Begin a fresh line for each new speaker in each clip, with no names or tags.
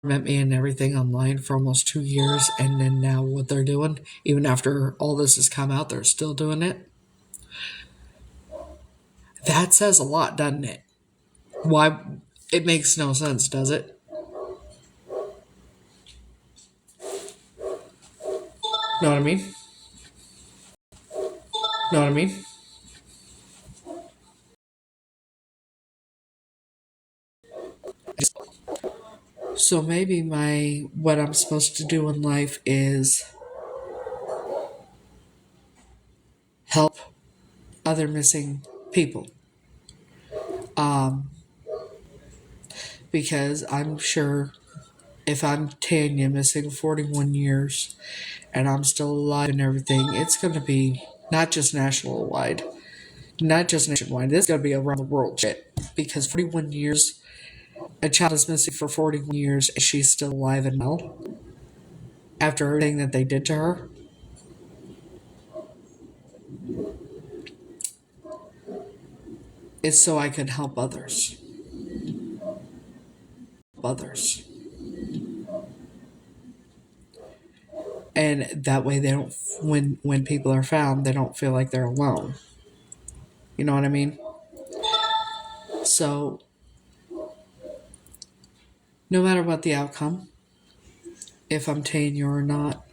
met me and everything online for almost 2 years, and then now what they're doing, even after all this has come out, they're still doing it. That says a lot, doesn't it? Why? It makes no sense, does it? Know what I mean? Know what I mean? So maybe my what I'm supposed to do in life is help other missing people. Um, because I'm sure if I'm Tanya missing 41 years and I'm still alive and everything, it's going to be not just national-wide, not just nationwide, this is going to be around the world shit. Because 41 years, a child is missing for 41 years and she's still alive and well after everything that they did to her. It's so I can help others. Others. And that way they don't, when people are found, they don't feel like they're alone. You know what I mean? So no matter what the outcome, if I'm Tanya or not,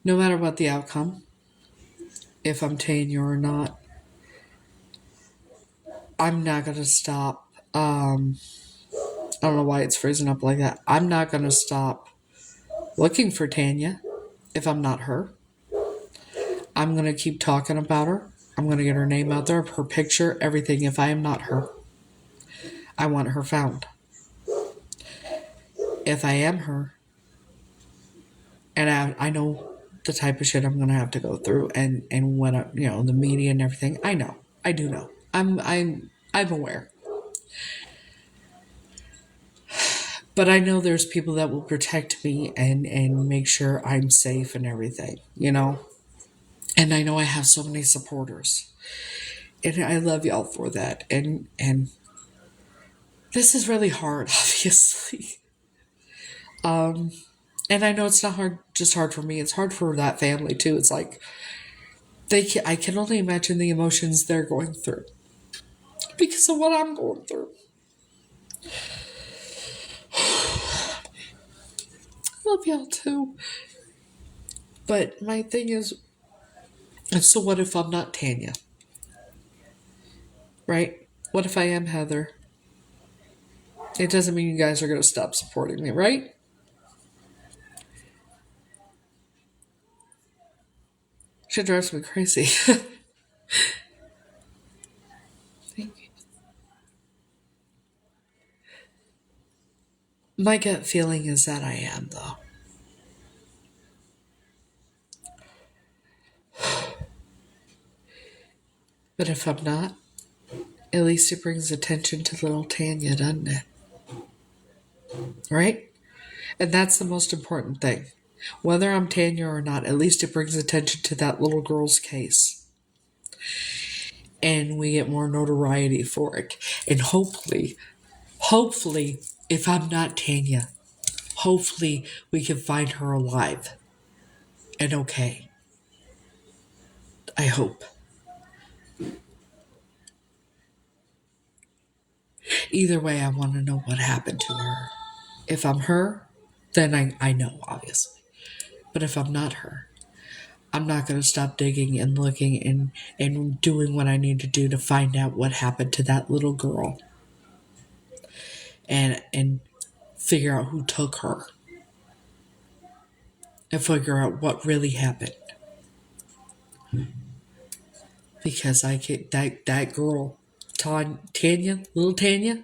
no matter what the outcome, if I'm Tanya or not, I'm not going to stop. I don't know why it's freezing up like that. I'm not going to stop looking for Tanya if I'm not her. I'm going to keep talking about her. I'm going to get her name out there, her picture, everything. If I am not her, I want her found. If I am her, and I know the type of shit I'm going to have to go through, and when I, the media and everything, I know. I do know. I'm aware. But I know there's people that will protect me and make sure I'm safe and everything, And I know I have so many supporters. And I love y'all for that. And this is really hard, obviously. And I know it's not hard for me. It's hard for that family too. It's like I can only imagine the emotions they're going through because of what I'm going through. I love y'all too. But my thing is, so what if I'm not Tanya? Right? What if I am Heather? It doesn't mean you guys are going to stop supporting me, right? Shit drives me crazy. My gut feeling is that I am, though. But if I'm not, at least it brings attention to little Tanya, doesn't it? Right? And that's the most important thing. Whether I'm Tanya or not, at least it brings attention to that little girl's case. And we get more notoriety for it. And hopefully, if I'm not Tanya, hopefully we can find her alive and okay. I hope. Either way, I want to know what happened to her. If I'm her, then I know, obviously. But if I'm not her, I'm not going to stop digging and looking and doing what I need to do to find out what happened to that little girl. And figure out who took her. And figure out what really happened. Because I get that girl, Tanya, little Tanya,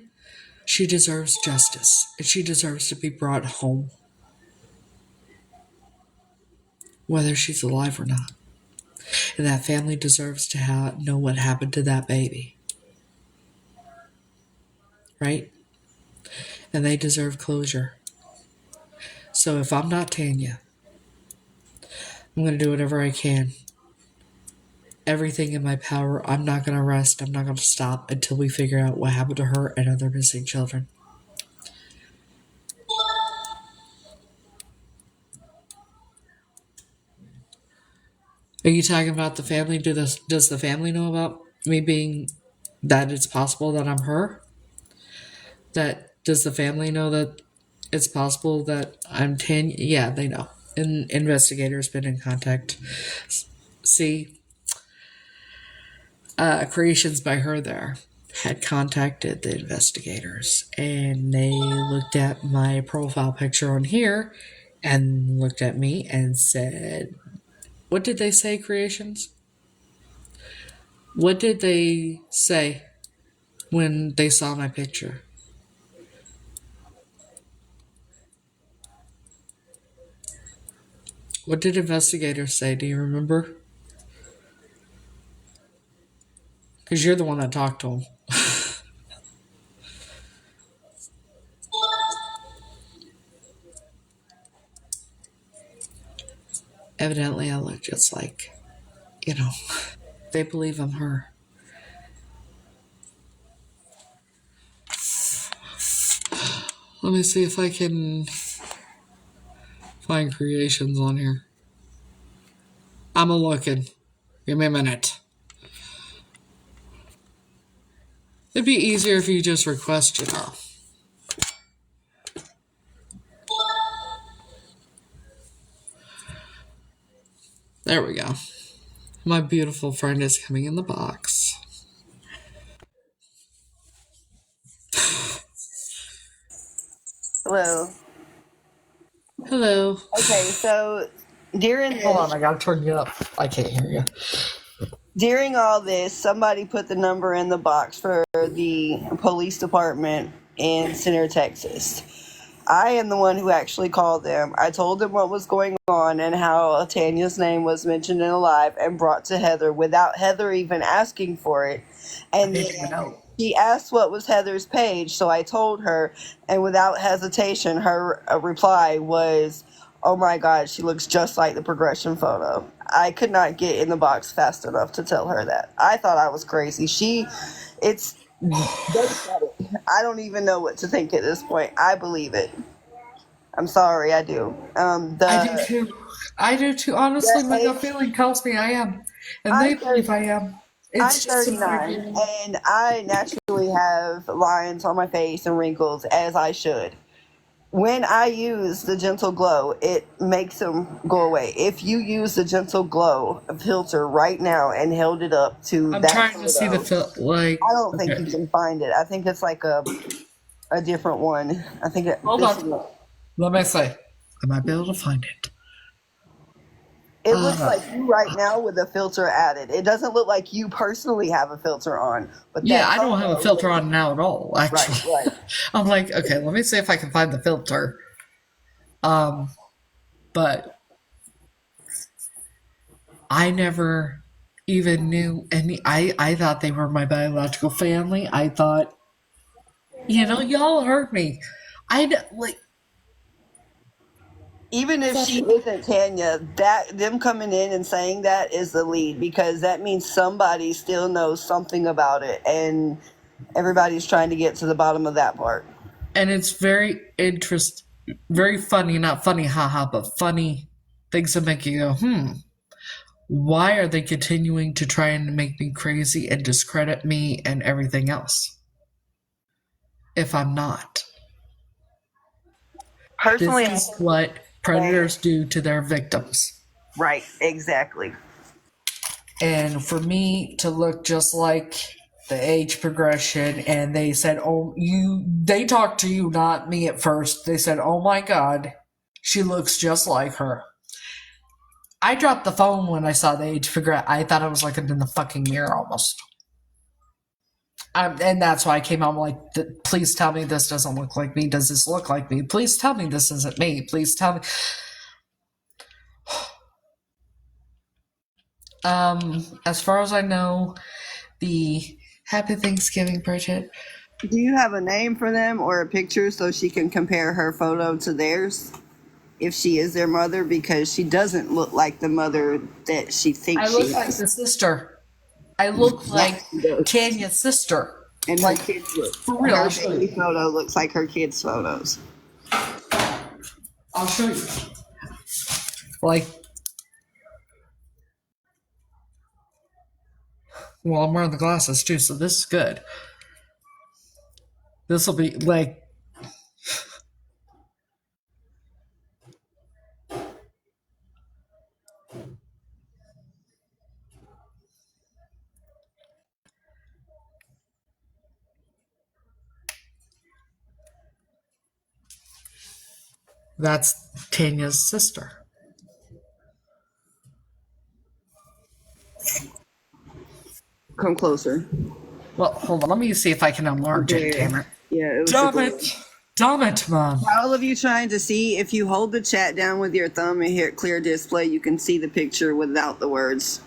she deserves justice. And she deserves to be brought home. Whether she's alive or not. And that family deserves to know what happened to that baby. Right? And they deserve closure. So if I'm not Tanya, I'm going to do whatever I can. Everything in my power. I'm not going to rest. I'm not going to stop until we figure out what happened to her and other missing children. Are you talking about the family? Does the family know about me being that it's possible that I'm her? That does the family know that it's possible that I'm Tanya? Yeah, they know. An investigator's been in contact. See, Creations by Her there had contacted the investigators, and they looked at my profile picture on here and looked at me and said, what did they say, Creations? What did they say when they saw my picture? What did investigators say? Do you remember? Because you're the one that talked to them. Evidently, I look just like, you know, they believe I'm her. Let me see if I can find Creations on here. I'm a looking. Give me a minute. It'd be easier if you just request, you know. There we go. My beautiful friend is coming in the box.
Hello.
Hello.
Okay, so during
Hold on,
this,
I gotta turn you up. I can't hear you.
during all this, somebody put the number in the box for the police department in Center, Texas. I am the one who actually called them. I told them what was going on and how Tanya's name was mentioned in a live and brought to Heather without Heather even asking for it. And then she asked what was Heather's page, so I told her, and without hesitation, her reply was, "Oh my God, she looks just like the progression photo." I could not get in the box fast enough to tell her that. I thought I was crazy. They said it. I don't even know what to think at this point. I believe it. I'm sorry, I do.
I do too. I do too. Honestly, my gut
The age,
feeling tells me I am. And they
I'm
believe
30,
I am.
I'm
It's just a matter of
39,
feeling.
and I naturally have lines on my face and wrinkles, as I should. When I use the Gentle Glow, it makes them go away. If you use the Gentle Glow filter right now and held it up to
I'm
that
trying to see the
photo,
like.
I don't think
Okay.
you can find it. I think it's like a different one. I think
Hold
this
on.
is.
Let me see. I might be able to find it.
It looks like you right now with a filter added. It doesn't look like you personally have a filter on, but
Yeah,
that
I don't have a
photo
filter
looks
on now at all,
right,
actually.
right.
I'm like, okay, let me see if I can find the filter. But I never even knew any. I thought they were my biological family. I thought, y'all heard me. Like,
Even if she isn't Tanya, that them coming in and saying that is the lead because that means somebody still knows something about it, and everybody's trying to get to the bottom of that part.
and it's very funny, not funny, haha, but funny things that make you go, why are they continuing to try and make me crazy and discredit me and everything else if I'm not? This
Personally, I
is what
think
predators do to their victims.
right, exactly.
And for me to look just like the age progression, and they said, they talked to you, not me at first. They said, oh my God, she looks just like her. I dropped the phone when I saw the age progress. I thought I was looking in the fucking mirror almost. And that's why I came out like, please tell me this doesn't look like me. Does this look like me? Please tell me this isn't me. Please tell me. As far as I know, the Happy Thanksgiving, Bridget.
Do you have a name for them or a picture so she can compare her photo to theirs if she is their mother? Because she doesn't look like the mother that she
I
thinks she
look like
is.
the sister. I look
Yeah,
like
she does.
Tanya's sister.
And her
Like,
kids look.
for real,
Her
I'll show
baby
you.
photo looks like her kids' photos.
I'll show you. Like, Well, I'm wearing the glasses too, so this is good. This will be like that's Tanya's sister.
Come closer.
Well, hold on. Let me see if I can enlarge it.
Okay.
Damn it!
Yeah, it was
Damn it! Damn it, man!
For all of you trying to see, if you hold the chat down with your thumb and hit clear display, you can see the picture without the words.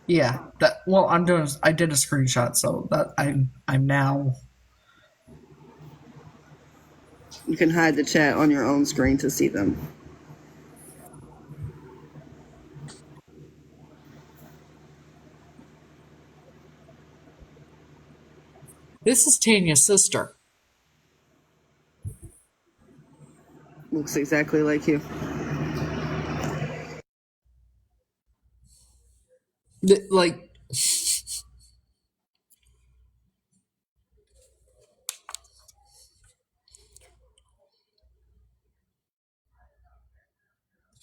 Yeah. That. Well, I'm doing. I did a screenshot, so that I'm now.
You can hide the chat on your own screen to see them.
This is Tanya's sister.
Looks exactly like you.
Like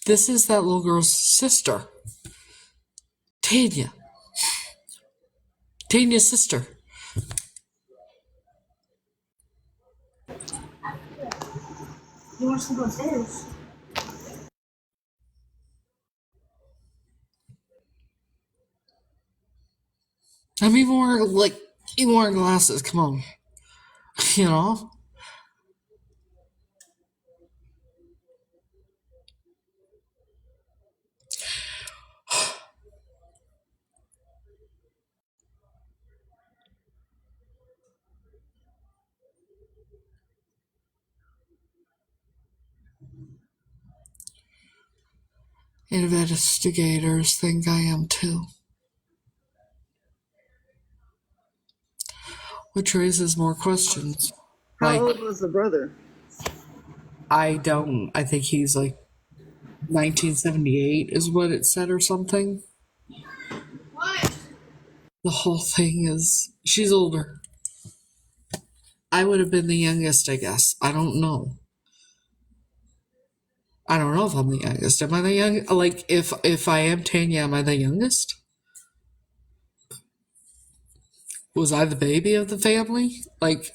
this is that little girl's sister, Tanya. Tanya's sister.
You want to go upstairs?
I'm even wearing like even wearing glasses. Come on, you know. Investigators think I am too. Which raises more questions.
How
Like,
old was the brother?
I think he's like 1978 is what it said or something.
What?
The whole thing is, she's older. I would have been the youngest, I guess. I don't know. I don't know if I'm the youngest. Am I the young? Like, if I am Tanya, am I the youngest? Was I the baby of the family? Like,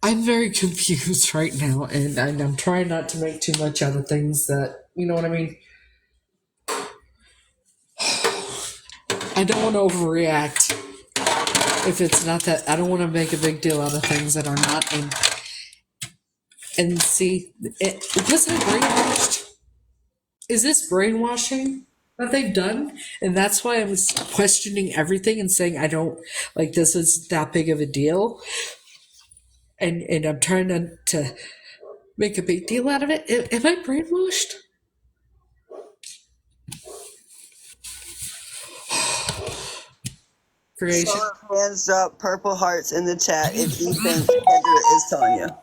I'm very confused right now, and I'm trying not to make too much out of things that, you know what I mean? I don't want to overreact. If it's not that, I don't want to make a big deal out of things that are not in. And see, was I brainwashed? Is this brainwashing that they've done? And that's why I'm questioning everything and saying I don't like this is that big of a deal. And I'm trying to make a big deal out of it. Am I brainwashed? Creation.
Show of hands, drop purple hearts in the chat if you think Kendra is Tanya.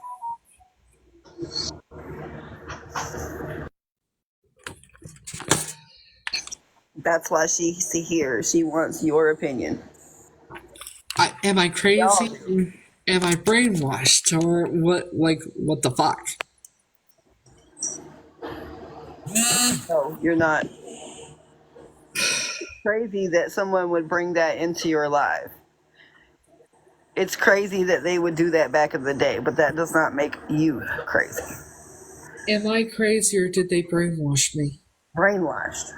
That's why she's here. She wants your opinion.
Am I crazy? Am I brainwashed? Or what? Like, what the fuck?
No, you're not. Crazy that someone would bring that into your life. It's crazy that they would do that back in the day, but that does not make you crazy.
Am I crazy or did they brainwash me?
Brainwashed.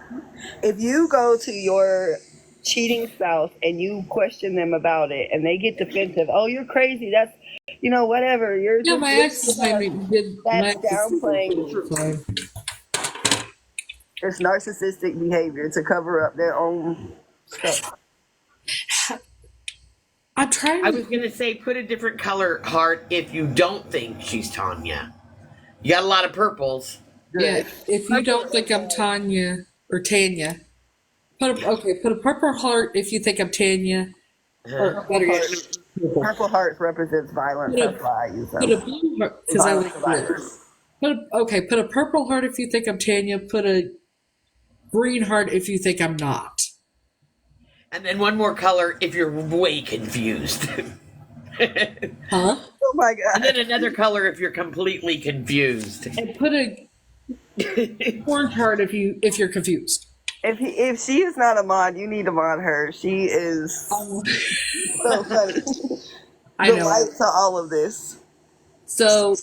If you go to your cheating spouse and you question them about it and they get defensive, oh, you're crazy, that's, whatever, you're
Yeah,
just,
my ex is
that's downplaying the truth. It's narcissistic behavior to cover up their own stuff.
I'm trying.
I was gonna say put a different color heart if you don't think she's Tanya. You got a lot of purples.
Yeah, if you don't think I'm Tanya or Tanya, put a purple heart if you think I'm Tanya. Or better yet,
Purple heart represents violence. That's why I use them.
Put a blue heart because I like blue. Put a purple heart if you think I'm Tanya. Put a green heart if you think I'm not.
And then one more color if you're way confused. And
Huh?
Oh my god.
then another color if you're completely confused.
And put a porn card if you're confused.
If she is not a mod, you need to mod her. She is
Oh,
so funny.
I
The
know.
light to all of this.
So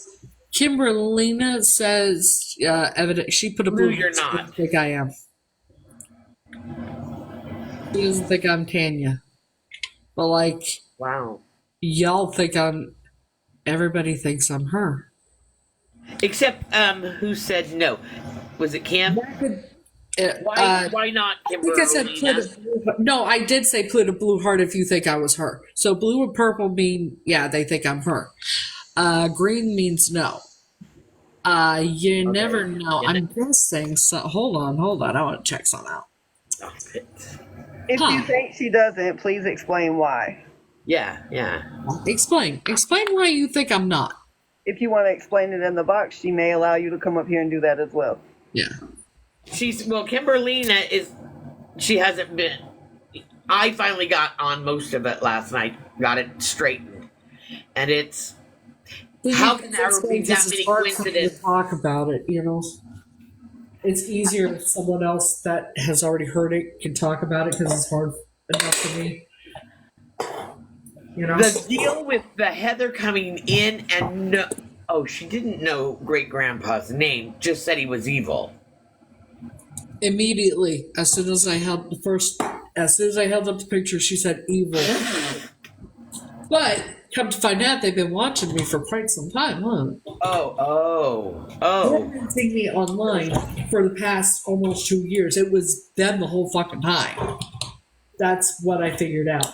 Kimberlina says, evident. She put a
Blue,
blue.
you're
She
not.
doesn't think I am. She doesn't think I'm Tanya. But like,
Wow.
y'all think I'm. Everybody thinks I'm her.
Except, who said no? Was it Kim? Why not
I think I said
Kimberlina?
no, I did say put a blue heart if you think I was her. So blue and purple mean, yeah, they think I'm her. Green means no. You never know.
Yeah.
I'm guessing. So hold on. I want to check something out.
Stop it.
If you
Huh.
think she doesn't, please explain why.
Yeah, yeah.
Explain why you think I'm not.
If you want to explain it in the box, she may allow you to come up here and do that as well.
Yeah.
Kimberlina she hasn't been. I finally got on most of it last night, got it straightened. And it's, how can there be that many coincidences?
Talk about it, you know. It's easier if someone else that has already heard it can talk about it because it's hard enough for me. You know.
The deal with the Heather coming in and she didn't know great grandpa's name, just said he was evil.
Immediately, as soon as I held up the picture, she said evil. But come to find out, they've been watching me for quite some time, huh? They've been seeing me online for the past almost 2 years. It was them the whole fucking time. That's what I figured out.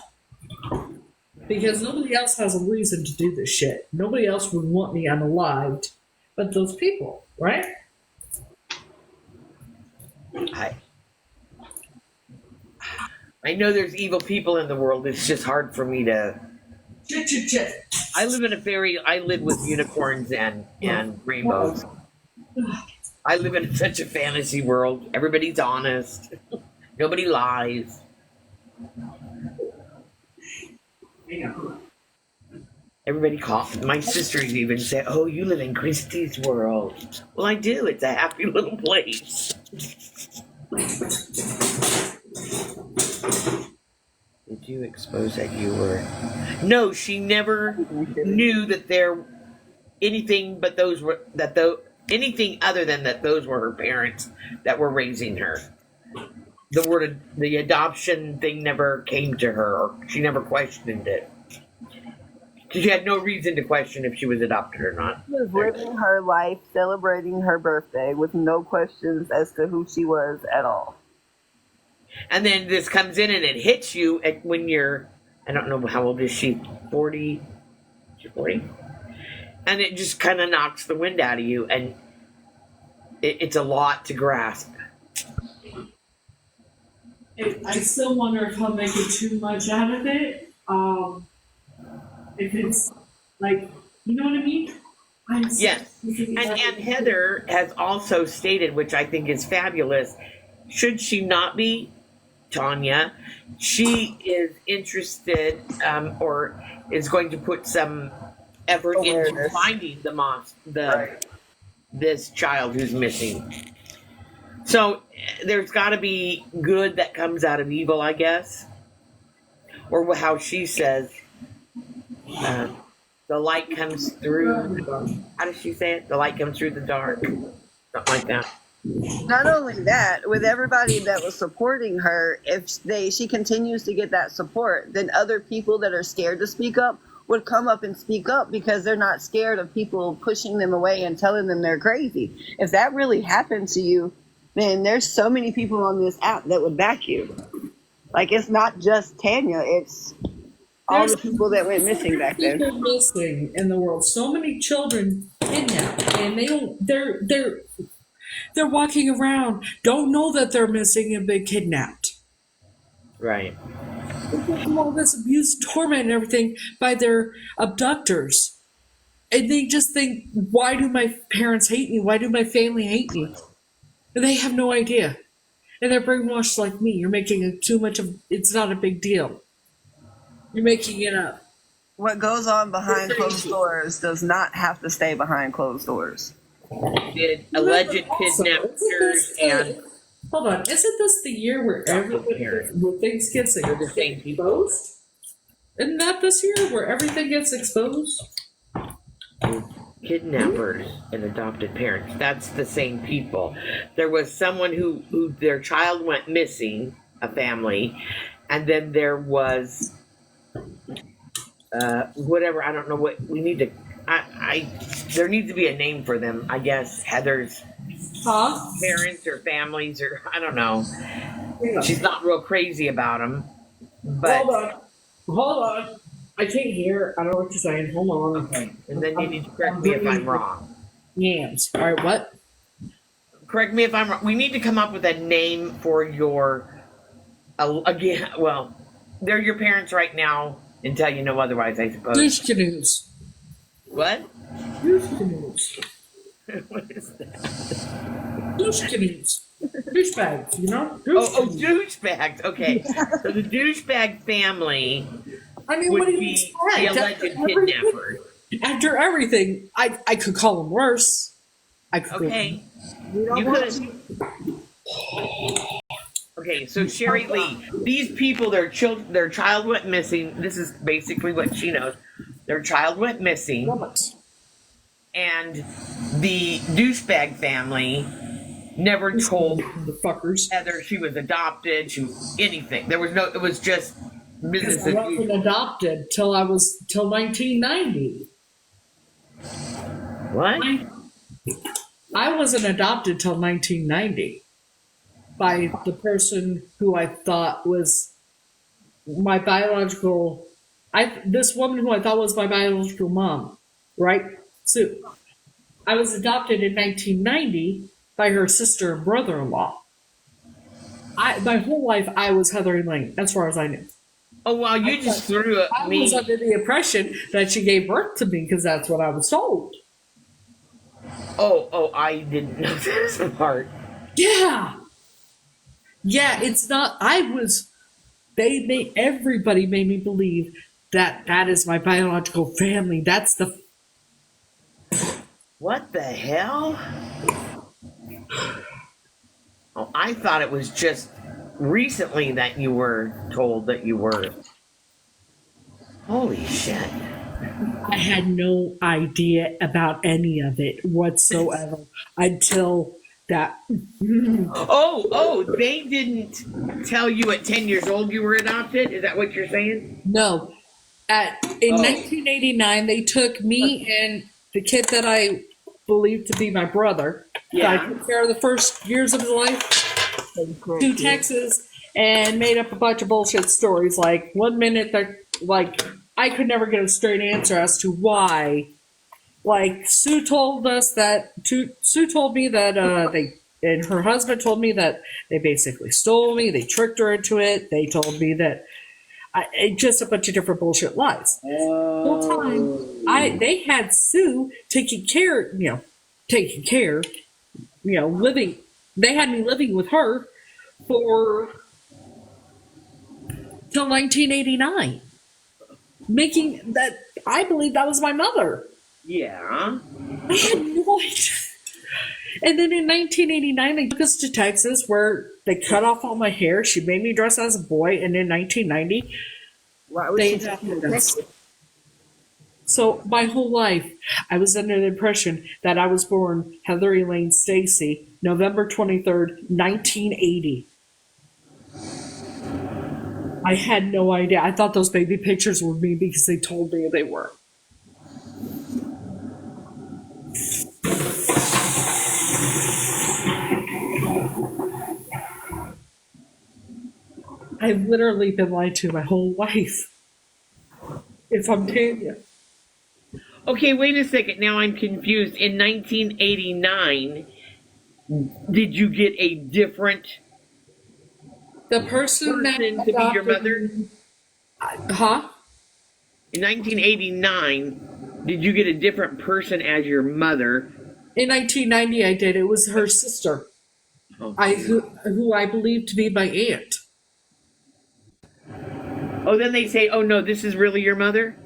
Because nobody else has a reason to do this shit. Nobody else would want me unalived but those people, right?
I know there's evil people in the world. It's just hard for me to. I live with unicorns and rainbows. I live in such a fantasy world. Everybody's honest. Nobody lies. Everybody calls. My sisters even say, "Oh, you live in Christie's world." Well, I do. It's a happy little place. Did you expose that you were? No, she never knew that there anything but those were anything other than that those were her parents that were raising her. The adoption thing never came to her, or she never questioned it. She had no reason to question if she was adopted or not.
She was living her life, celebrating her birthday with no questions as to who she was at all.
And then this comes in and it hits you when you're, I don't know how old is she, 40? She's 40? And it just kind of knocks the wind out of you, and it's a lot to grasp.
I still wonder if I'm making too much out of it. If it's like, you know what I mean?
Yes. And Heather has also stated, which I think is fabulous, should she not be Tanya, she is interested or is going to put some effort into finding this child who's missing. So there's got to be good that comes out of evil, I guess. Or how she says, the light comes through. How does she say it? The light comes through the dark. Something like that.
Not only that, with everybody that was supporting her, if she continues to get that support, then other people that are scared to speak up would come up and speak up because they're not scared of people pushing them away and telling them they're crazy. If that really happened to you, then there's so many people on this app that would back you. Like, it's not just Tanya, it's all the people that went missing back then.
People missing in the world. So many children kidnapped, and they're walking around, don't know that they're missing and been kidnapped.
Right.
All this abuse, torment, and everything by their abductors. And they just think, why do my parents hate me? Why do my family hate me? And they have no idea. And they're brainwashed like me. You're making it too much of. It's not a big deal. You're making it up.
What goes on behind
It's
closed
crazy.
doors does not have to stay behind closed doors.
Did
Remember
alleged
also,
kidnappers and
hold on, isn't this the year where
adopted
everybody
parents
where things gets
are the same people?
exposed? Isn't that this year where everything gets exposed?
Kidnappers and adopted parents. That's the same people. There was someone who their child went missing, a family, and then there was whatever. I don't know what we need to. I there needs to be a name for them. I guess Heather's
Huh?
parents or families or I don't know.
Hang on.
She's not real crazy about them, but
Hold on. Hold on. I can't hear. I don't know what you're saying. Hold on.
okay. And then you need to correct me if I'm wrong.
Yams. All right, what?
Correct me if I'm wrong. We need to come up with a name for your again. Well, they're your parents right now until you know otherwise, I suppose.
Douche canoes.
What?
Douche canoes.
What is that?
Douche canoes. Douchebags, you know?
Oh, douchebags. Okay, so the douchebag family
I mean, what
would
do you
be
expect?
the alleged kidnapper.
After everything, I could call them worse. I could.
Okay,
We don't
you
want
could. Okay, so Sherry Lee, these people, their child went missing. This is basically what she knows. Their child went missing, and the douchebag family never told
The fuckers.
Heather she was adopted, anything. There was no. It was just business
I
as
wasn't
usual.
adopted till 1990.
What?
I wasn't adopted till 1990 by the person who I thought was my biological. This woman who I thought was my biological mom, right? So I was adopted in 1990 by her sister and brother-in-law. My whole life I was Heather Elaine, as far as I knew.
Oh wow! You just threw
I
me.
was under the impression that she gave birth to me because that's what I was told.
Oh! I didn't know this part.
Yeah. Yeah, it's not. Everybody made me believe that that is my biological family. That's the.
What the hell? Oh, I thought it was just recently that you were told that you were. Holy shit.
I had no idea about any of it whatsoever until that.
Oh, they didn't tell you at 10 years old you were adopted? Is that what you're saying?
No. In 1989, they took me and the kid that I believed to be my brother, that I
Yeah.
took care of the first years of his life, to Texas and made up a bunch of bullshit stories. Like, one minute, I could never get a straight answer as to why. Like, Sue told me that and her husband told me that they basically stole me, they tricked her into it, they told me that just a bunch of different bullshit lies. The whole time, they had Sue taking care, living. They had me living with her for till 1989, making that I believe that was my mother.
Yeah.
I had no idea. And then in 1989, they took us to Texas where they cut off all my hair. She made me dress as a boy. And in 1990,
Why would
they
she
adopted us. So my whole life, I was under the impression that I was born Heather Elaine Stacy, November 23rd, 1980. I had no idea. I thought those baby pictures were me because they told me they were. I've literally been lied to my whole life. If I'm telling you.
Okay, wait a second. Now I'm confused. In 1989, did you get a different
The person that
person to be your
adopted
mother?
me- Huh?
In 1989, did you get a different person as your mother?
In 1990, I did. It was her sister.
Oh.
who I believe to be my aunt.
Oh, then they say, "Oh no, this is really your mother."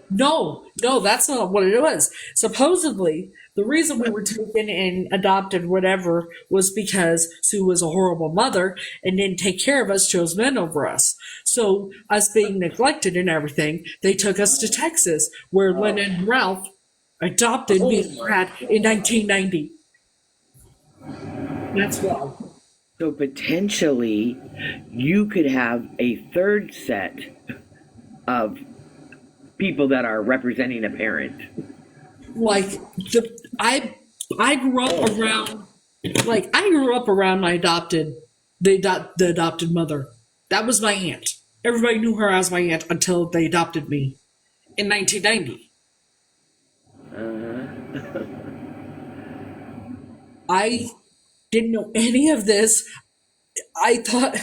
No, no, that's not what it was. Supposedly, the reason we were taken and adopted, whatever, was because Sue was a horrible mother and didn't take care of us, chose men over us. So, us being neglected and everything, they took us to Texas, where Lynn and Ralph adopted me and Brad in 1990. That's why.
So potentially, you could have a third set of people that are representing a parent.
Like I grew up around my the adopted mother. That was my aunt. Everybody knew her as my aunt until they adopted me in 1990. I didn't know any of this. I thought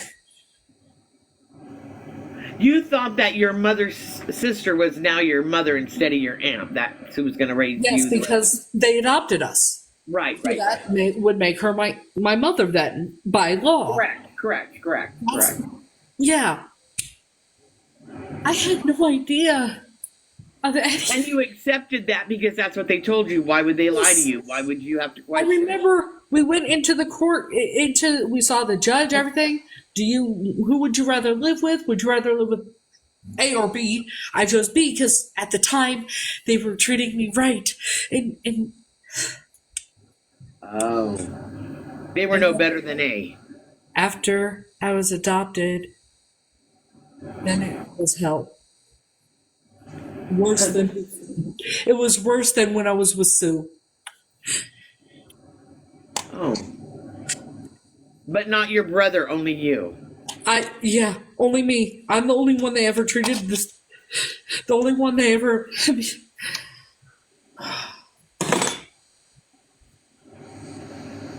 You thought that your mother's sister was now your mother instead of your aunt. That's who was going to raise
yes,
you.
because they adopted us.
Right.
So that would make her my mother then by law.
Correct.
Yeah. I had no idea.
And you accepted that because that's what they told you. Why would they lie to you? Why would you have to
I
question?
remember we went into the court. We saw the judge. Everything. Who would you rather live with? Would you rather live with A or B? I chose B because at the time they were treating me right, and
Oh, they were no better than A.
after I was adopted, then it was hell. Worse than it was worse than when I was with Sue.
Oh, but not your brother, only you.
Only me. I'm the only one they ever treated this. The only one they ever.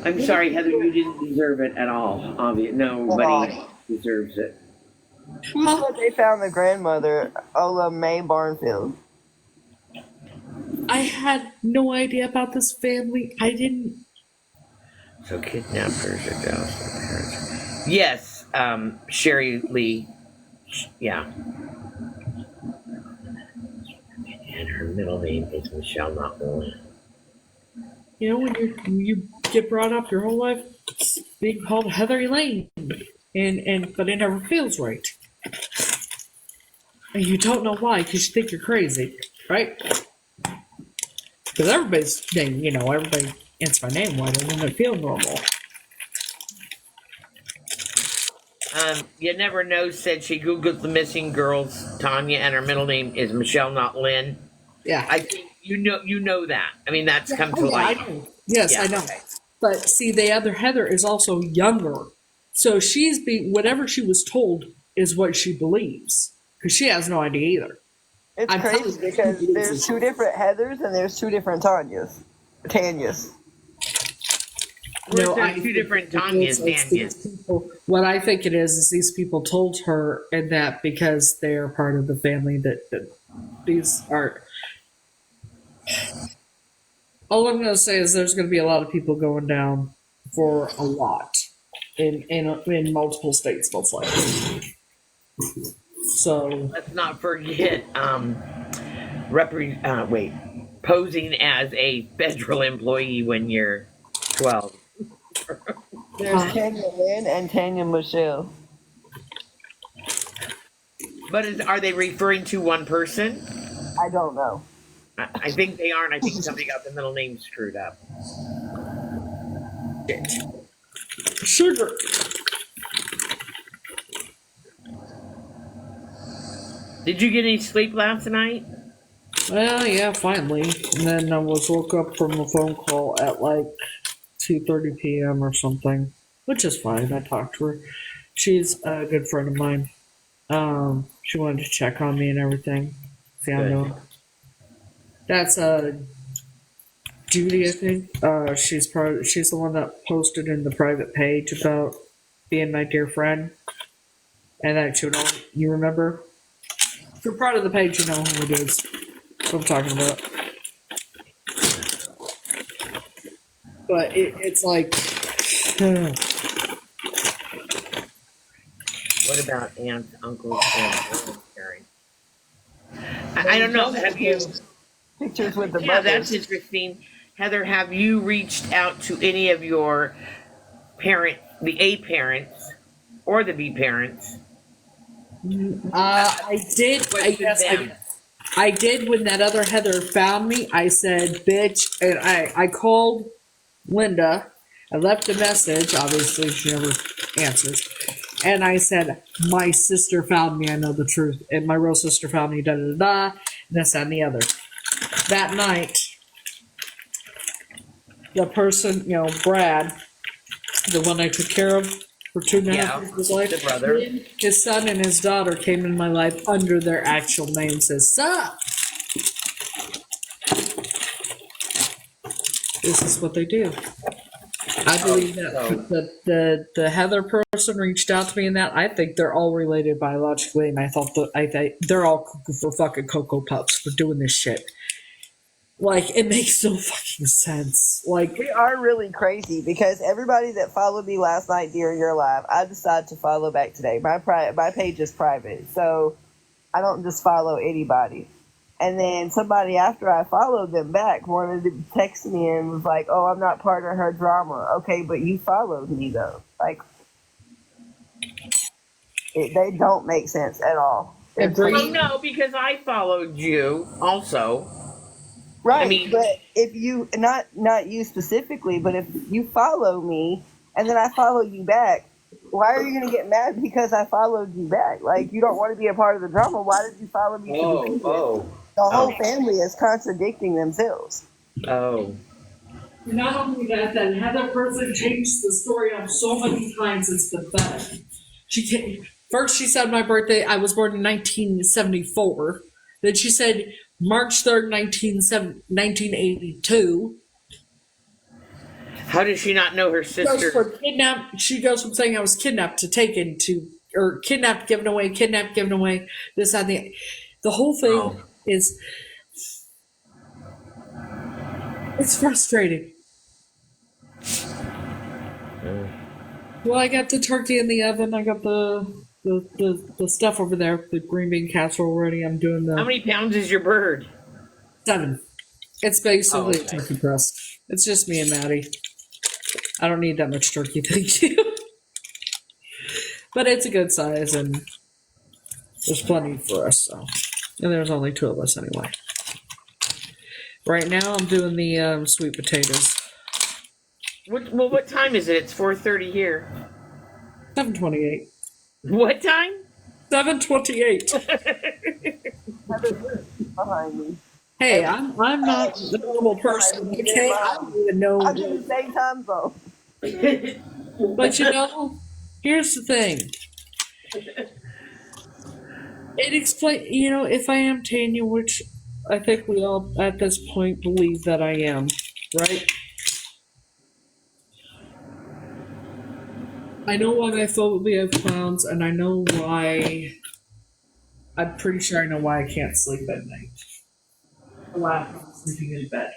I'm sorry, Heather. You didn't deserve it at all. Obviously, nobody deserves it.
Who said they found the grandmother, Ola Mae Barnfield?
I had no idea about this family. I didn't.
So kidnappers are doused their parents. Yes, Sherry Lee. Yeah. And her middle name is Michelle, not Lynn.
You know, when you get brought up your whole life being called Heather Elaine, but it never feels right, and you don't know why because you think you're crazy, right? Because everybody's name, everybody answers my name. Why doesn't it feel normal?
You never know said she Googled the missing girls, Tanya, and her middle name is Michelle, not Lynn.
Yeah.
I think you know that. I mean, that's come to light.
I know. Yes,
Yeah,
I know.
okay.
But see, the other Heather is also younger. So she's whatever she was told is what she believes. Because she has no idea either.
It's
I'm
crazy
telling you,
because
she believes
there's
it's-
two different Heathers and there's two different Tanyas.
There's
I
two different
think
Tanyas,
it's these people- what I think it is these people told her, and that because they're part of the family that these are. All I'm going to say is there's going to be a lot of people going down for a lot in multiple states, most likely. So
Let's not forget, posing as a federal employee when you're 12.
There's Tanya Lynn and Tanya Michelle.
But are they referring to one person?
I don't know.
I think they are, and I think somebody got the middle name screwed up.
sugar.
Did you get any sleep last night?
Well, yeah, finally. And then I was woke up from a phone call at like 2:30 p.m. or something, which is fine. I talked to her. She's a good friend of mine. She wanted to check on me and everything. See how I'm doing. That's Judy, I think. She's the one that posted in the private page about being my dear friend, and that you remember. If you're part of the page, you know who it is. What I'm talking about. But it's like
What about aunts, uncles, and grandparents? I don't know. Have you?
Pictures with the
Yeah, that's
brothers.
interesting. Heather, have you reached out to any of your the A parents or the B parents?
I did. I
Question
guess
them.
I did when that other Heather found me. I said, "Bitch," and I called Linda. I left a message. Obviously, she never answers. And I said, "My sister found me. I know the truth. And my real sister found me. Da da da da." And this that, and the other. That night, the person, Brad, the one I took care of for 2.5
Yeah,
years of his life,
the brother.
his son and his daughter came in my life under their actual name. Says, "Sup." This is what they do. I believe that the Heather person reached out to me in that. I think they're all related biologically, and I thought they're all cuckoo for fucking Cocoa Puffs for doing this shit. Like, it makes no fucking sense. Like,
We are really crazy because everybody that followed me last night during your live, I decided to follow back today. My page is private, so I don't just follow anybody. And then somebody after I followed them back wanted to text me and was like, "Oh, I'm not part of her drama." Okay, but you followed me though. Like, they don't make sense at all. They're
Well,
crazy.
no, because I followed you also. I
Right,
mean,
but if you not you specifically, but if you follow me and then I follow you back, why are you going to get mad because I followed you back? Like, you don't want to be a part of the drama. Why did you follow me to begin with? The whole
oh,
family is contradicting themselves.
oh.
not only that Heather person changed the story up so many times, it's pathetic. First she said my birthday, I was born in 1974. Then she said March 3rd, 1982.
How does she not know her sister?
She goes from saying I was kidnapped to taken to, or kidnapped, given away, this, that, and the whole thing
Oh.
is, it's frustrating. Well, I got the turkey in the oven. I got the stuff over there, the green bean casserole ready. I'm doing
How
the
many pounds is your bird?
7. It's basically
Oh, okay.
a turkey breast. It's just me and Maddie. I don't need that much turkey, thank you. But it's a good size, and there's plenty for us. So, and there's only 2 of us anyway. Right now, I'm doing the sweet potatoes.
What time is it? It's 4:30 here.
7:28.
What time?
7:28.
Behind me.
Hey, I'm not a normal person. Okay, I don't even know.
I'm in the same time zone.
But here's the thing. It explains, if I am Tanya, which I think we all at this point believe that I am, right? I know why my phobia of clowns, and I know why. I'm pretty sure I know why I can't sleep at night. I laugh when I'm sleeping in bed.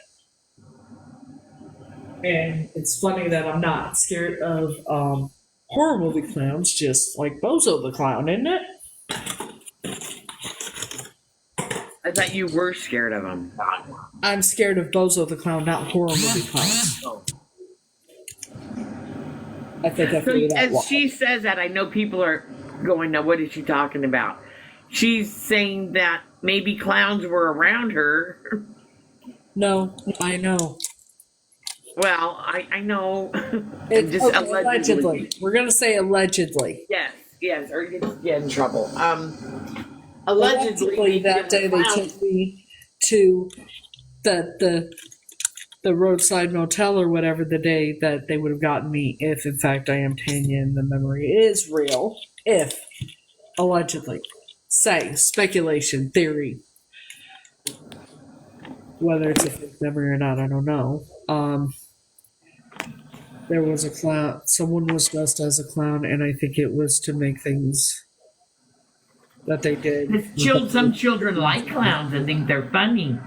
And it's funny that I'm not scared of horror movie clowns, just like Bozo the Clown, isn't it?
I thought you were scared of him.
I'm scared of Bozo the Clown, not horror movie clowns.
Oh.
I think I
So
figured out
as
why.
she says that, I know people are going, now what is she talking about? She's saying that maybe clowns were around her.
No, I know.
Well, I know.
It's
Just
okay, allegedly. We're gonna say allegedly.
Yes, or you get in trouble. Allegedly,
that day they took me to the roadside motel or whatever, the day that they would have gotten me, if in fact I am Tanya and the memory is real. If allegedly, say speculation, theory, whether it's a fake memory or not, I don't know. There was a clown. Someone was dressed as a clown, and I think it was to make things that they did.
Some children like clowns and think they're funny.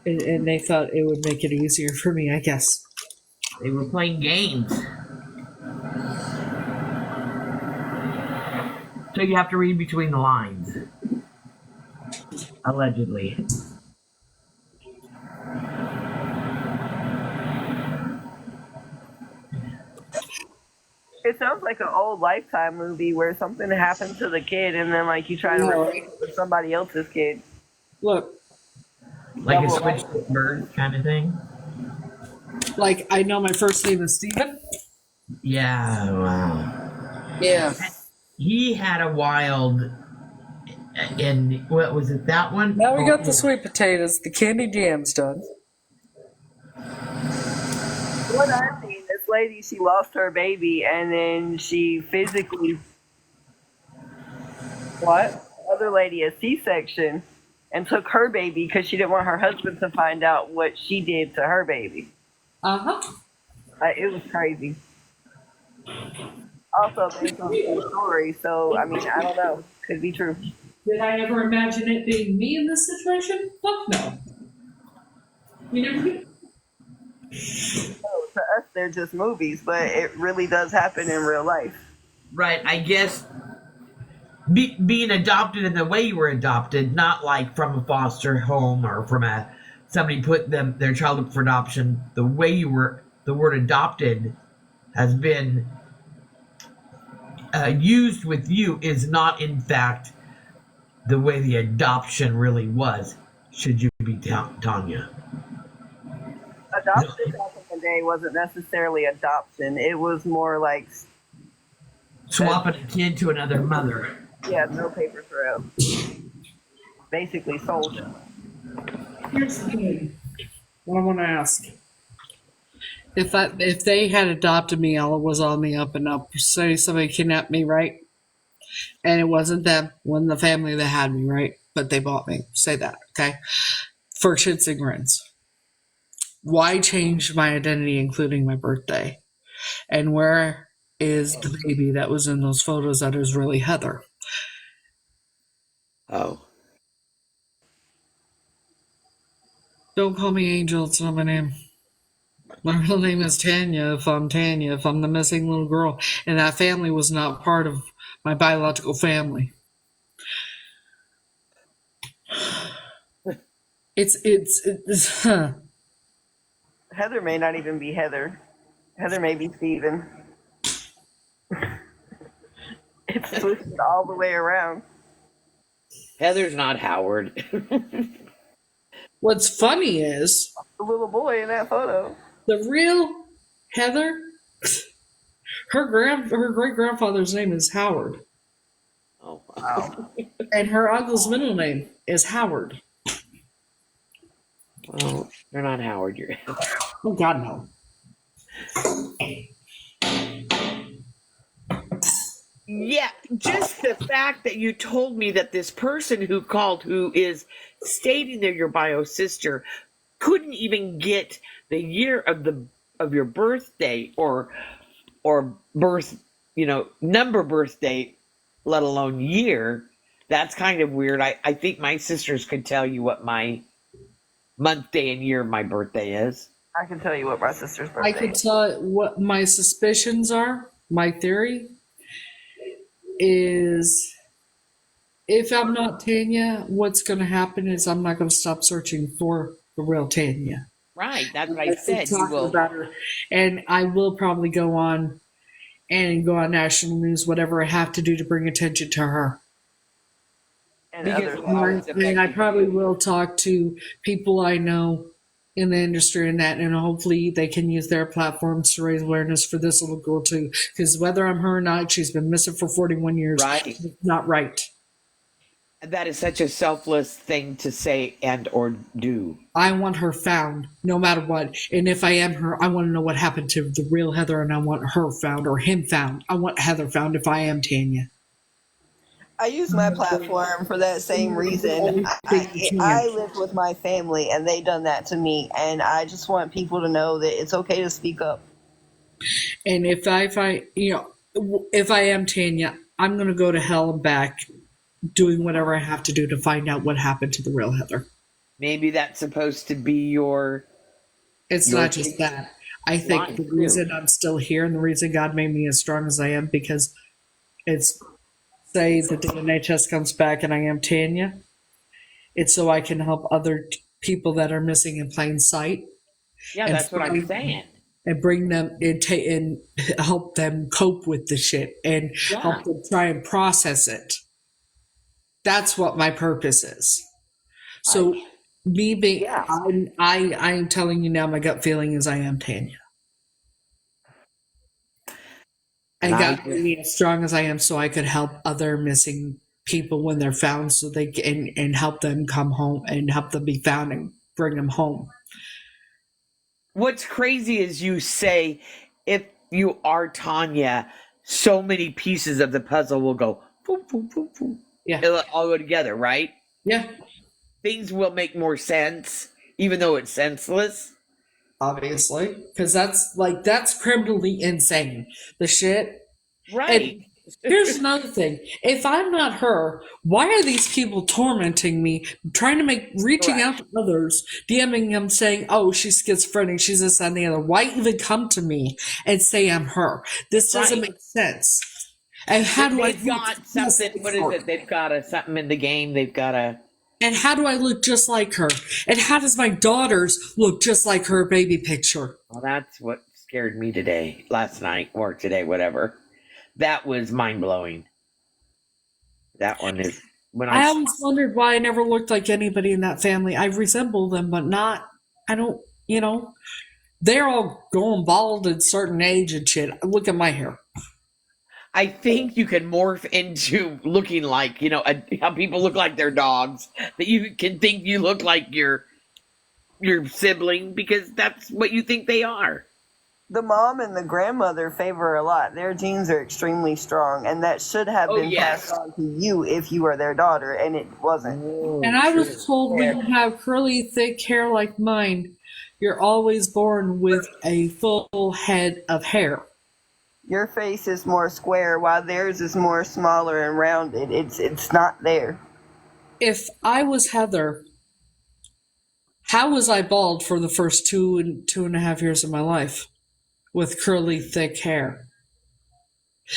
And they thought it would make it easier for me, I guess.
They were playing games. So you have to read between the lines. Allegedly.
It sounds like an old Lifetime movie where something happened to the kid and then like you try to
Yeah,
replace
right.
it with somebody else's kid.
Look,
Like a
Double
switch
life.
at birth kind of thing.
like I know my first name is Steven.
Yeah, wow.
Yeah.
He had a wild, and what was it, that one?
Now we got the
Oh,
sweet potatoes, the candy jam's done.
What I've seen, this lady, she lost her baby and then she physically, what? Other lady, a C-section, and took her baby because she didn't want her husband to find out what she did to her baby.
Uh-huh.
It was crazy. Also based on true story, so I mean, I don't know. Could be true.
Did I ever imagine it being me in this situation? Fuck no. You never did.
So to us, they're just movies, but it really does happen in real life.
right. I guess being adopted in the way you were adopted, not like from a foster home or from somebody put their child up for adoption. The way you were, the word adopted has been used with you is not in fact the way the adoption really was. Should you be Tanya?
Adoption back in the day wasn't necessarily adoption. It was more like,
Swapping a kid to another mother.
yeah, no paper trail. Basically sold.
Here's the thing. What I want to ask. If they had adopted me, all it was on the up and up. Say somebody kidnapped me, right? And it wasn't them, wasn't the family that had me, right? But they bought me. Say that, okay? For shits and grins. Why change my identity, including my birthday? And where is the baby that was in those photos that is really Heather?
Oh.
Don't call me Angel, it's not my name. My real name is Tanya, if I'm Tanya, if I'm the missing little girl. And that family was not part of my biological family. It's
Heather may not even be Heather. Heather may be Steven. It's twisted all the way around.
Heather's not Howard.
What's funny is
The little boy in that photo.
the real Heather, her great grandfather's name is Howard.
Oh,
Wow.
And her uncle's middle name is Howard.
well, you're not Howard. You're
Oh God, no.
yeah. Just the fact that you told me that this person who called, who is stating they're your bio sister, couldn't even get the year of your birthday or birth, number birth date, let alone year. That's kind of weird. I think my sisters could tell you what my month, day, and year of my birthday is.
I can tell you what my sister's birthday
I could
is.
tell what my suspicions are. My theory is if I'm not Tanya, what's going to happen is I'm not going to stop searching for the real Tanya.
Right. That's what I
keep
said. You
talking
will.
about her, and I will probably go on national news, whatever I have to do to bring attention to her.
And
Because
others.
And I probably will talk to people I know in the industry and that, and hopefully they can use their platforms to raise awareness for this little girl too. Because whether I'm her or not, she's been missing for 41 years.
Right.
It's not right.
That is such a selfless thing to say and or do.
I want her found, no matter what. And if I am her, I want to know what happened to the real Heather, and I want her found or him found. I want Heather found if I am Tanya.
I use my platform for that same reason. I lived with my family and they done that to me, and I just want people to know that it's okay to speak up.
And if I am Tanya, I'm going to go to hell and back doing whatever I have to do to find out what happened to the real Heather.
Maybe that's supposed to be your.
It's not just that. I think the reason I'm still here and the reason God made me as strong as I am, because it's say that the DNA test comes back and I am Tanya, it's so I can help other people that are missing in plain sight
Yeah,
and
that's what I'm saying.
and bring them and help them cope with the shit and
Yeah.
help them try and process it. That's what my purpose is. So me being,
Yeah.
I'm telling you now, my gut feeling is I am Tanya.
And
And
I
got me as strong as I am so I could help other missing people when they're found so they can and help them come home and help them be found and bring them home.
What's crazy is you say, if you are Tanya, so many pieces of the puzzle will go, boom, boom, boom, boom.
Yeah.
It'll all go together, right?
Yeah.
Things will make more sense, even though it's senseless.
Obviously. Because that's criminally insane. The shit.
Right.
And here's another thing. If I'm not her, why are these people tormenting me, reaching out to others, DMing them saying, oh, she's schizophrenic, she's this and the other? Why even come to me and say I'm her? This doesn't make sense. And how do I
They've got something, what is it? They've got something in the game. They've got a...
And how do I look just like her? And how does my daughters look just like her baby picture?
Well, that's what scared me today, last night, or today, whatever. That was mind-blowing. That one is...
I always wondered why I never looked like anybody in that family. I resemble them, but I don't, they're all going bald at a certain age and shit. Look at my hair.
I think you can morph into looking like, how people look like their dogs. That you can think you look like your sibling because that's what you think they are.
The mom and the grandmother favor a lot. Their genes are extremely strong, and that should have been passed on to you if you were their daughter, and it wasn't.
And I was told when you have curly, thick hair like mine, you're always born with a full head of hair.
Your face is more square, while theirs is more smaller and rounded. It's not there.
If I was Heather, how was I bald for the first 2.5 years of my life with curly, thick hair?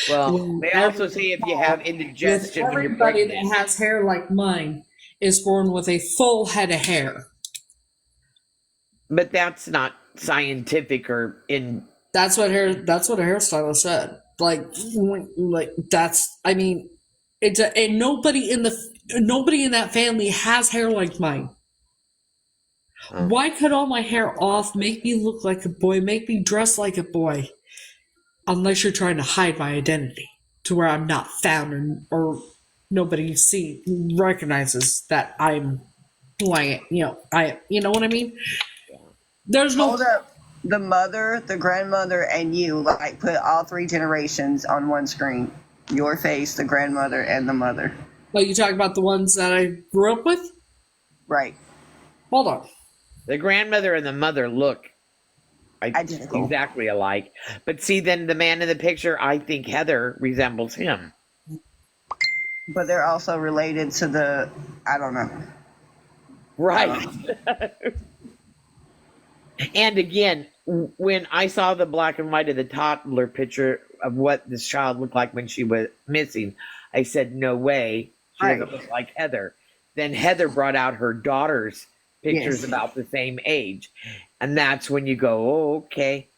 Well, they also say if you have indigestion when you're
everybody
pregnant.
that has hair like mine is born with a full head of hair.
But that's not scientific or in...
That's what a hairstylist said. And nobody in that family has hair like mine. Oh. Why cut all my hair off, make me look like a boy, make me dress like a boy? Unless you're trying to hide my identity to where I'm not found or nobody recognizes that I'm who I am. You know what I mean? There's no...
Hold up. The mother, the grandmother, and you, put all three generations on one screen. Your face, the grandmother, and the mother.
Like, you talk about the ones that I grew up with?
Right.
Hold on.
The grandmother and the mother look exactly alike. But see, then the man in the picture, I think Heather resembles him.
But they're also related to I don't know.
Right. And again, when I saw the black and white of the toddler picture of what this child looked like when she was missing, I said, no way. She doesn't look like Heather. Then Heather brought out her daughter's pictures about the same age. And that's when you go, oh, okay.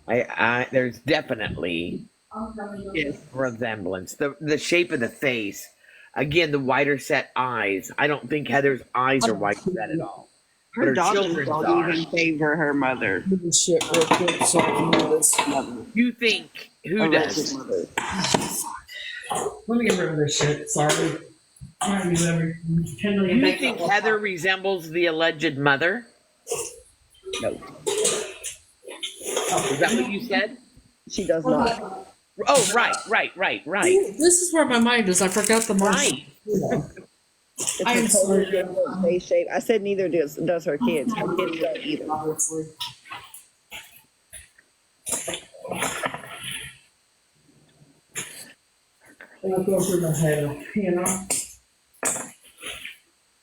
There's definitely resemblance. The shape of the face. Again, the wider set eyes. I don't think Heather's eyes are wide set at all.
Her daughters don't even favor her mother.
Shit real quick so I can do this.
You think who does?
Let me get rid of this shit. Sorry.
You think Heather resembles the alleged mother? No. Is that what you said?
She does not.
Oh, right.
This is where my mind is. I forgot the most.
Right.
It's a totally different face shape. I said neither does her kids. Her kids don't either.
Obviously. I'll go through my head,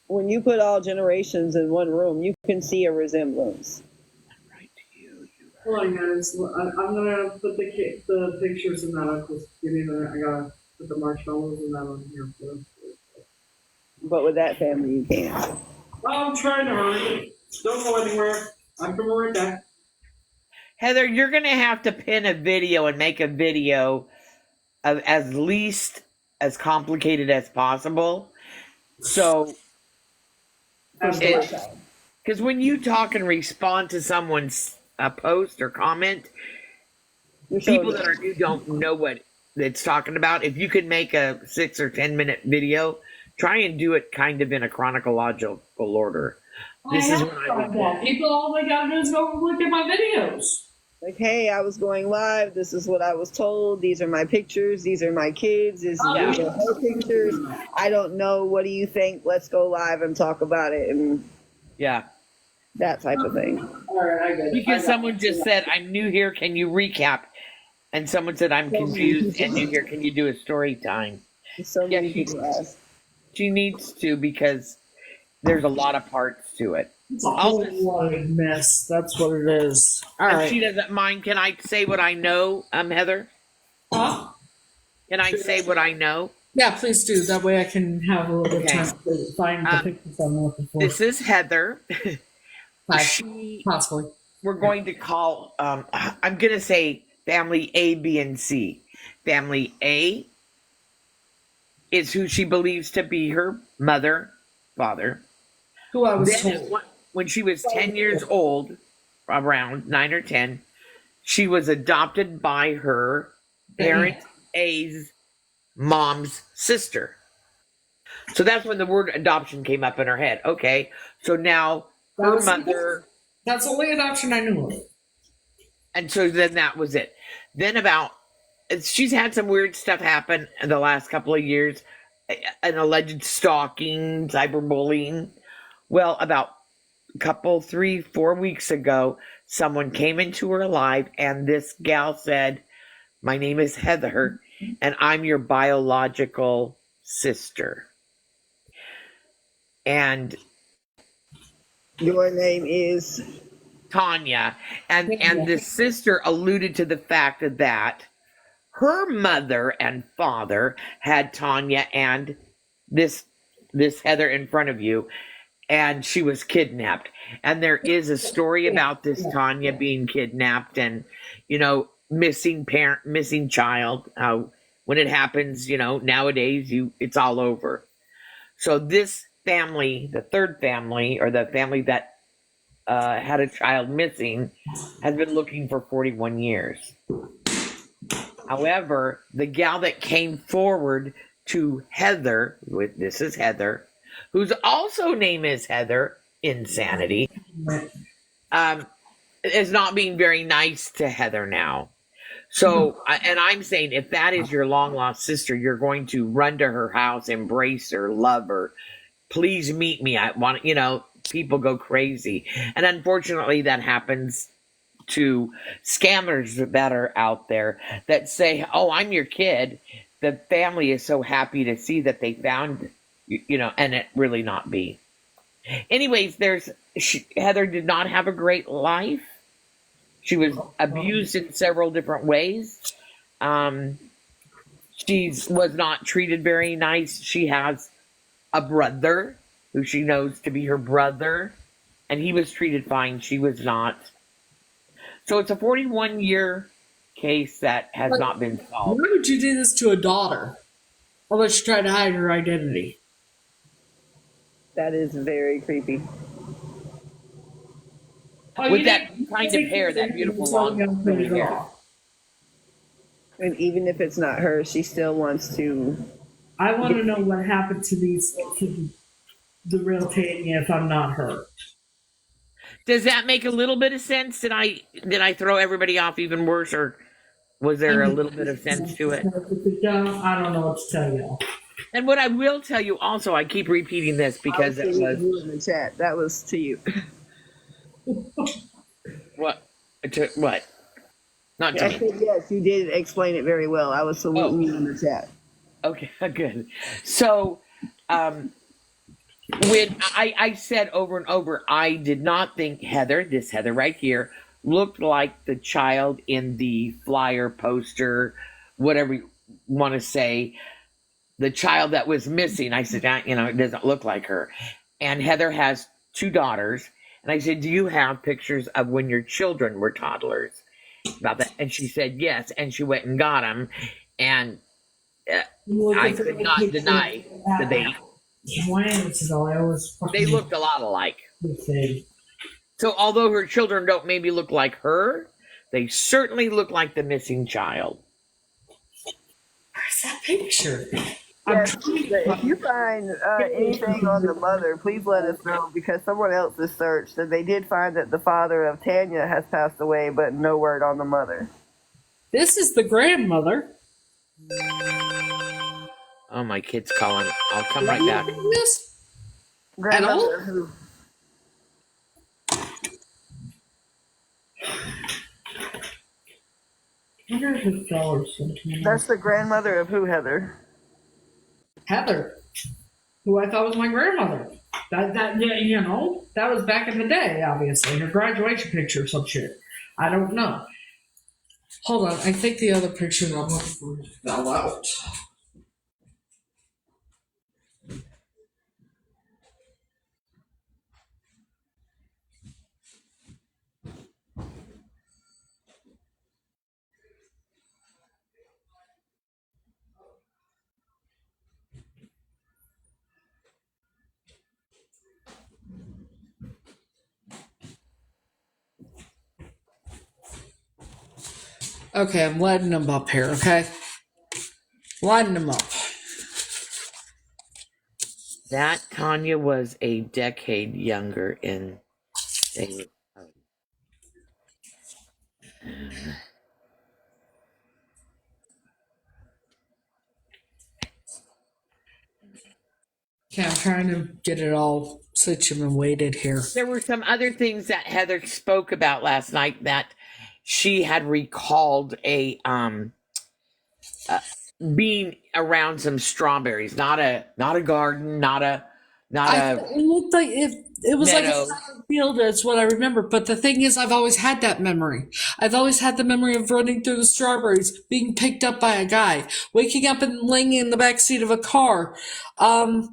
When you put all generations in one room, you can see a resemblance.
Hold on, guys. I'm gonna put the pictures in that. Give me a minute. I gotta Put the marshmallows and that on here.
But with that family, you can't.
I'm trying to hurry. Don't go anywhere. I'm coming right back.
Heather, you're going to have to pin a video and make a video of as least as complicated as possible. So, because when you talk and respond to someone's post or comment, people that are new don't know what it's talking about. If you could make a 6 or 10 minute video, try and do it kind of in a chronological order. This is what I would do.
People, all they gotta do is go look at my videos.
Like, hey, I was going live. This is what I was told. These are my pictures. These are my kids. These are her pictures. I don't know. What do you think? Let's go live and talk about it. And
yeah,
that type of thing.
All right, I get it.
Because someone just said, I'm new here. Can you recap? And someone said, I'm confused and new here. Can you do a story time?
So many people ask.
She needs to, because there's a lot of parts to it.
It's a whole lot of mess. That's what it is. All
If
right.
she doesn't mind, can I say what I know, Heather?
Huh?
Can I say what I know?
Yeah, please do. That way I can have a little bit of time to find the pictures I'm looking for.
This is Heather.
Possibly.
We're going to call, I'm going to say family A, B, and C. Family A is who she believes to be her mother, father.
Who I was
Then,
told.
when she was 10 years old, around 9 or 10, she was adopted by her parent A's mom's sister. So that's when the word adoption came up in her head. Okay, so now her mother...
That's the only adoption I knew of.
And so then that was it. Then she's had some weird stuff happen in the last couple of years. An alleged stalking, cyberbullying. Well, about a couple, 3-4 weeks ago, someone came into her life and this gal said, my name is Heather and I'm your biological sister. And
your name is
Tanya. And the sister alluded to the fact that her mother and father had Tanya and this Heather in front of you, and she was kidnapped. And there is a story about this Tanya being kidnapped and, missing child. When it happens, nowadays it's all over. So this family, the third family, or the family that had a child missing, has been looking for 41 years. However, the gal that came forward to Heather, this is Heather, whose also name is Heather, insanity, is not being very nice to Heather now. So, and I'm saying, if that is your long-lost sister, you're going to run to her house, embrace her, love her. Please meet me. I want, people go crazy. And unfortunately, that happens to scammers that are out there that say, oh, I'm your kid. The family is so happy to see that they found, and it really not be. Anyways, Heather did not have a great life. She was abused in several different ways. She was not treated very nice. She has a brother who she knows to be her brother, and he was treated fine. She was not. So it's a 41-year case that has not been solved.
Why would you do this to a daughter? Unless you try to hide her identity.
That is very creepy.
With that kind of hair, that beautiful long hair.
And even if it's not her, she still wants to.
I want to know what happened to the real Tanya if I'm not her.
Does that make a little bit of sense? Did I throw everybody off even worse, or was there a little bit of sense to it?
I don't know what to tell you.
And what I will tell you also, I keep repeating this because it was
you in the chat. That was to you.
What? What? Not to
I
me.
said yes. You did explain it very well. I was saluting you in the chat.
Okay, good. So, when I said over and over, I did not think this Heather right here, looked like the child in the flyer poster, whatever want to say the child that was missing. I said, it doesn't look like her. And Heather has 2 daughters. And I said, do you have pictures of when your children were toddlers? About that. And she said, yes. And she went and got them. And I could not deny that they looked a lot alike. So although her children don't maybe look like her, they certainly look like the missing child.
Where's that picture?
Yes, if you find anything on the mother, please let us know, because someone else has searched and they did find that the father of Tanya has passed away, but no word on the mother.
This is the grandmother.
Oh, my kid's calling. I'll come right back.
This?
Grandmother of who? That's the grandmother of who, Heather?
Heather, who I thought was my grandmother. That was back in the day, obviously. Her graduation picture or some shit. I don't know. Hold on, I think the other picture that I'm looking for fell out. Okay, I'm letting them up here, okay? Lighting them up.
That Tanya was a decade younger in age.
Okay, I'm trying to get it all situated here.
There were some other things that Heather spoke about last night, that she had recalled being around some strawberries, not a garden,
It looked like it was
meadow.
like a field. That's what I remember. But the thing is, I've always had that memory. I've always had the memory of running through the strawberries, being picked up by a guy, waking up and laying in the back seat of a car. A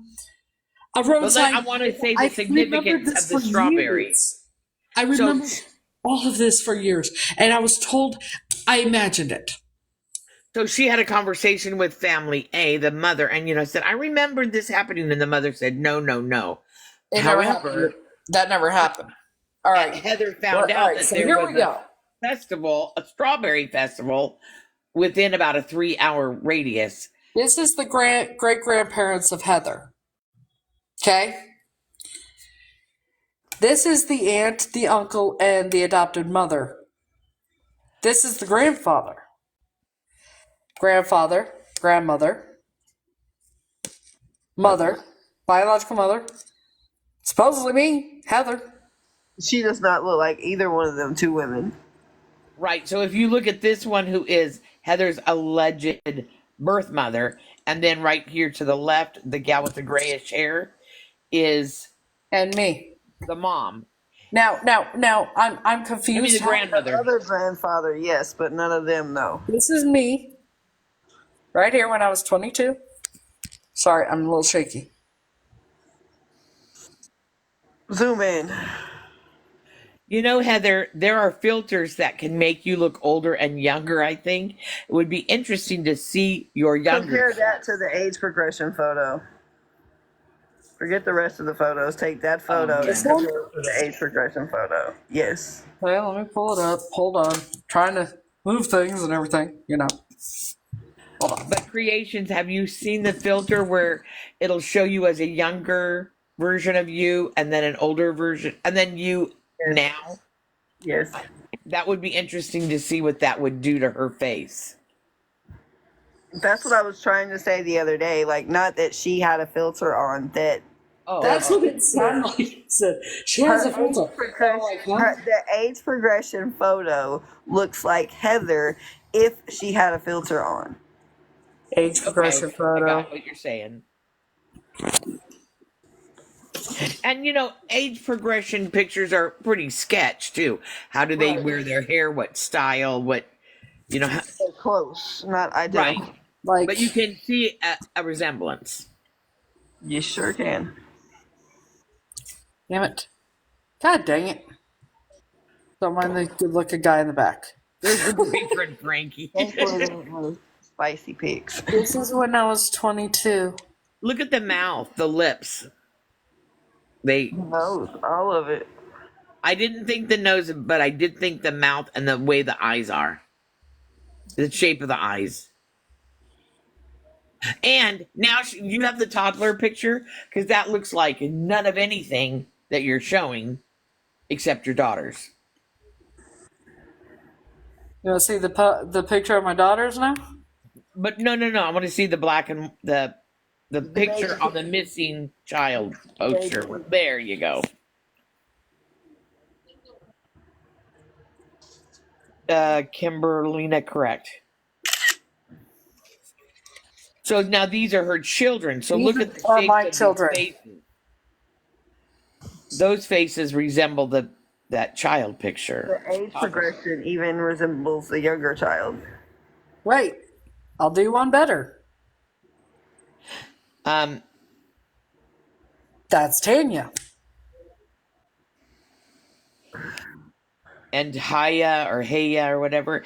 roadside.
I want to say the significance of the strawberries.
I remember all of this for years, and I was told, I imagined it.
So she had a conversation with family A, the mother, and said, I remembered this happening, and the mother said, no. However,
that never happened. All right,
Heather found out that there was a festival, a strawberry festival, within about a 3-hour radius.
This is the great grandparents of Heather. Okay? This is the aunt, the uncle, and the adopted mother. This is the grandfather. Grandfather, grandmother, mother, biological mother, supposedly me, Heather.
She does not look like either one of them 2 women.
Right. So if you look at this one, who is Heather's alleged birth mother, and then right here to the left, the gal with the grayish hair is
and me,
the mom.
Now, I'm confused.
I mean, the grandmother.
Other grandfather, yes, but none of them, no.
This is me, right here when I was 22. Sorry, I'm a little shaky.
Zoom in.
Heather, there are filters that can make you look older and younger, I think. It would be interesting to see your younger.
Compare that to the age progression photo. Forget the rest of the photos. Take that photo and compare it to the age progression photo. Yes.
Okay, let me pull it up. Hold on. Trying to move things and everything, Hold on.
But Creations, have you seen the filter where it'll show you as a younger version of you, and then an older version, and then you now?
Yes.
That would be interesting to see what that would do to her face.
That's what I was trying to say the other day. Like, not that she had a filter on, that.
That's what it sounded like. It said she has a filter.
The age progression photo looks like Heather if she had a filter on.
Age progression photo.
I got what you're saying. And age progression pictures are pretty sketch too. How do they wear their hair? What style? What
They're close, not identical.
Right.
Like,
But you can see a resemblance.
You sure can.
damn it. God dang it. Don't mind the good looking guy in the back.
There's your boyfriend, Frankie.
Thankfully, they didn't really spicy pics.
This is when I was 22.
Look at the mouth, the lips. They.
Nose, all of it.
I didn't think the nose, but I did think the mouth and the way the eyes are, the shape of the eyes. And now you have the toddler picture because that looks like none of anything that you're showing except your daughter's.
You want to see the picture of my daughters now?
But no. I want to see the black and the picture on the missing child poster. There you go. Kimberlina, correct. So now these are her children. So look at the
are
shapes
my
of
children.
these faces. Those faces resemble that child picture.
The age progression even resembles the younger child.
Wait, I'll do one better.
Um,
That's Tanya.
and Haya or Heya or whatever.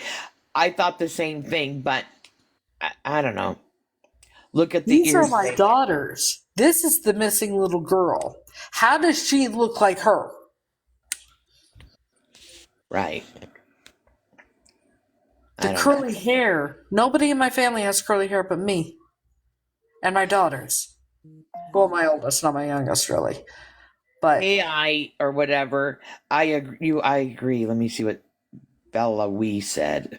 I thought the same thing, but I don't know. Look at the
These are
ears.
my daughters. This is the missing little girl. How does she look like her?
Right.
The curly hair. Nobody in my family has curly hair but me. And my daughters. Well, my oldest, not my youngest, really. But
AI or whatever. I agree. Let me see what Bella Wee said.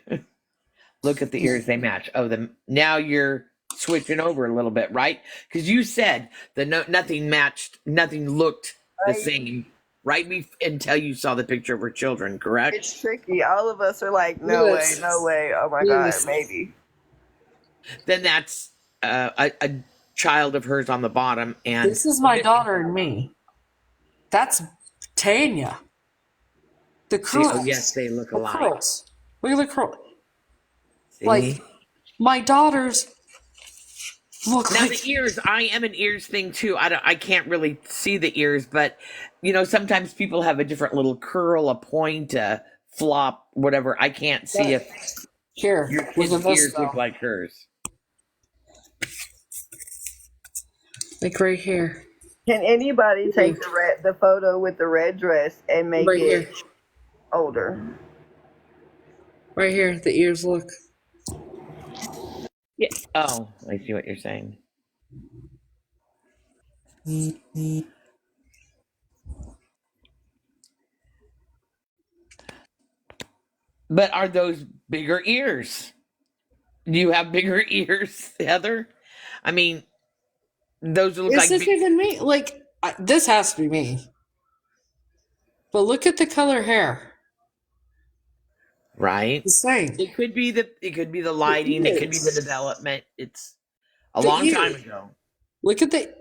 Look at the ears; they match. Oh, now you're switching over a little bit, right? Because you said nothing matched, nothing looked the same, right? Until you saw the picture of her children, correct?
It's tricky. All of us are like, no way, no way. Oh my God, maybe.
Then that's a child of hers on the bottom, and
this is my daughter and me. That's Tanya. The curls.
Oh yes, they look
the
alike.
curls. Look at the curl.
See?
Like my daughters look
Now
like
the ears, I am an ears thing too. I can't really see the ears, but sometimes people have a different little curl, a point, a flop, whatever. I can't see if
here.
your
Look
kids'
at this
ears
though.
look like hers.
Like right here.
Can anybody take the photo with the red dress and make
Right
it
here.
older?
Right here. The ears look.
Yeah. Oh, I see what you're saying. But are those bigger ears? Do you have bigger ears, Heather? I mean, those look
Is
like
this even me? Like this has to be me. But look at the color hair.
right.
The same.
It could be the lighting. It could be the development. It's a long time ago.
Look at the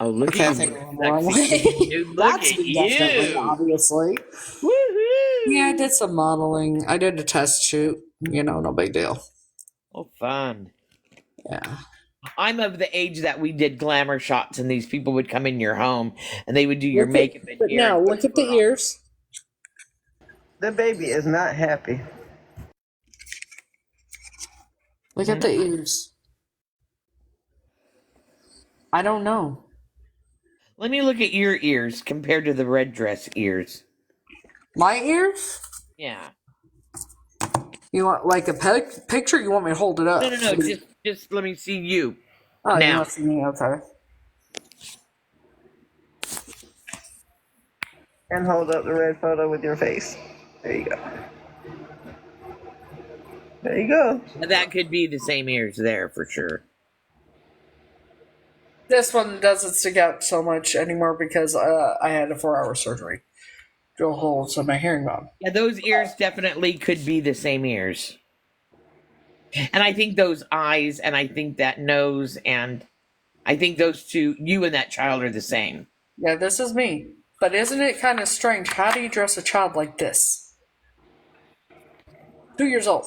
Oh, look
Okay, I
at
think
you,
I'm the wrong
sexy
way.
dude. Look
That's
at
me, definitely,
you.
obviously.
Woohoo!
Yeah, I did some modeling. I did a test shoot. No big deal.
Oh, fun.
Yeah.
I'm of the age that we did glamour shots, and these people would come in your home, and they would do your makeup and
But
hair.
now, look at the ears.
The baby is not happy.
Look at the ears. I don't know.
Let me look at your ears compared to the red dress ears.
My ears?
Yeah.
You want like a picture? You want me to hold it up?
No. Just let me see you.
Oh, you
now.
want to see me? Okay.
And hold up the red photo with your face. There you go. There you go.
That could be the same ears there for sure.
This one doesn't stick out so much anymore because I had a 4-hour surgery. Drill holes in my hearing knob.
Yeah, those ears definitely could be the same ears. And I think those eyes, and I think that nose, and I think those two, you and that child, are the same.
Yeah, this is me. But isn't it kind of strange? How do you dress a child like this? 2 years old.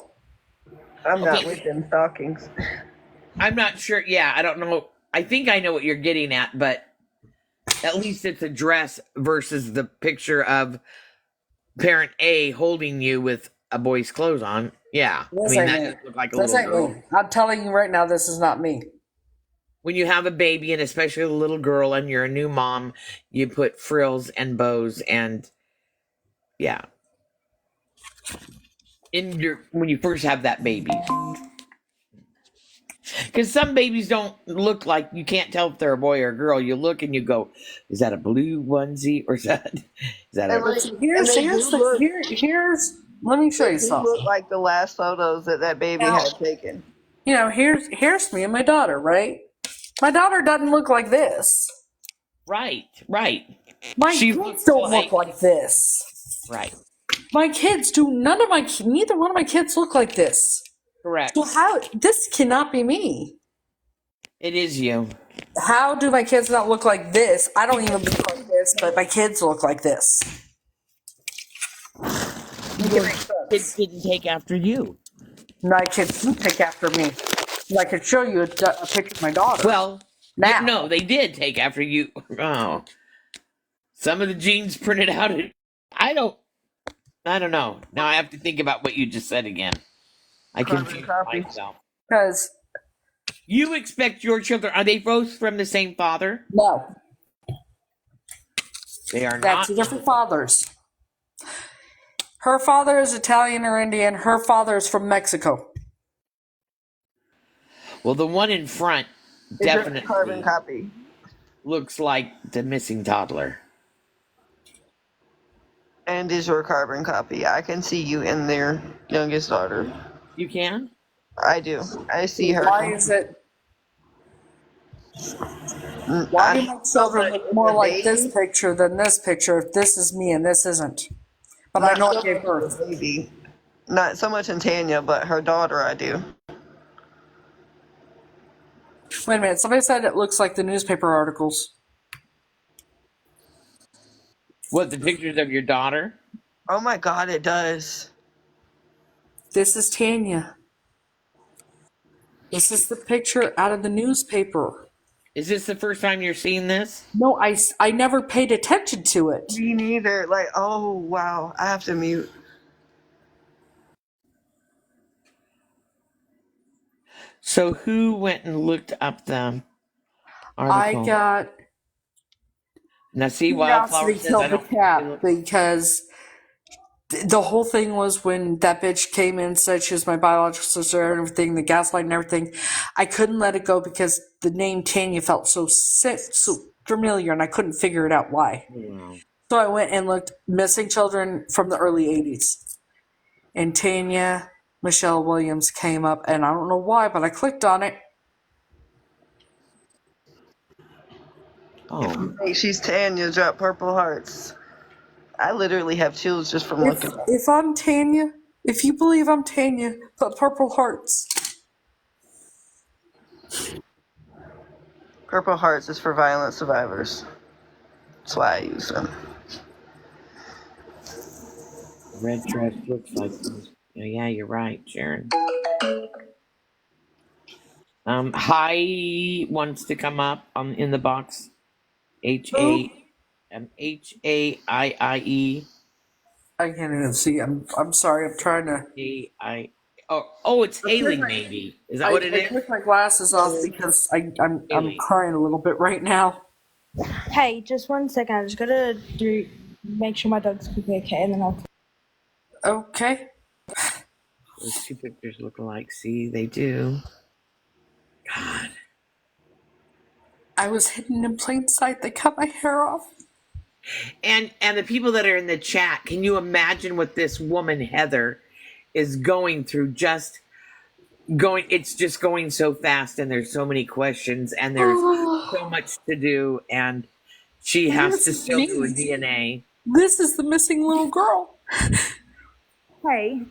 I'm not with
Okay,
them stockings.
I'm not sure. Yeah, I don't know. I think I know what you're getting at, but at least it's a dress versus the picture of parent A holding you with a boy's clothes on. Yeah, I
This
mean
ain't
that
me.
does look like a
This
little
ain't
girl.
me. I'm telling you right now, this is not me.
When you have a baby, and especially a little girl, and you're a new mom, you put frills and bows, and yeah, in your when you first have that baby, because some babies don't look like, you can't tell if they're a boy or a girl. You look and you go, is that a blue onesie or is that
And
a
But
like,
see,
and
here's
they
here's
do
the
look,
here's. Let me show
they
you
do look
something.
like the last photos that baby
Now,
had taken.
here's me and my daughter, right? My daughter doesn't look like this.
right?
My
She
kids
looks
don't look
like
like this.
right,
My kids do. Neither one of my kids look like this. So
correct.
how this cannot be me?
It is you.
How do my kids not look like this? I don't even look like this, but my kids look like this. Make it make
Kids
sense.
didn't take after you.
My kids do take after me. And I could show you a picture of my daughter
Well, yeah,
now.
no, they did take after you. Oh, some of the genes printed out. I don't. I don't know. Now I have to think about what you just said again. I
Carbon
confused
copy.
myself.
Because
You expect your children? Are they both from the same father?
no,
They are
they have two
not.
different fathers. Her father is Italian or Indian. Her father is from Mexico.
Well, the one in front
Is your carbon
definitely
copy?
looks like the missing toddler.
And is your carbon copy? I can see you in their youngest daughter.
You can?
I do. I see her.
Why is it? Why
I
do
see
my
so
children
much
look
in the
more like this
baby.
picture than this picture if this is me and this isn't? But I
Not
know
so
I gave
much in
birth.
the baby. Not so much in Tanya, but her daughter I do.
Wait a minute. Somebody said it looks like the newspaper articles.
What, the pictures of your daughter?
Oh my god, it does.
This is Tanya. This is the picture out of the newspaper.
Is this the first time you're seeing this?
No, I never paid attention to it.
Me neither. Like, oh wow. I have to mute.
So who went and looked up the
I
article?
got
Now see, Wildflower
curiosity
says I
killed the
don't think they
cat
look.
because the whole thing was when that bitch came in and said she was my biological sister and everything, the gaslight and everything. I couldn't let it go because the name Tanya felt so sick, so familiar, and I couldn't figure it out why.
Wow.
So I went and looked missing children from the early 80s. And Tanya Michelle Williams came up, and I don't know why, but I clicked on it.
If you
Oh,
think she's Tanya, drop purple hearts. I literally have chills just from looking.
If I'm Tanya, if you believe I'm Tanya, put purple hearts.
Purple hearts is for violent survivors. That's why I use them.
red dress looks like this. Yeah, you're right, Sharon. Hi wants to come up in the box. HAIIE.
I can't even see. I'm sorry. I'm trying to.
AI. Oh, it's Haley. Maybe is that what it
I
is?
took my glasses off because I'm
Haley.
crying a little bit right now.
Hey, just 1 second. I just gotta make sure my dog's okay, and then I'll.
Okay.
Those two pictures look alike. See, they do. God.
I was hidden in plain sight. They cut my hair off.
And the people that are in the chat, can you imagine what this woman Heather is going through? It's just going so fast, and there's so many questions, and there's so much to do, and she has
This
to
is
still do her
me.
DNA.
This is the missing little girl.
Hey,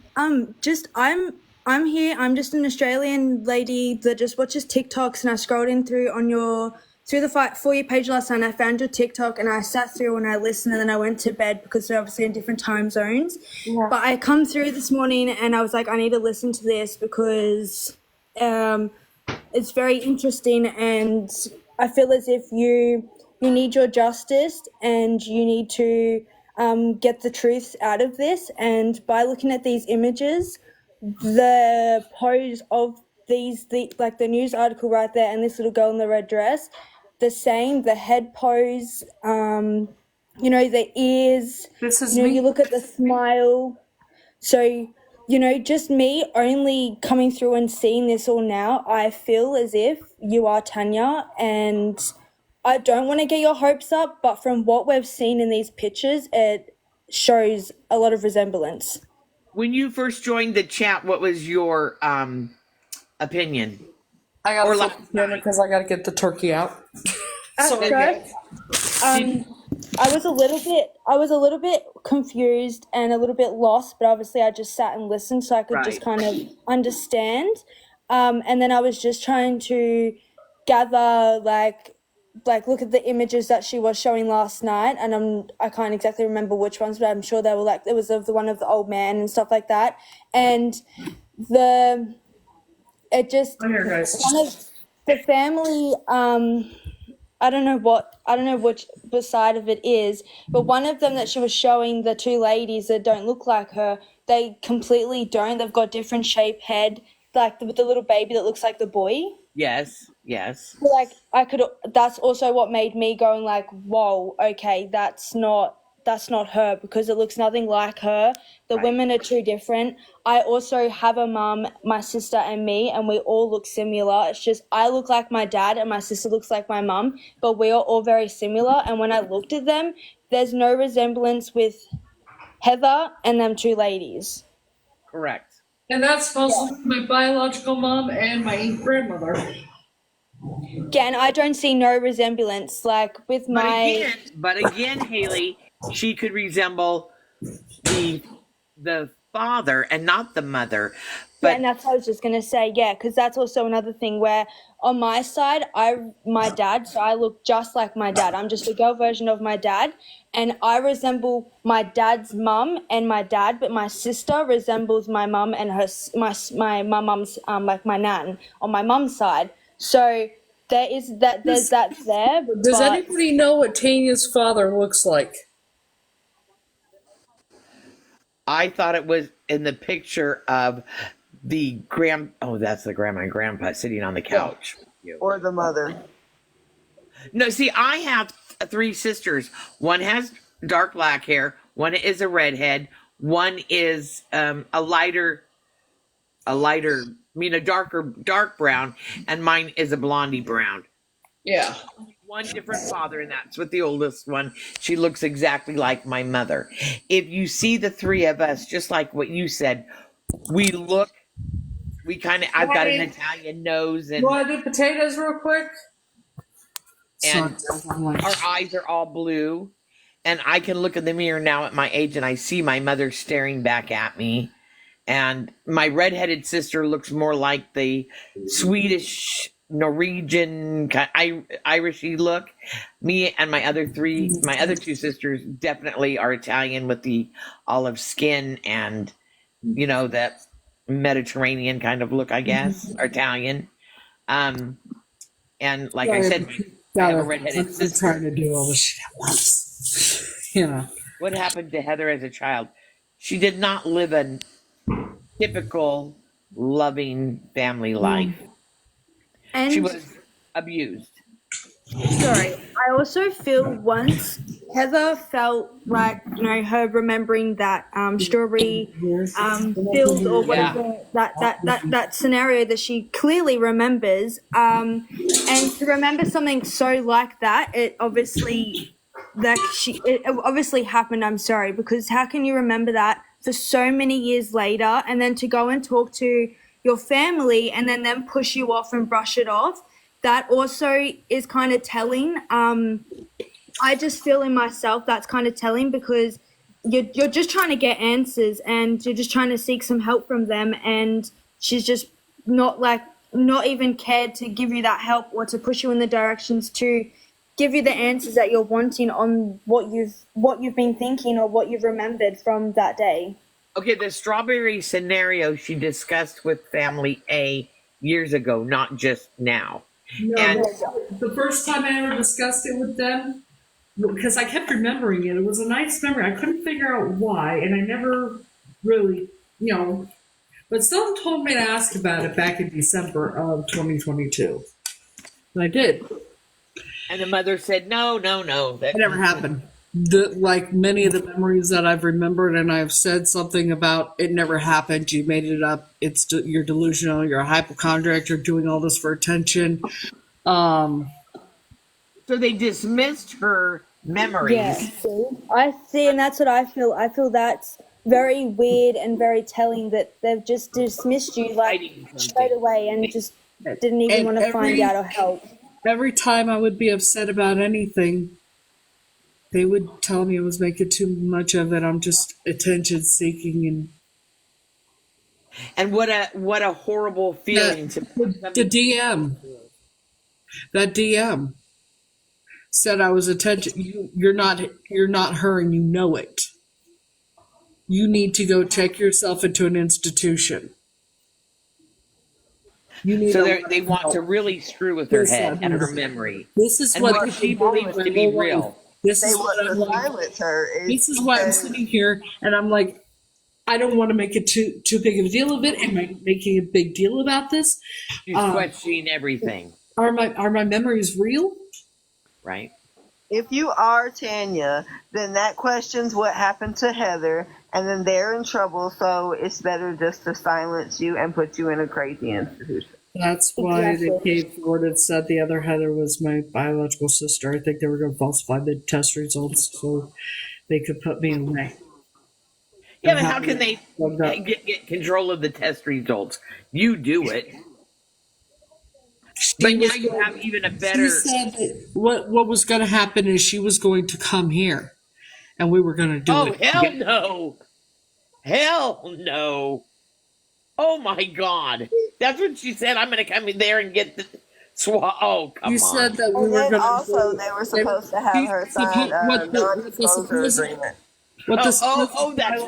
I'm here. I'm just an Australian lady that just watches TikToks, and I scrolled in through on your through the For You page last night. I found your TikTok and I sat through and I listened, and then I went to bed because they're obviously in different time zones.
Yeah.
But I come through this morning and I was like, I need to listen to this because it's very interesting, and I feel as if you need your justice and you need to get the truth out of this. And by looking at these images, the pose of like the news article right there and this little girl in the red dress, the head pose, the ears,
This is
you
me.
look at the smile. So, just me only coming through and seeing this all now, I feel as if you are Tanya, and I don't want to get your hopes up, but from what we've seen in these pictures, it shows a lot of resemblance.
When you first joined the chat, what was your opinion?
I got
Or
to
last
flip the camera because I got to get the turkey out.
At
Sorry,
first, I was a little bit confused and a little bit lost, but obviously I just sat and listened so I could just
Right.
kind of understand. And then I was just trying to gather like look at the images that she was showing last night, and I can't exactly remember which ones, but I'm sure they were like, it was of the one of the old man and stuff like that. And it just,
Here, guys.
one of the family, I don't know which side of it is, but one of them that she was showing, the two ladies that don't look like her, they completely don't. They've got different shaped head, like with the little baby that looks like the boy.
Yes.
Like that's also what made me going like, whoa, okay, that's not her, because it looks nothing like her. The
Right.
women are too different. I also have a mum, my sister and me, and we all look similar. It's just I look like my dad and my sister looks like my mum, but we are all very similar. And when I looked at them, there's no resemblance with Heather and them two ladies.
Correct.
And that's supposed to be my biological mom and my grandmother.
Again, I don't see no resemblance. Like with my
But again, Haley, she could resemble the father and not the mother. But
and that's what I was just gonna say, because that's also another thing where on my side, my dad, so I look just like my dad. I'm just a girl version of my dad, and I resemble my dad's mum and my dad, but my sister resembles my mum and my mum's like my nan on my mum's side. So there's that there.
Does anybody know what Tanya's father looks like?
I thought it was in the picture of the that's the grandma and grandpa sitting on the couch.
Or the mother.
No, see, I have three sisters. One has dark black hair. One is a redhead. One is a dark brown, and mine is a blondie brown.
Yeah.
One different father, and that's with the oldest one. She looks exactly like my mother. If you see the three of us, just like what you said, I've got an Italian nose, and
You want to do potatoes real quick?
and our eyes are all blue. And I can look in the mirror now at my age, and I see my mother staring back at me. And my redheaded sister looks more like the Swedish, Norwegian, Irishy look. Me and my other two sisters definitely are Italian with the olive skin and, that Mediterranean kind of look, I guess, or Italian. And like I said, I have a redheaded sister.
Trying to do all this shit at once.
What happened to Heather as a child? She did not live a typical loving family life.
And
She was abused.
sorry, I also feel once Heather felt like her remembering that strawberry field or whatever that scenario that she clearly remembers, and to remember something so like that, it obviously happened. I'm sorry, because how can you remember that for so many years later, and then to go and talk to your family and then them push you off and brush it off? That also is kind of telling. I just feel in myself that's kind of telling, because you're just trying to get answers and you're just trying to seek some help from them, and she's just not like not even cared to give you that help or to push you in the directions to give you the answers that you're wanting on what you've been thinking or what you've remembered from that day.
Okay, the strawberry scenario she discussed with family A years ago, not just now.
No,
And
the first time I ever discussed it with them, because I kept remembering it. It was a nice memory. I couldn't figure out why, and I never really, but someone told me to ask about it back in December of 2022. And I did.
the mother said, no, that
It never happened. Like many of the memories that I've remembered, and I've said something about it never happened. You made it up. You're delusional. You're a hypochondriac. You're doing all this for attention.
So they dismissed her memories.
Yeah, I see, and that's what I feel. I feel that's very weird and very telling that they've just dismissed you like straight away and just didn't even want to find out or help.
Every time I would be upset about anything, they would tell me I was making too much of it. I'm just attention seeking,
And what a horrible feeling to
the DM. That DM said I was attention. You're not her, and you know it. You need to go check yourself into an institution. You need
So they want to really screw with her head and her memory.
This is
and
what
she believes to be real.
This
They
is
want
what I'm
to
like.
silence her.
This is why I'm sitting here, and I'm like, I don't want to make it too big of a deal of it. Am I making a big deal about this?
She's questioning everything.
Are my memories real?
Right.
If you are Tanya, then that questions what happened to Heather, and then they're in trouble, so it's better just to silence you and put you in a crazy institution.
That's why they came forward and said the other Heather was my biological sister. I think they were going to falsify the test results so they could put me away.
Yeah, but how can they get control of the test results? You do it. But now you have even a better.
She said that what was going to happen is she was going to come here, and we were going to do it.
Oh, hell no. Hell no. Oh, my God. That's what she said. I'm going to come in there and get the swab. Oh, come on.
You said that we
And
were
then
going to
also they were supposed to have her sign a non-disclosure agreement.
What
that's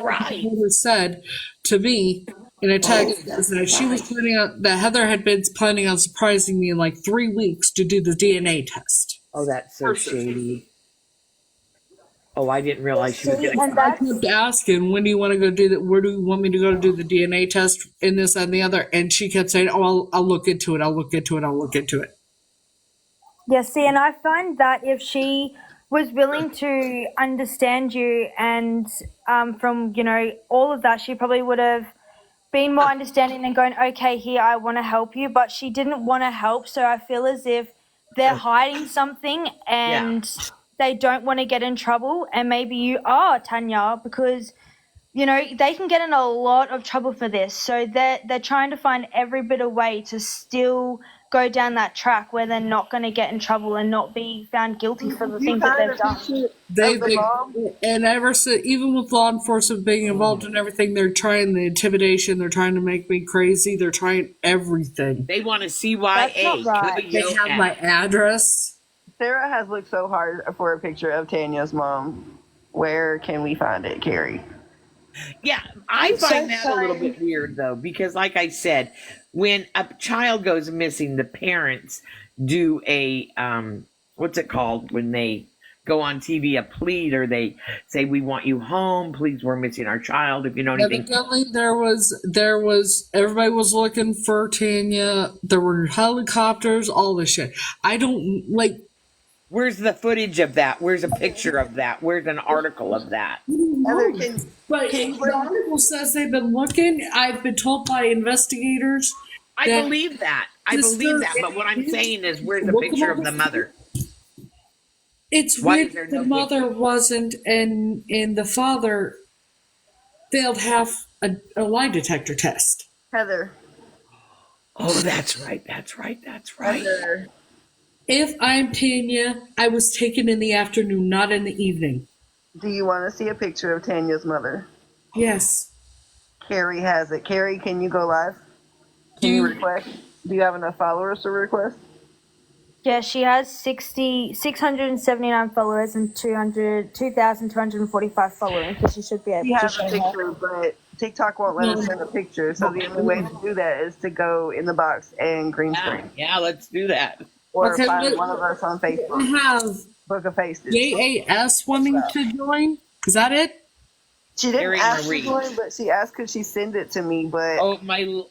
right.
Said to me in a text is that she was planning on that Heather had been planning on surprising me in like 3 weeks to do the DNA test.
Oh, that's so shady. Oh, I didn't realize she was going to.
I kept asking, when do you want to go do that? Where do you want me to go to do the DNA test? In this and the other, and she kept saying, "Oh, I'll look into it. I'll look into it. I'll look into it."
Yeah, see, and I find that if she was willing to understand you and from, all of that, she probably would have been more understanding and going, okay, here, I want to help you. But she didn't want to help, so I feel as if they're hiding something and they don't want to get in trouble. And maybe you are, Tanya, because, they can get in a lot of trouble for this. So they're trying to find every bit of way to still go down that track where they're not going to get in trouble and not be found guilty for the things that they've done.
And ever since, even with law enforcement being involved in everything, they're trying the intimidation. They're trying to make me crazy. They're trying everything.
They want to CYA.
That's not right.
They have my address.
Sarah has looked so hard for a picture of Tanya's mom. Where can we find it, Carrie?
Yeah, I find that a little bit weird, though, because like I said, when a child goes missing, the parents do a, what's it called when they go on TV, a plead, or they say, we want you home, please, we're missing our child, if you know anything.
Evidently, there was, everybody was looking for Tanya, there were helicopters, all this shit. I don't, like...
Where's the footage of that? Where's a picture of that? Where's an article of that?
But the article says they've been looking. I've been told by investigators.
I believe that. I believe that. But what I'm saying is, where's the picture of the mother?
It's weird the mother wasn't, and the father failed half a lie detector test.
Heather.
Oh, that's right. That's right. That's right.
Heather.
If I'm Tanya, I was taken in the afternoon, not in the evening.
Do you want to see a picture of Tanya's mother?
Yes.
Carrie has it. Carrie, can you go live? Can you request? Do you have enough followers to request?
Yeah, she has 679 followers and 2,245 following, so she should be
She
able to
has a
show her.
picture, but TikTok won't let us send a picture. So the only way to do that is to go in the box and green screen,
Yeah, let's do that.
or
Okay,
find one of us on
I
Facebook.
have
Book of Faces.
JAS wanting to join. Is that it?
She didn't
Carrie
ask
Marie.
to join, but she asked could she send it to me. But
Oh,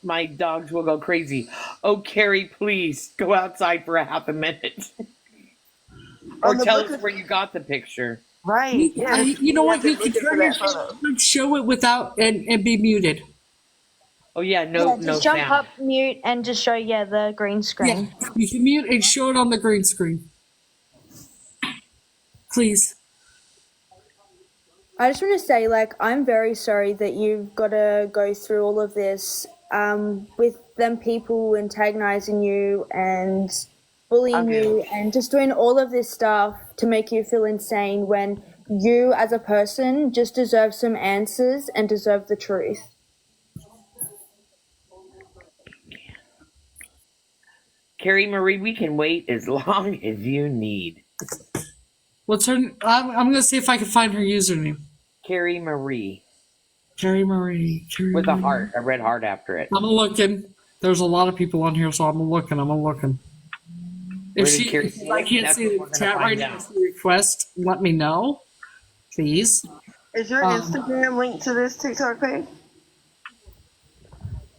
my dogs will go crazy. Oh, Carrie, please go outside for a half a minute, or
on the
tell
book
us
of,
where you got the picture.
right, yes,
You know
we
what?
have to
You can
look into
turn
that photo.
your show it without and be muted.
Oh yeah,
Yeah,
no
just jump
sound.
up, mute, and just show the green
Yeah,
screen.
you can mute and show it on the green screen, please.
I just want to say, I'm very sorry that you've got to go through all of this with them people antagonizing you and bullying you and just doing all of this stuff to make you feel insane when you as a person just deserve some answers and deserve the truth.
Carrie Marie, we can wait as long as you need.
What's her? I'm gonna see if I can find her username.
Carrie Marie
Carrie Marie.
with a heart, a red heart after it.
I'm looking. There's a lot of people on here, so I'm looking.
Where
If
did Carrie
if
see
I
it?
can't
That's
see
what
the
we're gonna
chat right
find
now,
out.
if you request, let me know, please.
Is your Instagram linked to this TikTok page?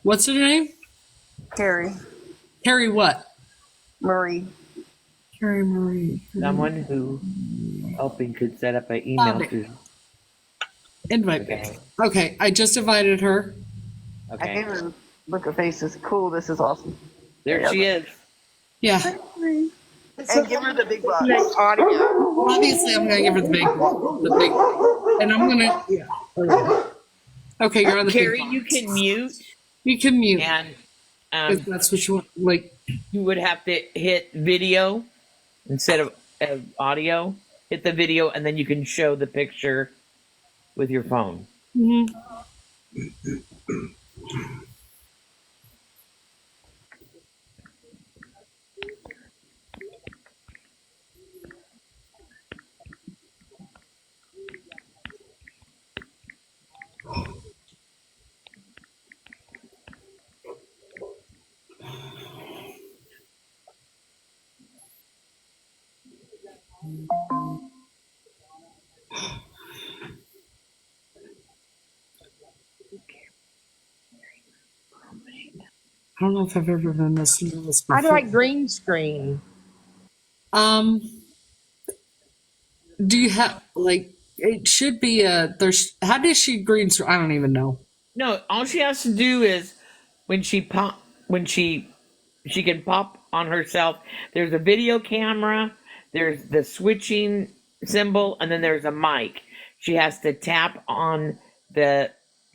What's her name?
Carrie
Carrie what?
Marie.
Carrie Marie.
Someone who helping could set up an email to.
Invite.
Okay.
Okay, I just invited her.
I
Okay.
gave her Book of Faces. Cool, this is awesome.
There she is.
Yeah.
And give her the big box.
Obviously, I'm gonna give her the big, and I'm gonna. Yeah. Okay, you're on the
Carrie,
big
you
box.
can mute,
You can mute
and
if that's what you want. Like,
you would have to hit video instead of audio. Hit the video, and then you can show the picture with your phone.
I don't know if I've ever been listening to this before.
How do I green screen?
Do you have like? It should be a. There's. How does she green screen? I don't even know.
No, all she has to do is when she can pop on herself. There's a video camera. There's the switching symbol, and then there's a mic. She has to tap on the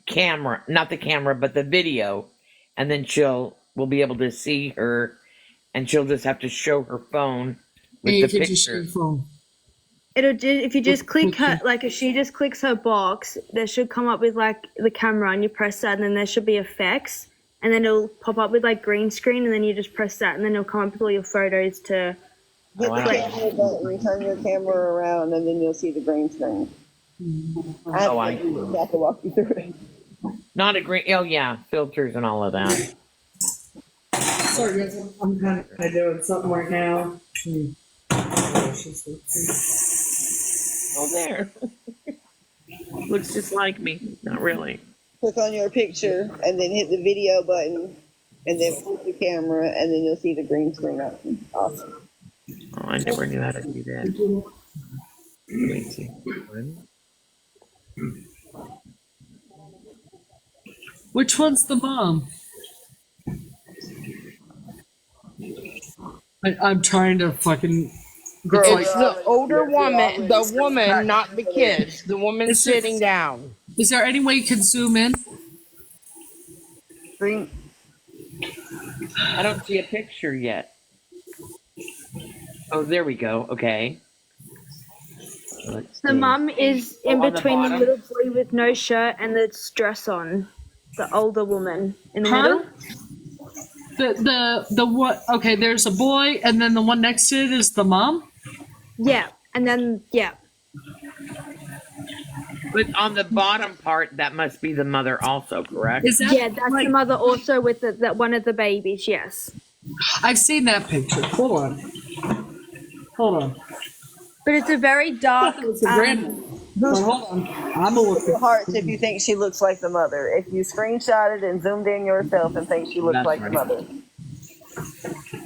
camera, not the camera, but the video, and then we'll be able to see her, and she'll just have to show her phone with
And you
the
can just show
picture.
your phone.
It'll do if you just click her,
Okay.
if she just clicks her box, there should come up with the camera, and you press that, and then there should be effects, and then it'll pop up with green screen, and then you just press that, and then it'll come up with all your photos to.
Hit the camera button, turn your camera around, and then you'll see the green screen. I have to walk you through it.
Not a green. Oh yeah, filters and all of that.
Sorry, guys. I'm kind of doing something right now.
Oh, there. Looks just like me. Not really.
Click on your picture, and then hit the video button, and then flip the camera, and then you'll see the green screen option. Awesome.
Oh, I never knew how to do that. Wait, see. One.
Which one's the mom? I'm trying to fucking.
Girl,
It's the older woman, the woman, not the kids. The woman
Is it-
sitting down.
Is there any way you can zoom in?
Green.
I don't see a picture yet. Oh, there we go. Okay. Let's
The
see.
mum is in
on the
between the
bottom?
little boy with no shirt and the dress on. The older woman in the
Her?
middle.
The what? Okay, there's a boy, and then the one next to it is the mom.
Yeah, and then yeah.
But on the bottom part, that must be the mother also, correct?
Is that
Yeah, that's the mother also with that one of the babies, yes.
I've seen that picture. Hold on.
But it's a very
I
dark
thought it was a grandma. But hold on, I'm a look.
Your hearts if you think she looks like the mother. If you screenshot it and zoomed in yourself and think she looks like the mother.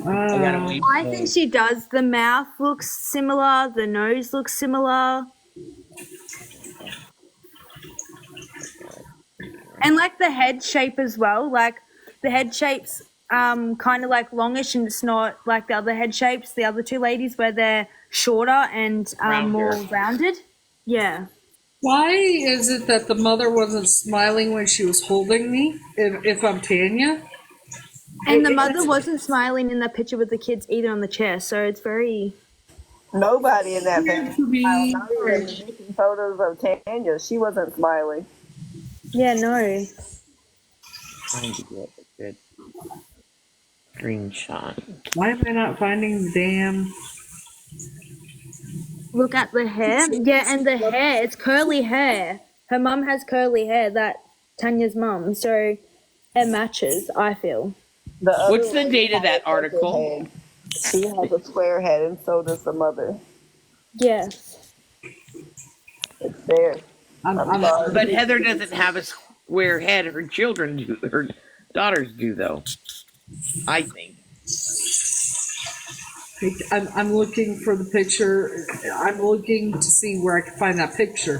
I gotta wait.
I think she does. The mouth looks similar, the nose looks similar. And like the head shape as well. Like the head shape's kind of like longish, and it's not like the other head shapes, the other two ladies, where they're shorter and more rounded. Yeah.
Why is it that the mother wasn't smiling when she was holding me? If I'm Tanya,
And the mother wasn't smiling in that picture with the kids either on the chair, so it's very.
Nobody in that
weird
family
to
smiled.
me.
Not even making photos of Tanya. She wasn't smiling.
Yeah, no.
Trying to get a good screenshot.
Why am I not finding the damn?
Look at the hair. Yeah, and the hair, it's curly hair. Her mum has curly hair, that Tanya's mum, so it matches, I feel.
The other
What's the
lady
date of
has
that
a circle
article?
head. She has a square head, and so does the mother.
Yes.
It's there. I'm sorry.
But Heather doesn't have a square head. Her children do. Her daughters do, though. I think.
I'm looking for the picture. I'm looking to see where I can find that picture.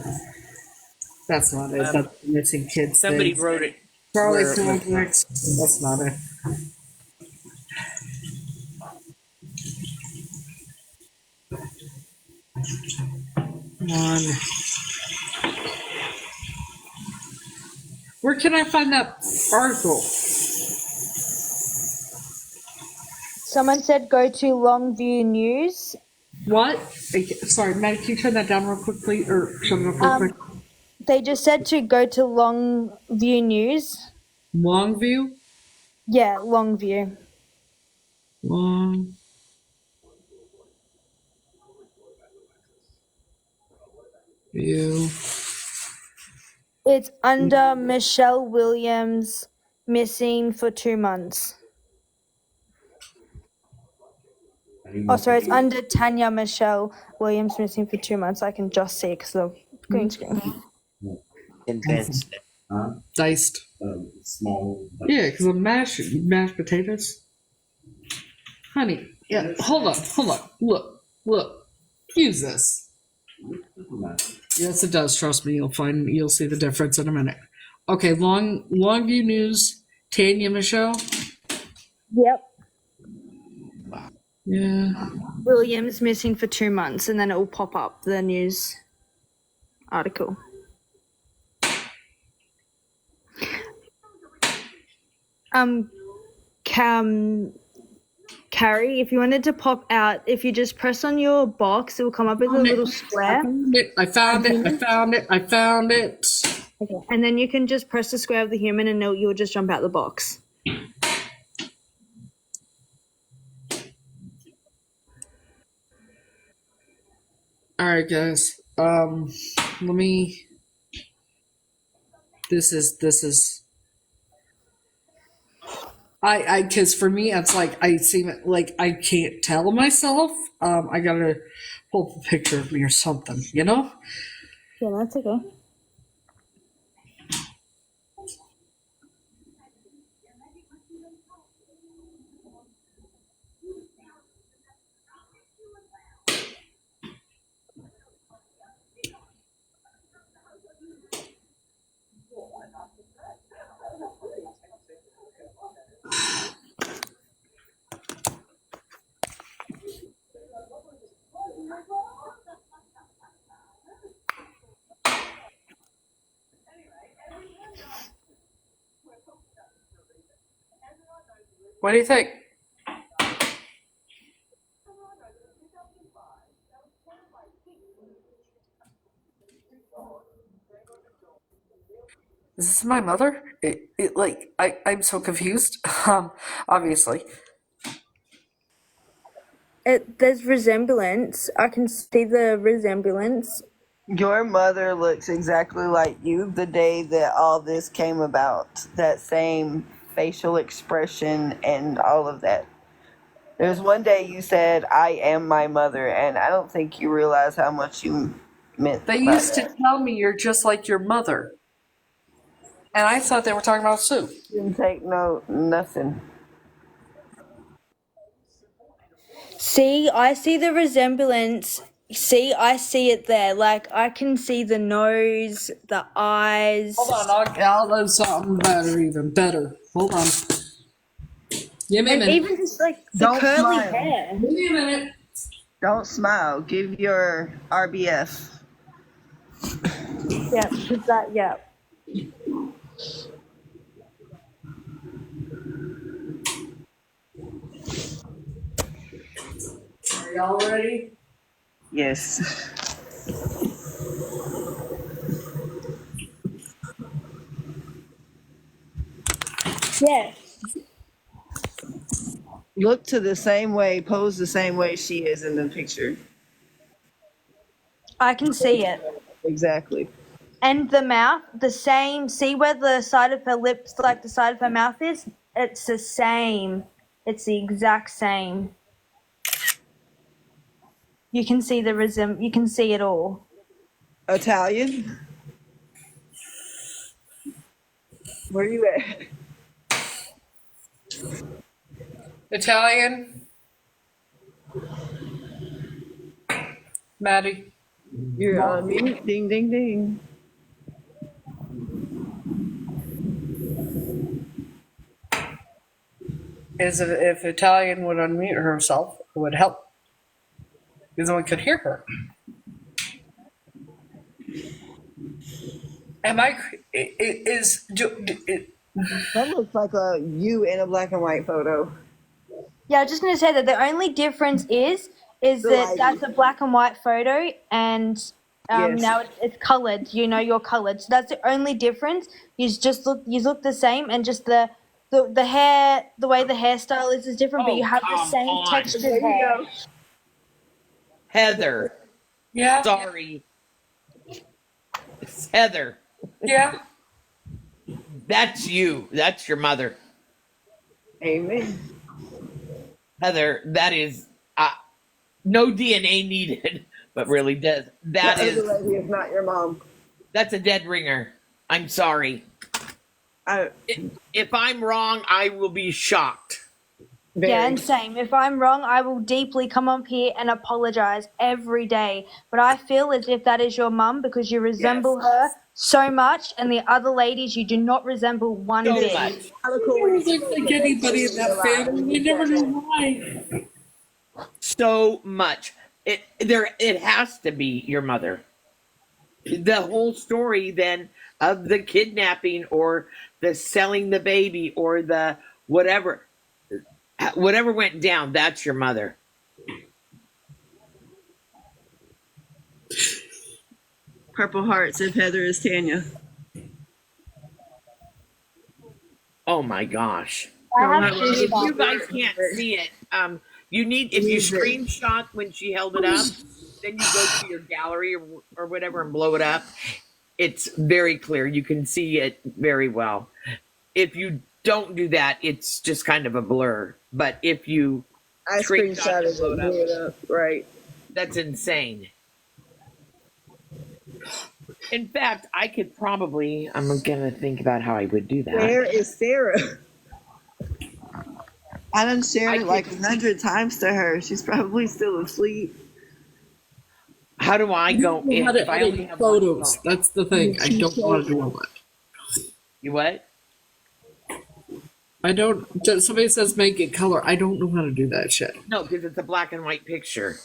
That's not it. That's the missing kids.
Somebody
thing.
wrote it.
Charlie
where it was.
Project. That's not it. Come on. Where can I find that article?
Someone said go to Longview News.
What? Sorry, Matt, can you turn that down real quick, please? Or shut it up real quick?
They just said to go to Longview News.
Longview?
Yeah, Longview.
Long. View.
It's under Michelle Williams missing for 2 months. Oh, sorry, it's under Tanya Michelle Williams missing for 2 months. I can just see it because of the green screen.
Condensed.
Diced.
Small.
Yeah, because of mashed potatoes. Honey, yeah, hold on. Look. Use this. Yes, it does. Trust me, you'll see the difference in a minute. Okay, Longview News, Tanya Michelle.
Yep.
Yeah.
Williams missing for 2 months, and then it will pop up the news article. Carrie, if you wanted to pop out, if you just press on your box, it will come up with a little square.
I found it.
Okay. And then you can just press the square of the human, and you'll just jump out the box.
All right, guys. Let me. This is. Because for me, it's like I seem like I can't tell myself. I gotta pull up a picture of me or something, you know?
Yeah, that's okay.
What do you think? Is this my mother? I'm so confused. Obviously.
There's resemblance. I can see the resemblance.
Your mother looks exactly like you the day that all this came about. That same facial expression and all of that. There's one day you said, "I am my mother," and I don't think you realize how much you meant
They
by
used to
that.
tell me you're just like your mother. And I thought they were talking about Sue.
Didn't take no nothing.
See, I see the resemblance. See, I see it there. Like, I can see the nose, the eyes.
Hold on, I'll know something better, even better. Hold on. Give me a
And
minute.
even just like the
Don't
curly
smile.
hair.
Give me a minute.
Don't smile. Give your RBF.
Yeah, because that, yeah.
Are y'all ready?
Yes.
Yeah,
Look to the same way, pose the same way she is in the picture.
I can see it.
Exactly.
And the mouth, the same. See where the side of her lips, like the side of her mouth is? It's the same. It's the exact same. You can see the you can see it all.
Italian? Where you at?
Italian. Maddie.
You're on mute. Ding, ding, ding.
Is it if Italian would unmute herself, it would help. Because then we could hear her. Am I?
That looks like a you in a black and white photo.
Yeah, I was just going to say that the only difference is
The
that
lighting.
that's a black and white photo, and
Yes.
now it's coloured. You know, you're coloured. So that's the only difference. You look the same, and just the hair, the way the hairstyle is different, but you
Oh,
have the
come
same
on.
textured
There you
hair.
go.
Heather.
Yeah.
Sorry. It's Heather.
Yeah.
That's you. That's your mother.
Amen.
Heather, that is no DNA needed, but really does. That
The
is
other lady is not your mom.
that's a dead ringer. I'm sorry. If I'm wrong, I will be shocked.
Yeah, and same. If I'm wrong, I will deeply come up here and apologize every day. But I feel as if that is your mum because you resemble her so much, and the other ladies you do not resemble one
So
bit.
much.
I never looked like anybody in that family. I never knew why.
So much. It has to be your mother. The whole story then of the kidnapping or the selling the baby or the whatever went down, that's your mother.
Purple Hearts if Heather is Tanya.
Oh my gosh.
I have
If you
goosebumps.
guys can't see it, you need if you screenshot when she held it up, then you go to your gallery or whatever and blow it up. It's very clear. You can see it very well. If you don't do that, it's just kind of a blur. But if you
I screenshotted it, blew it up. Right.
that's insane. In fact, I could probably. I'm gonna think about how I would do that.
Where is Sarah? I done shared it like
could-
100 times to her. She's probably still asleep.
How do I go?
I don't know how
If
to
I only
edit
have one
photos.
phone.
That's the thing. I don't know how to do all that.
You what?
I don't. Somebody says make it color. I don't know how to do that shit.
No, because it's a black and white picture.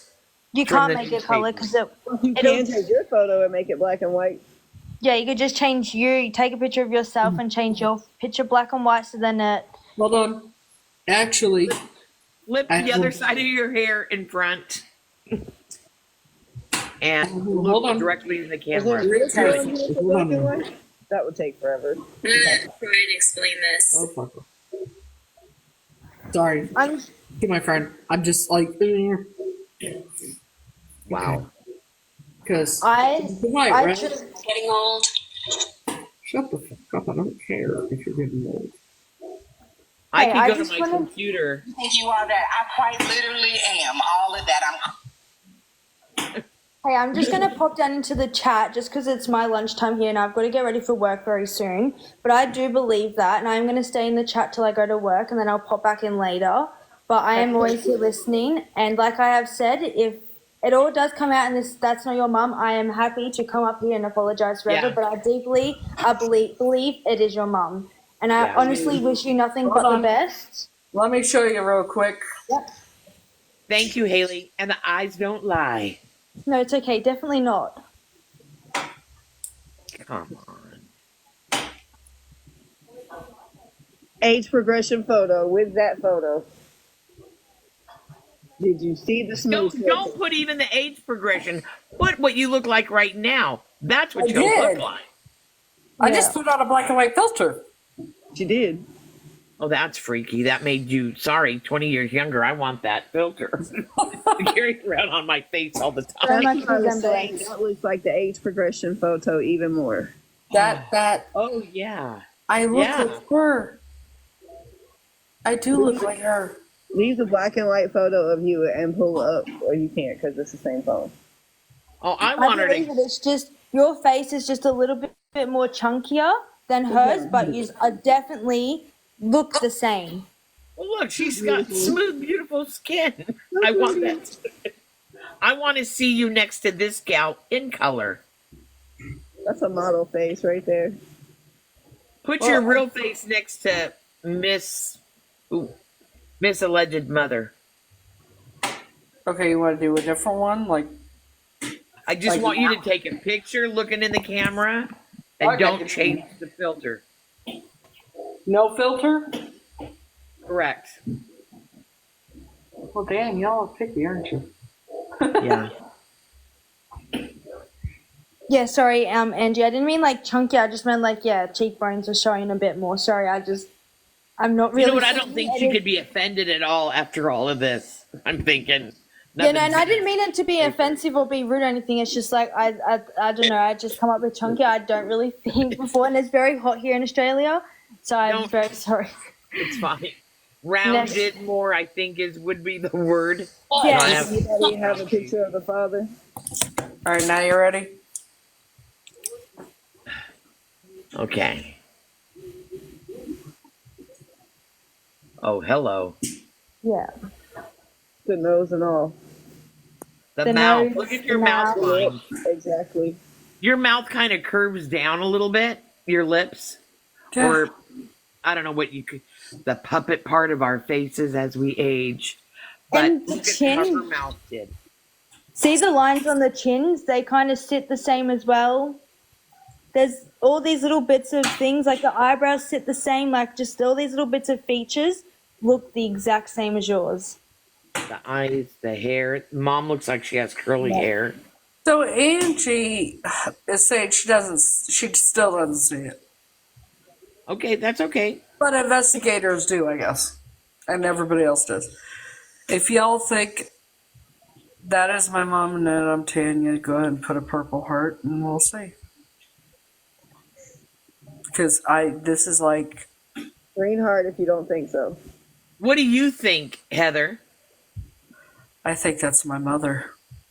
You
From
can't
the
make it color
newspaper.
because
You
it'll.
can take your photo and make it black and white.
Yeah, you could just change you. Take a picture of yourself and change your picture black and white. So then it.
Hold on. Actually,
Flip
I
the
have
other
a-
side of your hair in front. And
Hold
look
on.
directly in the
Is there
camera.
a picture on
Hold
here for
on.
black and white? That would take forever.
I'm gonna try and explain this.
Oh, fuck. Sorry.
I'm
To my friend. I'm just like,
Wow.
because
I
right?
just
Getting old.
Shut the fuck up. I don't care if you're getting old.
I
Hey,
can
I
go to
just
my
wanna-
computer.
Think you are that? I quite literally am. All of that.
Hey, I'm just going to pop down into the chat just because it's my lunchtime here and I've got to get ready for work very soon. But I do believe that, and I'm going to stay in the chat till I go to work and then I'll pop back in later. But I am always here listening. And like I have said, if it all does come out and that's not your mum, I am happy to come up here and apologize forever.
Yeah.
But I believe it is your mum. And I
Yeah.
honestly wish you nothing
Hold
but
on.
the best.
Let me show you real quick.
Yep.
Thank you, Haley. And the eyes don't lie.
No, it's okay. Definitely not.
Come on.
Age progression photo with that photo. Did you see the smooth?
Don't put even the age progression. Put what you look like right now. That's what
I
you'll
did.
look like.
I just put on a black and white filter.
She did.
Oh, that's freaky. That made you, 20 years younger. I want that filter. I carry it around on my face all the
Very
time.
much
I was saying,
resemblance.
that looks like the age progression photo even more.
That
Oh, yeah.
I look
Yeah.
like her. I do look like her.
Leave the black and white photo of you and pull up, or you can't because it's the same phone.
Oh, I
I
want her
believe
to.
it. It's just your face is just a little bit more chunkier than hers, but you definitely look the same.
Well, look, she's got smooth, beautiful skin. I want that. I want to see you next to this gal in color.
That's a model face right there.
Put your real face next to Miss Alleged Mother.
Okay, you want to do a different one? Like,
I just want you to take a picture looking in the camera and
Okay.
don't change the filter.
no filter?
Correct.
Well, damn, y'all are picky, aren't you?
Yeah.
Yeah, sorry, Angie. I didn't mean like chunky. I just meant like cheekbones are showing a bit more. Sorry, I'm not really.
You know what? I don't think she could be offended at all after all of this. I'm thinking.
Yeah, no, and I didn't mean it to be offensive or be rude or anything. It's just like I don't know. I just come up with chunky. I don't really think before, and it's very hot here in Australia, so I'm very sorry.
It's fine. Rounded more, I think, would be the word.
Yes.
Anybody have a picture of the father?
All right, now you ready?
Okay. Oh, hello.
Yeah.
The nose and all.
The mouth. Look at your mouth line.
Exactly.
Your mouth kind of curves down a little bit. Your lips.
Yeah.
Or, I don't know what you could. The puppet part of our faces as we age. But
And the
look at
chin.
how her mouth did.
See the lines on the chins? They kind of sit the same as well. There's all these little bits of things, like the eyebrows sit the same, like just all these little bits of features look the exact same as yours.
The eyes, the hair. Mom looks like she has curly hair.
So Angie is saying she still doesn't see it.
Okay, that's okay.
But investigators do, I guess. And everybody else does. If y'all think that is my mom and that I'm Tanya, go ahead and put a purple heart and we'll see. Because this is like...
Green heart if you don't think so.
What do you think, Heather?
I think that's my mother.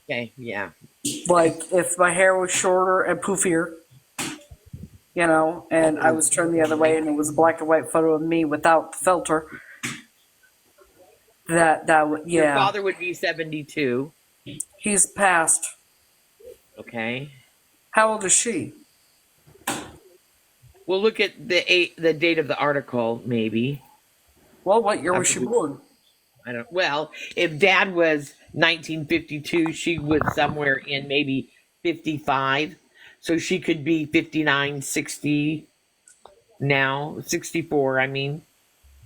Okay, yeah.
Like, if my hair was shorter and poofier, and I was turned the other way and it was a black and white photo of me without the filter, that would, yeah.
Your father would be 72.
He's passed.
Okay.
How old is she?
We'll look at the date of the article, maybe.
Well, what year was she born?
I don't. Well, if Dad was 1952, she was somewhere in maybe 55, so she could be 59, 60 now, 64. I mean,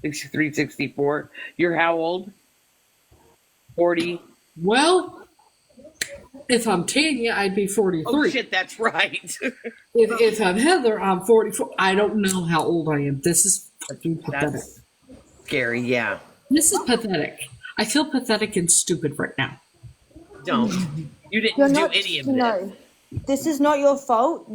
63, 64. You're how old? 40.
Well, If I'm Tanya, I'd be 43.
Oh shit, that's right.
If I'm Heather, I'm 44. I don't know how old I am. This is fucking pathetic.
That's scary. Yeah.
This is pathetic. I feel pathetic and stupid right now.
Don't. You
You're
didn't do
not.
any of
No, this is not your fault.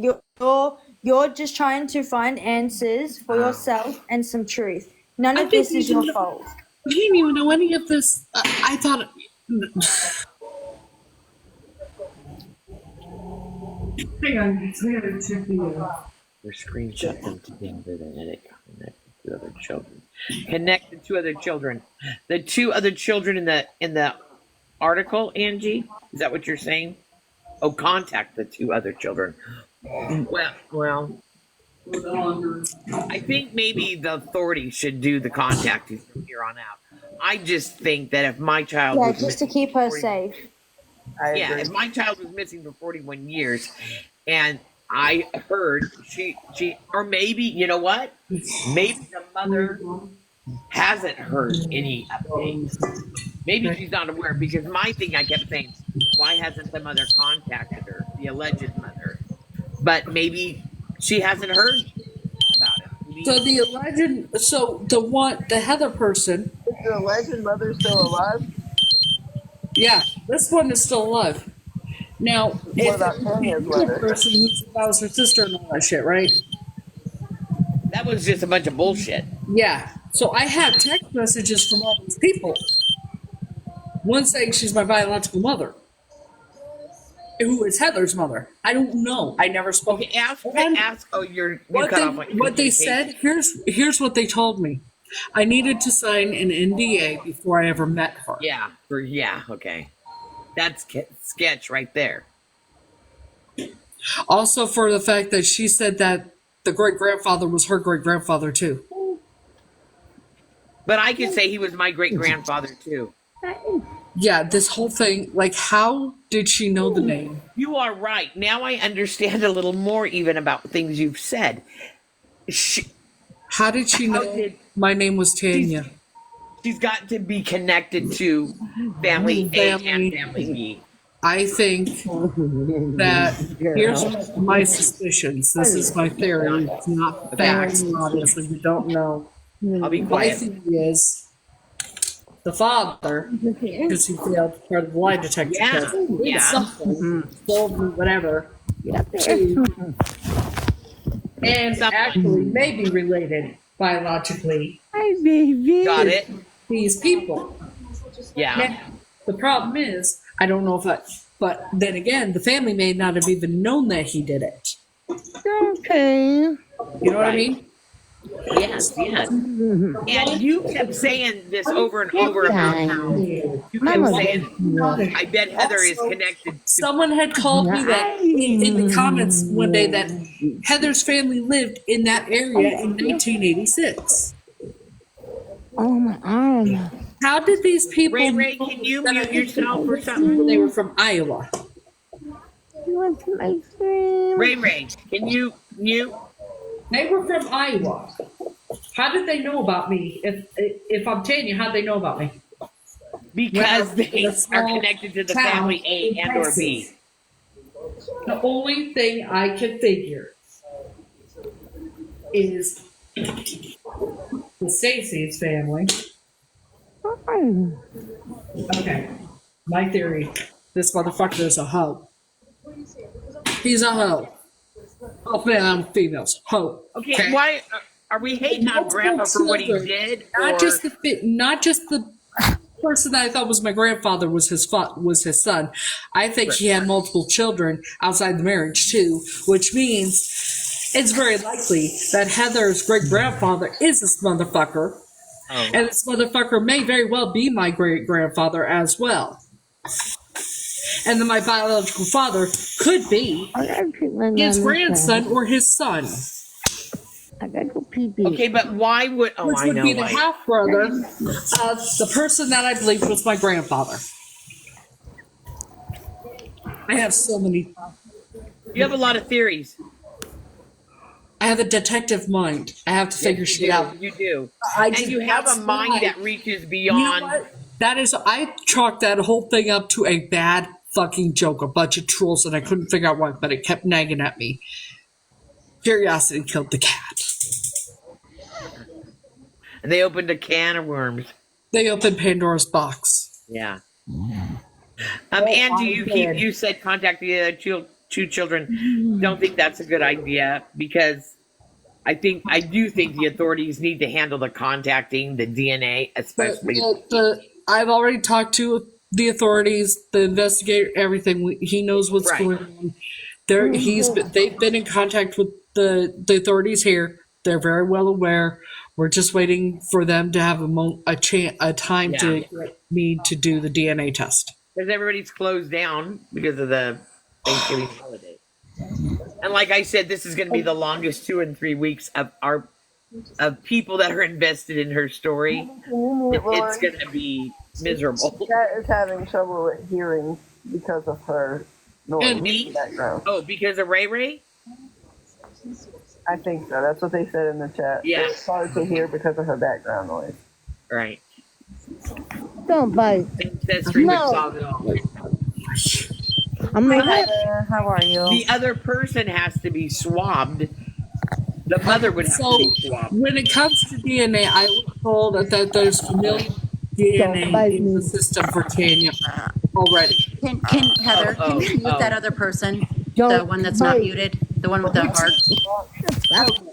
You're just trying to find answers for yourself and some truth. None of this is your fault.
I didn't even know any of this. I thought. Hang on, I gotta check the.
Your screenshot them together and edit connected to other children. Connected to other children. The two other children in the article, Angie? Is that what you're saying? Oh, contact the two other children. Well, I think maybe the authorities should do the contacting from here on out. I just think that if my child
Yeah,
was
just to
missing
keep her
40
safe.
if my child was missing for 41 years and I heard she or maybe, you know what? Maybe the mother hasn't heard any updates. Maybe she's not aware, because my thing, I kept saying, why hasn't the mother contacted her, the alleged mother? But maybe she hasn't heard about it. Maybe.
So the Heather person.
Is the alleged mother still alive?
Yeah, this one is still alive. Now,
What about Tanya's
the
mother?
person that was her sister and all that shit, right?
That was just a bunch of bullshit.
Yeah. So I have text messages from all these people. One saying she's my biological mother, who is Heather's mother. I don't know. I never spoke.
Okay, ask. Oh, you cut off.
What they said. Here's what they told me. I needed to sign an NDA before I ever met her.
Yeah. Okay. That's sketch right there.
Also, for the fact that she said that the great grandfather was her great grandfather too.
But I could say he was my great grandfather too.
Yeah, this whole thing. Like, how did she know the name?
You are right. Now I understand a little more even about things you've said.
How did she know my name was Tanya?
She's got to be connected to family A and family B.
I think that here's my suspicions. This is my theory. It's not facts, obviously. We don't know.
I'll be
My
quiet.
theory is the father, because he failed part of the lie detector test, did something, told me whatever, and actually may be related biologically.
Got it?
These people.
Yeah.
Now, the problem is, I don't know but then again, the family may not have even known that he did it.
Okay.
You know what I mean?
Yes. And you kept saying this over and over about how you kept saying, I bet Heather is connected.
Someone had called me that in the comments one day that Heather's family lived in that area in 1986.
Oh, my arm.
How did these people
Ray, can you mute yourself or something?
They were from Iowa.
You want some ice cream?
Ray, can you mute?
They were from Iowa. How did they know about me? If I'm Tanya, how did they know about me?
Because they are connected to the family A and or B.
The only thing I can figure is the Stacy's family. Okay. My theory. This motherfucker is a hoe. He's a hoe. Oh man, I'm females. Hoe.
Okay, why are we hating on Grandpa for what he did?
Not just the person that I thought was my grandfather was his son. I think he had multiple children outside the marriage too, which means it's very likely that Heather's great grandfather is this motherfucker. Oh. And this motherfucker may very well be my great grandfather as well. And then my biological father could be his grandson or his son.
I gotta go pee pee.
Okay, but why would
which would be the half brother of the person that I believe was my grandfather. I have so many.
You have a lot of theories.
I have a detective mind. I have to figure shit out.
You do. And you have a mind that reaches beyond.
You know what? That is, I chalk that whole thing up to a bad fucking joke, a bunch of trolls, and I couldn't figure out what, but it kept nagging at me. Curiosity killed the cat.
And they opened a can of worms.
They opened Pandora's box.
Yeah. Angie, you said contact the other two children. Don't think that's a good idea because I do think the authorities need to handle the contacting, the DNA, especially.
I've already talked to the authorities, the investigator, everything. He knows what's going on. They've been in contact with the authorities here. They're very well aware. We're just waiting for them to have a time to get me to do the DNA test.
Because everybody's closed down because of the Thanksgiving holiday. And like I said, this is going to be the longest 2 and 3 weeks of people that are invested in her story. It's going to be miserable.
Cat is having trouble with hearing because of her noise
And me?
in the background.
Oh, because of Ray Ray?
I think so. That's what they said in the chat.
Yeah.
It's hard to hear because of her background noise.
Right.
Don't bite.
Ancestry would solve it all.
I'm like,
How are you?
The other person has to be swabbed. The mother would have to be swabbed.
When it comes to DNA, I was told that there's familiar DNA in the system for Tanya already.
Can Heather, can you mute that other person?
Don't
The one that's not
bite.
muted? The one with the heart?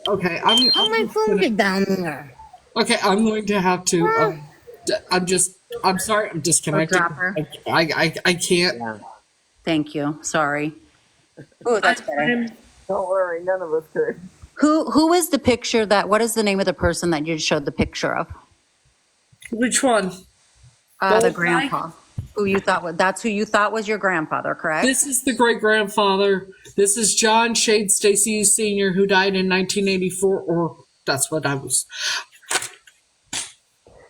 Okay,
How my phone get down there?
Okay, I'm going to have to. I'm sorry. I'm disconnected.
Drop her.
I can't.
Yeah.
Thank you. Sorry. Oh, that's better.
Don't worry, none of us could.
Who is the picture what is the name of the person that you showed the picture of?
Which one?
The grandpa. That's who you thought was your grandfather, correct?
This is the great grandfather. This is John Shade Stacy Sr., who died in 1984, or that's what I was.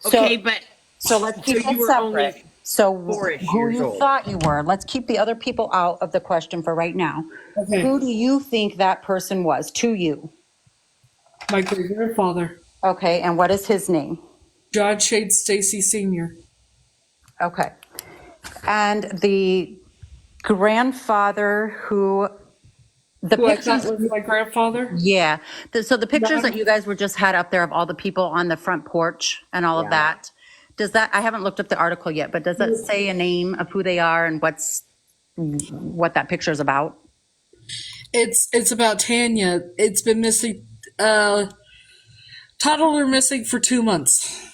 Okay, but
So let's keep
you
it
were
separate.
only
So
4-ish
who
years
you
old.
thought you were, let's keep the other people out of the question for right now.
Okay.
Who do you think that person was to you?
My great grandfather,
Okay, and what is his name?
John Shade Stacy Sr.
Okay. And the grandfather who the
Who I thought
pictures,
was my grandfather?
yeah. So the pictures that you guys were just had up there of all the people on the front porch and all of that, I haven't looked up the article yet, but does that say a name of who they are and what that picture is about?
It's about Tanya. It's been missing. Toddled her missing for 2 months.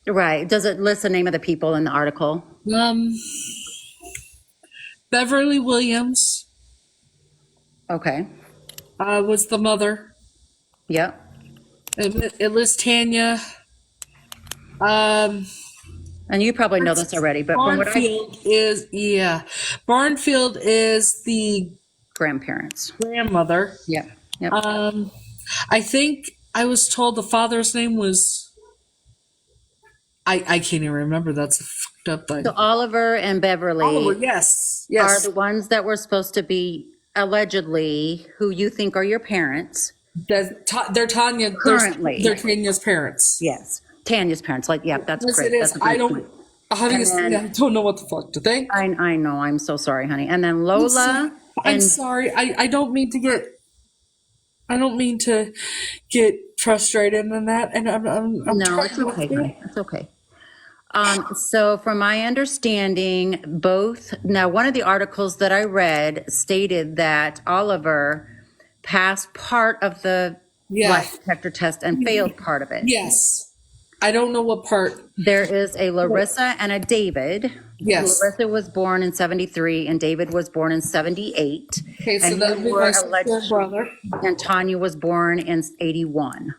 Right. Does it list the name of the people in the article?
Beverly Williams
Okay.
was the mother.
Yep.
It lists Tanya.
And you probably know this already, but from what
Barnfield Barnfield is the
grandparents.
grandmother.
Yep. Yep.
I think I was told the father's name was. I can't even remember. That's a fucked up thing.
So Oliver and Beverly
Oliver, yes.
are the ones that were supposed to be allegedly who you think are your parents.
They're Tanya.
Currently.
They're Tanya's parents.
Yes. Tanya's parents. Like, yeah, that's
Yes,
great.
it is.
That's a great point.
Honestly,
And
I don't know what the fuck to think.
I know. I'm so sorry, honey. And then Lola.
I'm sorry. I don't mean to get frustrated in that, and I'm
No,
trying
it's
to-
okay, honey. It's okay. So from my understanding, one of the articles that I read stated that Oliver passed part of the lie detector test and failed part of it.
Yes. I don't know what part.
There is a Larissa and a David.
Yes.
Larissa was born in 73 and David was born in 78.
Okay, so
And
that would
you
be
were
my
alleged-
sister and brother.
And Tanya was born in 81.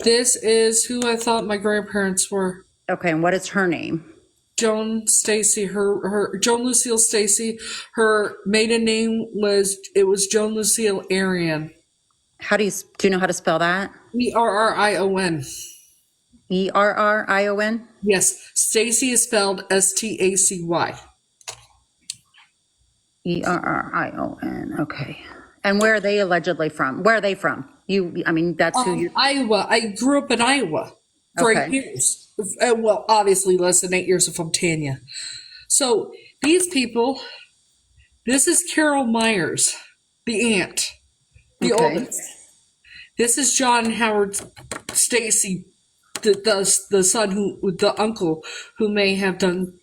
This is who I thought my grandparents were.
Okay, and what is her name?
Joan Stacy, Joan Lucille Stacy. Her maiden name was Joan Lucille Arian.
Do you know how to spell that?
Errion.
Errion?
Yes, Stacy is spelled Stacy.
Errion. Okay. And where are they allegedly from? Where are they from? That's who you.
Iowa. I grew up in Iowa for 8
Okay.
years. Well, obviously less than 8 years from Tanya. So these people, this is Carol Myers, the aunt, the oldest. This is John Howard Stacy, the son the uncle who may have done.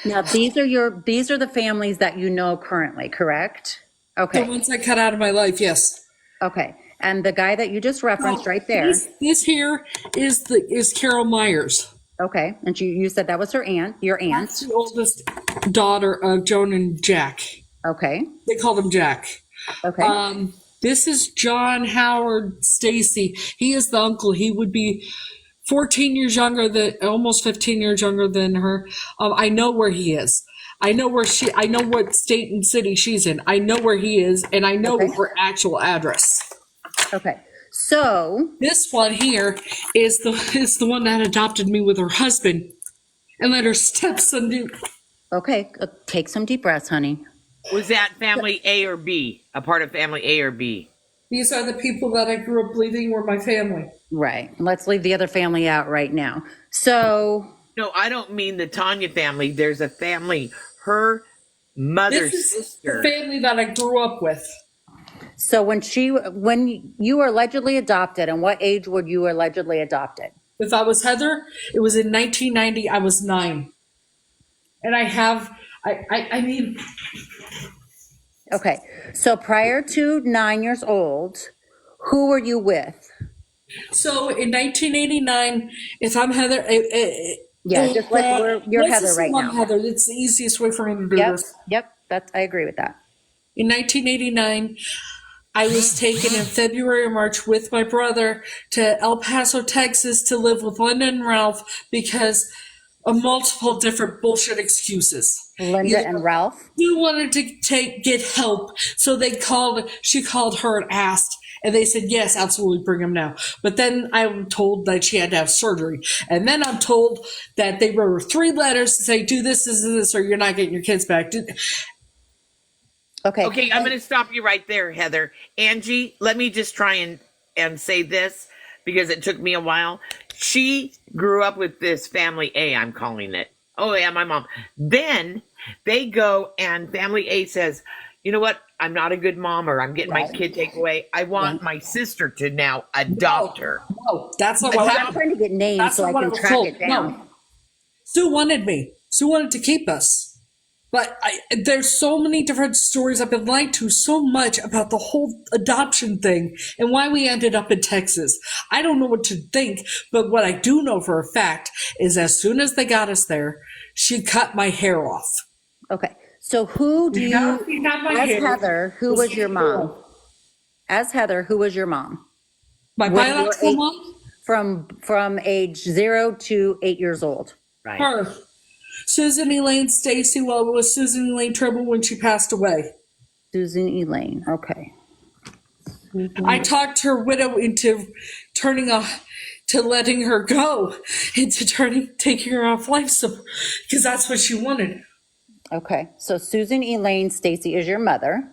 Now, these are the families that you know currently, correct? Okay.
The ones I cut out of my life, yes.
Okay. And the guy that you just referenced right there.
This here is Carol Myers.
Okay. And you said that was your aunt.
That's the oldest daughter of Joan and Jack.
Okay.
They called him Jack.
Okay.
This is John Howard Stacy. He is the uncle. He would be 14 years younger almost 15 years younger than her. I know where he is. I know what state and city she's in. I know where he is, and I know her actual address.
Okay. So
this one here is the one that adopted me with her husband and let her stepson do.
Okay. Take some deep breaths, honey.
Was that family A or B? A part of family A or B?
These are the people that I grew up believing were my family.
Right. Let's leave the other family out right now. So.
No, I don't mean the Tanya family. There's a family, her mother's sister.
The family that I grew up with.
So when you were allegedly adopted, and what age were you allegedly adopted?
If I was Heather, it was in 1990. I was 9. And I mean.
Okay. So prior to 9 years old, who were you with?
So in 1989, if I'm Heather,
just like you're Heather right now.
Heather, it's the easiest way for me to do this.
Yep, I agree with that.
In 1989, I was taken in February or March with my brother to El Paso, Texas, to live with Linda and Ralph because of multiple different bullshit excuses.
Linda and Ralph?
We wanted to get help, so she called her and asked, and they said, yes, absolutely, bring him now. But then I'm told that she had to have surgery. And then I'm told that they wrote her 3 letters to say, do this, or you're not getting your kids back.
Okay.
Okay, I'm going to stop you right there, Heather. Angie, let me just try and say this because it took me a while. She grew up with this family A, I'm calling it. Oh, yeah, my mom. Then they go and family A says, you know what? I'm not a good mom, or I'm getting my kid taken away. I want my sister to now adopt her.
No, that's not what happened.
I'm trying to get names so I can track it down.
No. Sue wanted me. Sue wanted to keep us. But there's so many different stories. I've been lied to so much about the whole adoption thing and why we ended up in Texas. I don't know what to think, but what I do know for a fact is as soon as they got us there, she cut my hair off.
Okay. So who do you, as Heather, who was your mom? As Heather, who was your mom?
My biological mom?
From age 0 to 8 years old.
Right.
Her. Susan Elaine Stacy. Well, it was Susan Elaine Tribble when she passed away.
Susan Elaine. Okay.
I talked her widow into letting her go, into taking her off life support, because that's what she wanted.
Okay. So Susan Elaine Stacy is your mother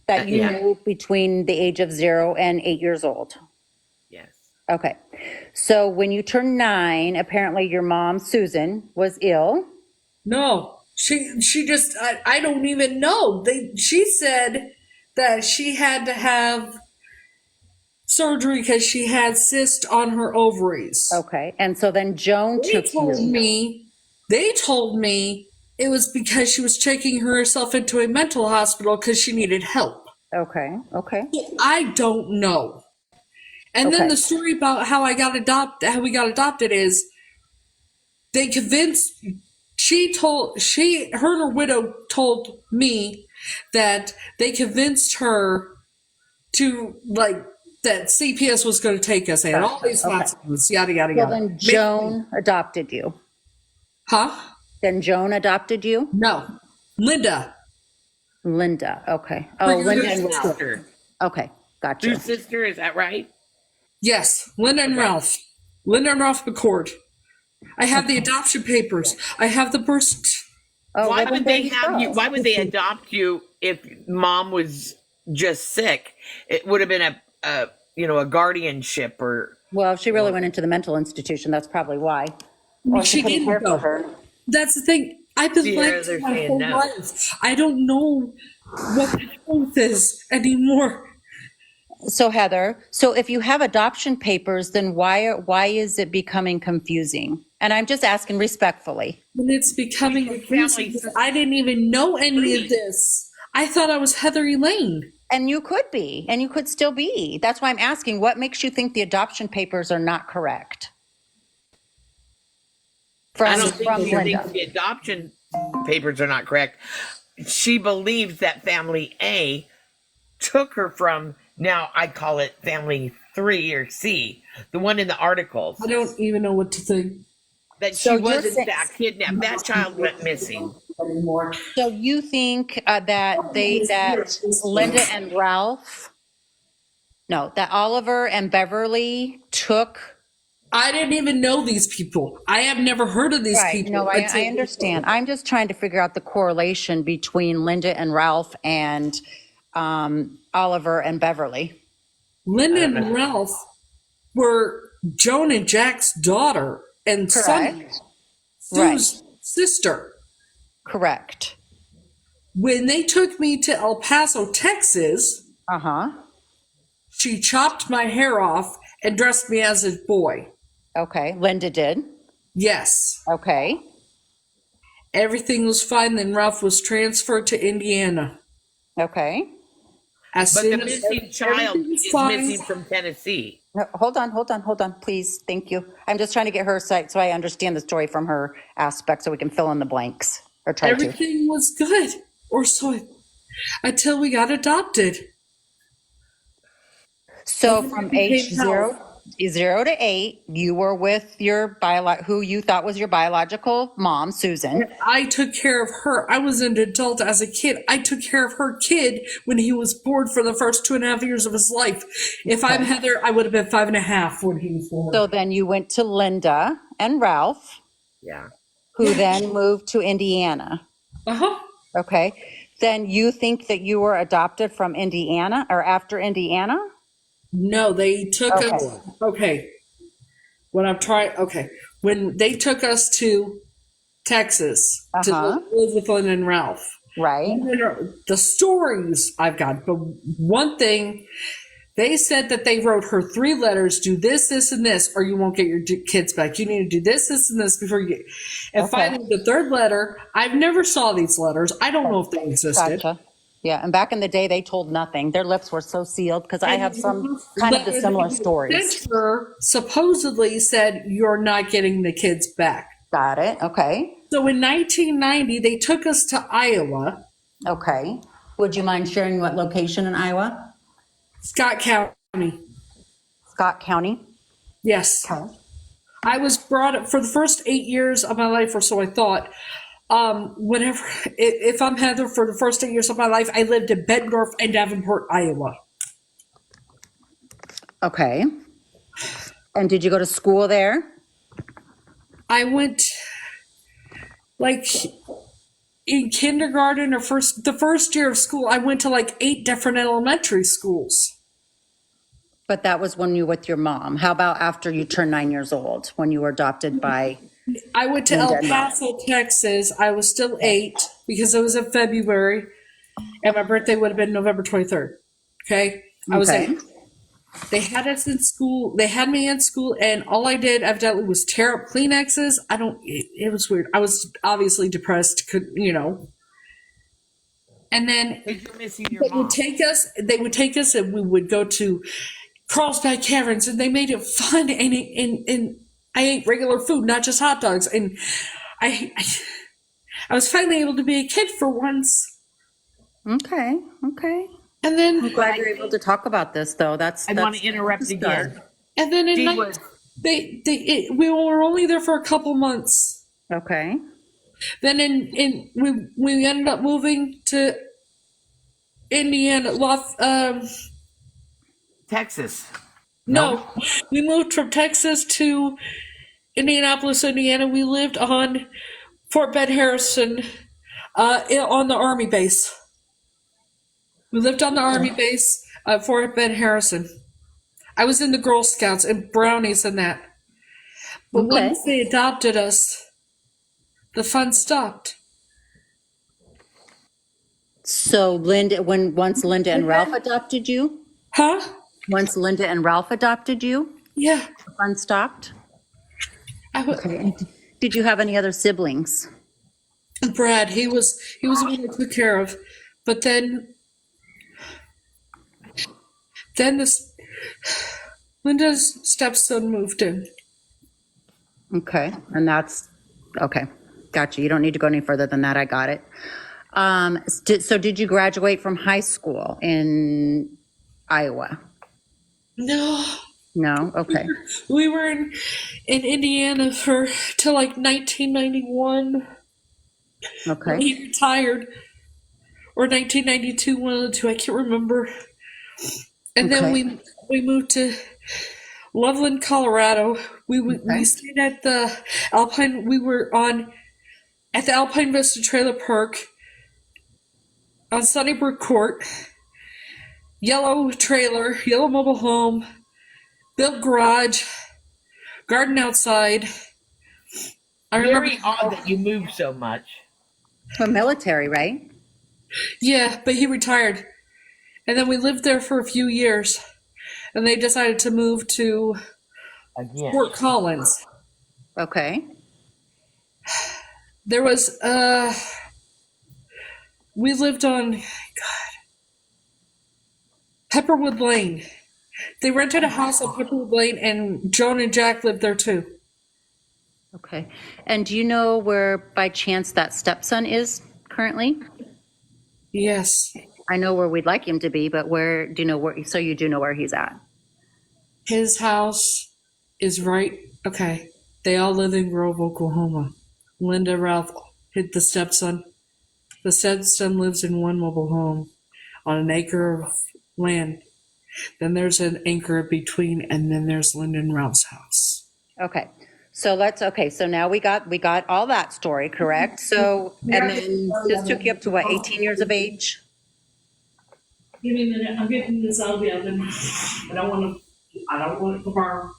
that you knew between the age of 0 and 8 years old.
Yes.
Okay. So when you turned 9, apparently your mom, Susan, was ill.
No, she just, I don't even know. She said that she had to have surgery because she had cyst on her ovaries.
Okay. And so then Joan took you.
They told me it was because she was checking herself into a mental hospital because she needed help.
Okay.
I don't know. And then the story about how we got adopted is they convinced, her and her widow told me that they convinced her to, that CPS was going to take us and all these nonsense, yada, yada, yada.
So then Joan adopted you.
Huh?
Then Joan adopted you?
No. Linda.
Okay. Oh, Linda and
sister.
Okay, gotcha.
Sue's sister, is that right?
Yes, Linda and Ralph. Linda and Ralph McCord. I have the adoption papers. I have the birth.
Why would they have you? Why would they adopt you if mom was just sick? It would have been a guardianship or.
Well, if she really went into the mental institution, that's probably why. Or
She
she couldn't
didn't
care for
go.
her.
That's the thing. I've been
Sierra,
like
they're
my
saying
whole
no.
life. I don't know what the truth is anymore.
So Heather, so if you have adoption papers, then why is it becoming confusing? And I'm just asking respectfully.
And it's becoming
Because
confusing
families
because I didn't even know any of
free.
this. I thought I was Heather Elaine.
And you could be, and you could still be. That's why I'm asking, what makes you think the adoption papers are not correct?
I
From
don't think she
Linda.
thinks the adoption papers are not correct. She believes that family A took her from, now I call it family 3 or C, the one in the articles,
I don't even know what to think
that
So
she
you're
was in
saying,
fact kidnapped. That child went missing.
anymore.
so you think that Linda and Ralph, no, that Oliver and Beverly took.
I didn't even know these people. I have never heard of these
Right.
people
No, I
until
understand. I'm just trying to figure out the correlation between Linda and Ralph and Oliver and Beverly.
Linda
I don't
and
know.
Ralph were Joan and Jack's daughter and son,
Correct. Right.
Sue's sister.
Correct.
When they took me to El Paso, Texas,
Uh-huh.
she chopped my hair off and dressed me as a boy.
Okay. Linda did.
Yes.
Okay.
Everything was fine. Then Ralph was transferred to Indiana.
Okay.
As
But the
soon as
missing child
everything was
is
fine,
missing from Tennessee.
No, hold on, please. Thank you. I'm just trying to get her side so I understand the story from her aspect so we can fill in the blanks or try to.
everything was good. Or so until we got adopted.
So
And then
from
it
age
became health.
0 to 8, you were with your who you thought was your biological mom, Susan.
I took care of her. I was an adult as a kid. I took care of her kid when he was born for the first 2.5 years of his life. If I'm Heather, I would have been 5.5 when he was born.
So then you went to Linda and Ralph,
Yeah.
who then moved to Indiana.
Uh-huh.
Okay. Then you think that you were adopted from Indiana or after Indiana?
No, they took
Okay.
us. Okay. When they took us to Texas to
Uh-huh.
live with Lynn and Ralph.
Right.
The stories I've got, but one thing, they said that they wrote her 3 letters: do this, this, and this, or you won't get your kids back. You need to do this, this, and this before you get. And
Okay.
finally, the 3rd letter, I've never saw these letters. I don't know if they existed.
Gotcha. Yeah, and back in the day, they told nothing. Their lips were so sealed because I have some kind of the similar stories.
Her supposedly said, "You're not getting the kids back."
Got it. Okay.
So in 1990, they took us to Iowa,
Okay. Would you mind sharing what location in Iowa?
Scott County.
Scott County.
Yes.
Okay.
I was brought up for the first 8 years of my life, or so I thought. Whenever, if I'm Heather, for the first 8 years of my life, I lived in Bettendorf and Davenport, Iowa.
Okay. And did you go to school there?
I went like in kindergarten or the first year of school. I went to like 8 different elementary schools.
But that was when you were with your mom. How about after you turned 9 years old, when you were adopted by?
I went to El Paso, Texas. I was still 8 because it was in February, and my birthday would have been November 23rd. Okay, I was 8. They had us in school. They had me in school, and all I did evidently was tear up Kleenexes. It was weird. I was obviously depressed, And then
You're missing your mom.
They would take us, and we would go to Carlsbad Caverns, and they made it fun. And I ate regular food, not just hot dogs. And I was finally able to be a kid for once.
Okay.
And then
I'm glad you're able to talk about this, though.
I want to interrupt again.
And then we were only there for a couple months.
Okay.
Then we ended up moving to Indiana,
Texas.
No, we moved from Texas to Indianapolis, Indiana. We lived on Fort Bend Harrison, on the Army base. We lived on the Army base at Fort Bend Harrison. I was in the Girl Scouts and brownies and that. But
Okay.
once they adopted us, the fun stopped.
So once Linda and Ralph adopted you,
Huh?
once Linda and Ralph adopted you,
Yeah.
the fun stopped.
I
Okay. And did you have any other siblings?
Brad, he was the one I took care of. But then this Linda's stepson moved in.
Okay. And that's okay. Gotcha. You don't need to go any further than that. I got it. So did you graduate from high school in Iowa?
No.
No. Okay.
We were in Indiana till like 1991.
Okay.
He retired. Or 1992, one of the two, I can't remember. And then
Okay.
we moved to Loveland, Colorado. We stayed at the Alpine. We were at the Alpine Vista Trailer Park on Sunnybrook Court. Yellow trailer, yellow mobile home, built garage, garden outside. I remember.
Very odd that you moved so much.
For military, right?
Yeah, but he retired, and then we lived there for a few years, and they decided to move to
Again.
Fort Collins.
Okay.
There was we lived on Pepperwood Lane. They rented a house on Pepperwood Lane, and Joan and Jack lived there too.
Okay. And do you know where by chance that stepson is currently?
Yes.
I know where we'd like him to be, but where do you know where? So you do know where he's at.
His house is right. Okay. They all live in Grove, Oklahoma. Linda, Ralph, the stepson. The stepson lives in one mobile home on an acre of land. Then there's an acre between, and then there's Linda and Ralph's house.
Okay. So so now we got all that story, correct? So, and then this took you up to what, 18 years of age?
Give me a minute. I'm getting this out of the oven. I don't want it to burn.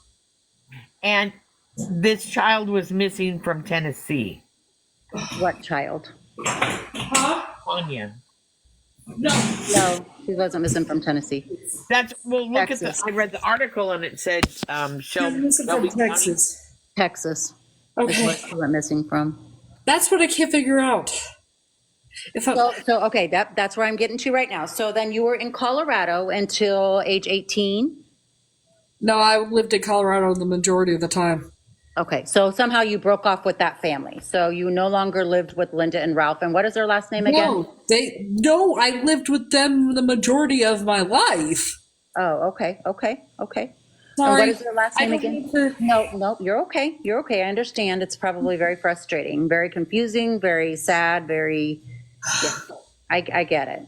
And this child was missing from Tennessee.
What child?
Huh?
Anya.
No, he wasn't missing from Tennessee.
Look
Texas.
at I read the article and it said
From Texas.
Texas.
Okay.
Is what he went missing from.
That's what I can't figure out.
So okay, that's where I'm getting to right now. So then you were in Colorado until age 18?
No, I lived in Colorado the majority of the time.
Okay, so somehow you broke off with that family. So you no longer lived with Linda and Ralph. And what is their last name again?
No, I lived with them the majority of my life.
Oh, okay.
Sorry.
And what is their last name
I
again?
don't need to-
No, you're okay. I understand. It's probably very frustrating, very confusing, very sad, yeah, I get it.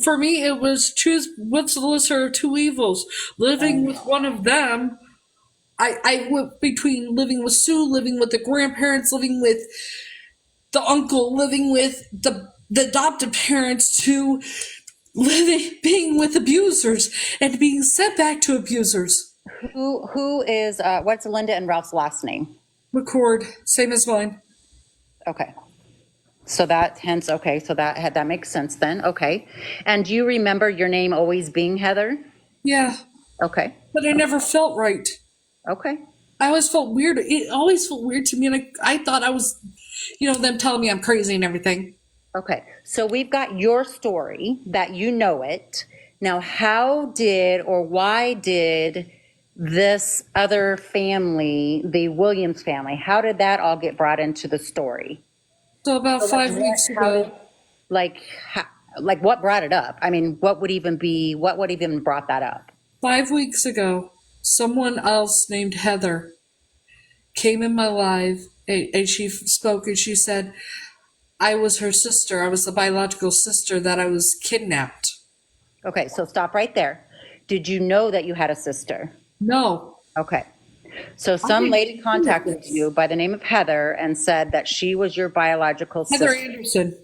For me, it was choose what's the lesser of two evils. Living with one of them, I went between living with Sue, living with the grandparents, living with the uncle, living with the adopted parents, to being with abusers and being sent back to abusers.
Who is what's Linda and Ralph's last name?
McCord, same as mine.
Okay. So that makes sense then. Okay. And do you remember your name always being Heather?
Yeah.
Okay.
But I never felt right.
Okay.
I always felt weird. It always felt weird to me, and I thought I was, them telling me I'm crazy and everything.
Okay. So we've got your story that you know it. Now, how did or why did this other family, the Williams family, how did that all get brought into the story?
So about 5 weeks ago.
Like what brought it up? I mean, what would even brought that up?
5 weeks ago, someone else named Heather came in my life, and she spoke, and she said I was her sister. I was the biological sister, that I was kidnapped.
Okay, so stop right there. Did you know that you had a sister?
No.
Okay. So some lady contacted you by the name of Heather and said that she was your biological sister.
Heather Anderson.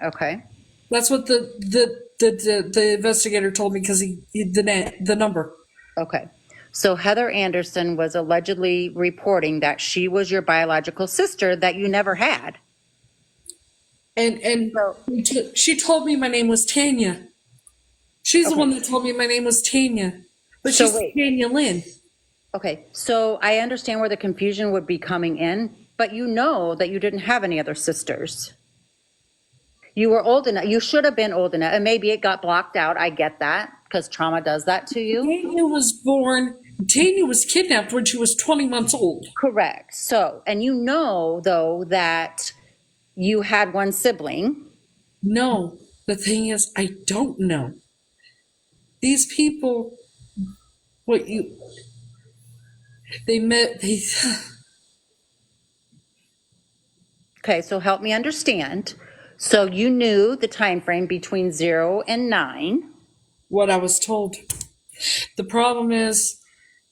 Okay.
That's what the investigator told me, because he the number.
Okay. So Heather Anderson was allegedly reporting that she was your biological sister that you never had.
And
So-
she told me my name was Tanya. She's the
Okay.
one that told me my name was Tanya. But
So
she's
wait.
Tanya Lynn.
Okay, so I understand where the confusion would be coming in, but you know that you didn't have any other sisters. You were old enough, you should have been old enough, and maybe it got blocked out. I get that because trauma does that to you.
Tanya was kidnapped when she was 20 months old.
Correct. So, and you know, though, that you had one sibling.
No, the thing is, I don't know. These people, they met,
Okay, so help me understand. So you knew the time frame between 0 and 9.
what I was told. The problem is,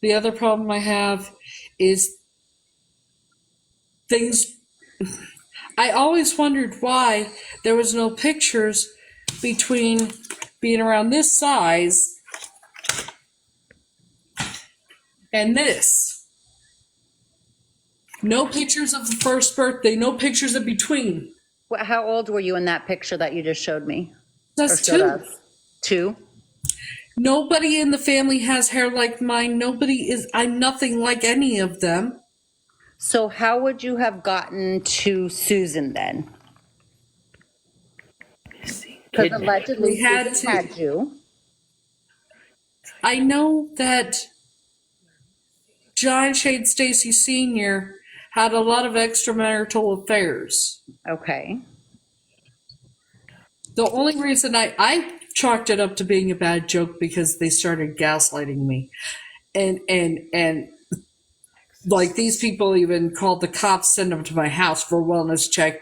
the other problem I have is things. I always wondered why there was no pictures between being around this size and this. No pictures of the first birthday, no pictures of between.
How old were you in that picture that you just showed me?
That's
Or showed
2.
us? 2?
Nobody in the family has hair like mine. I'm nothing like any of them.
So how would you have gotten to Susan then? Because allegedly
We had
Susan had
to.
you.
I know that John Shade Stacy Sr. had a lot of extramarital affairs.
Okay.
The only reason I chalked it up to being a bad joke because they started gaslighting me. And like these people even called the cops, send them to my house for a wellness check,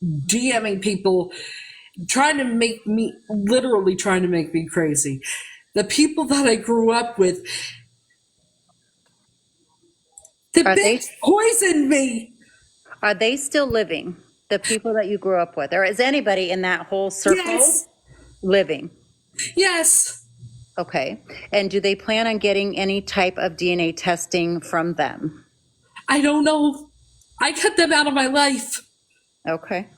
DMing people, literally trying to make me crazy. The people that I grew up with, the bitch poisoned me.
Are they still living? The people that you grew up with? Or is anybody in that whole circle living?
Yes.
Okay. And do they plan on getting any type of DNA testing from them?
I don't know. I cut them out of my life.
Okay.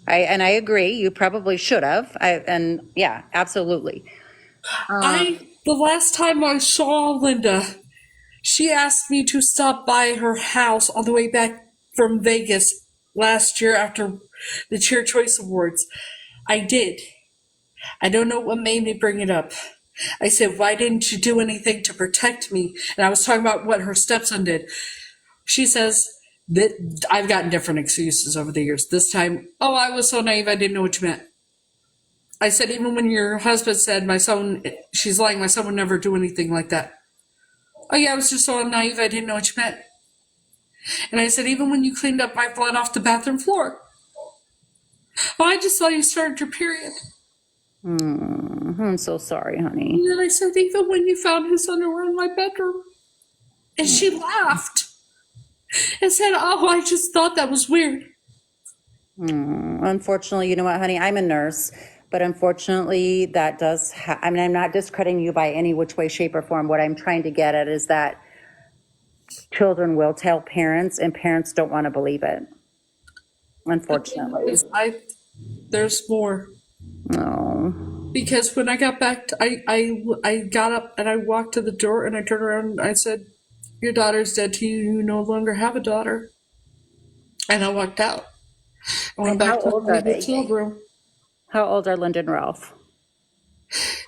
I agree. You probably should have. Yeah, absolutely.
The last time I saw Linda, she asked me to stop by her house on the way back from Vegas last year after the Cheer Choice Awards. I did. I don't know what made me bring it up. I said, why didn't you do anything to protect me? And I was talking about what her stepson did. She says that I've gotten different excuses over the years. This time, I was so naive, I didn't know what you meant. I said, even when your husband said she's lying, my son would never do anything like that. Oh yeah, I was just so naive, I didn't know what you meant. And I said, even when you cleaned up my blood off the bathroom floor. I just thought you started your period.
I'm so sorry, honey.
And then I said, even when you found his underwear in my bedroom. And she laughed and said, I just thought that was weird.
Unfortunately, you know what, honey? I'm a nurse, but unfortunately that does, I'm not discrediting you by any which way, shape, or form. What I'm trying to get at is that children will tell parents and parents don't want to believe it. Unfortunately.
There's more.
No.
Because when I got back, I got up and I walked to the door and I turned around and I said, your daughter's dead to you. You no longer have a daughter. And I walked out. I went back to the hotel room.
How old are Linda and Ralph?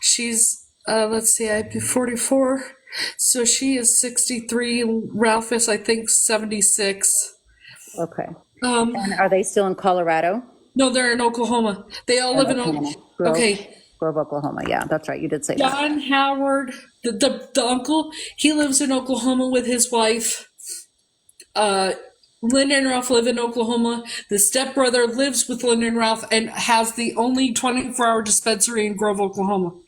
She's, let's see, I'd be 44. So she is 63. Ralph is, I think, 76.
Okay. And are they still in Colorado?
No, they're in Oklahoma. They all live in Oklahoma. Okay.
Grove, Oklahoma. Yeah, that's right. You did say that.
John Howard, the uncle, he lives in Oklahoma with his wife. Linda and Ralph live in Oklahoma. The stepbrother lives with Linda and Ralph and has the only 24-hour dispensary in Grove, Oklahoma.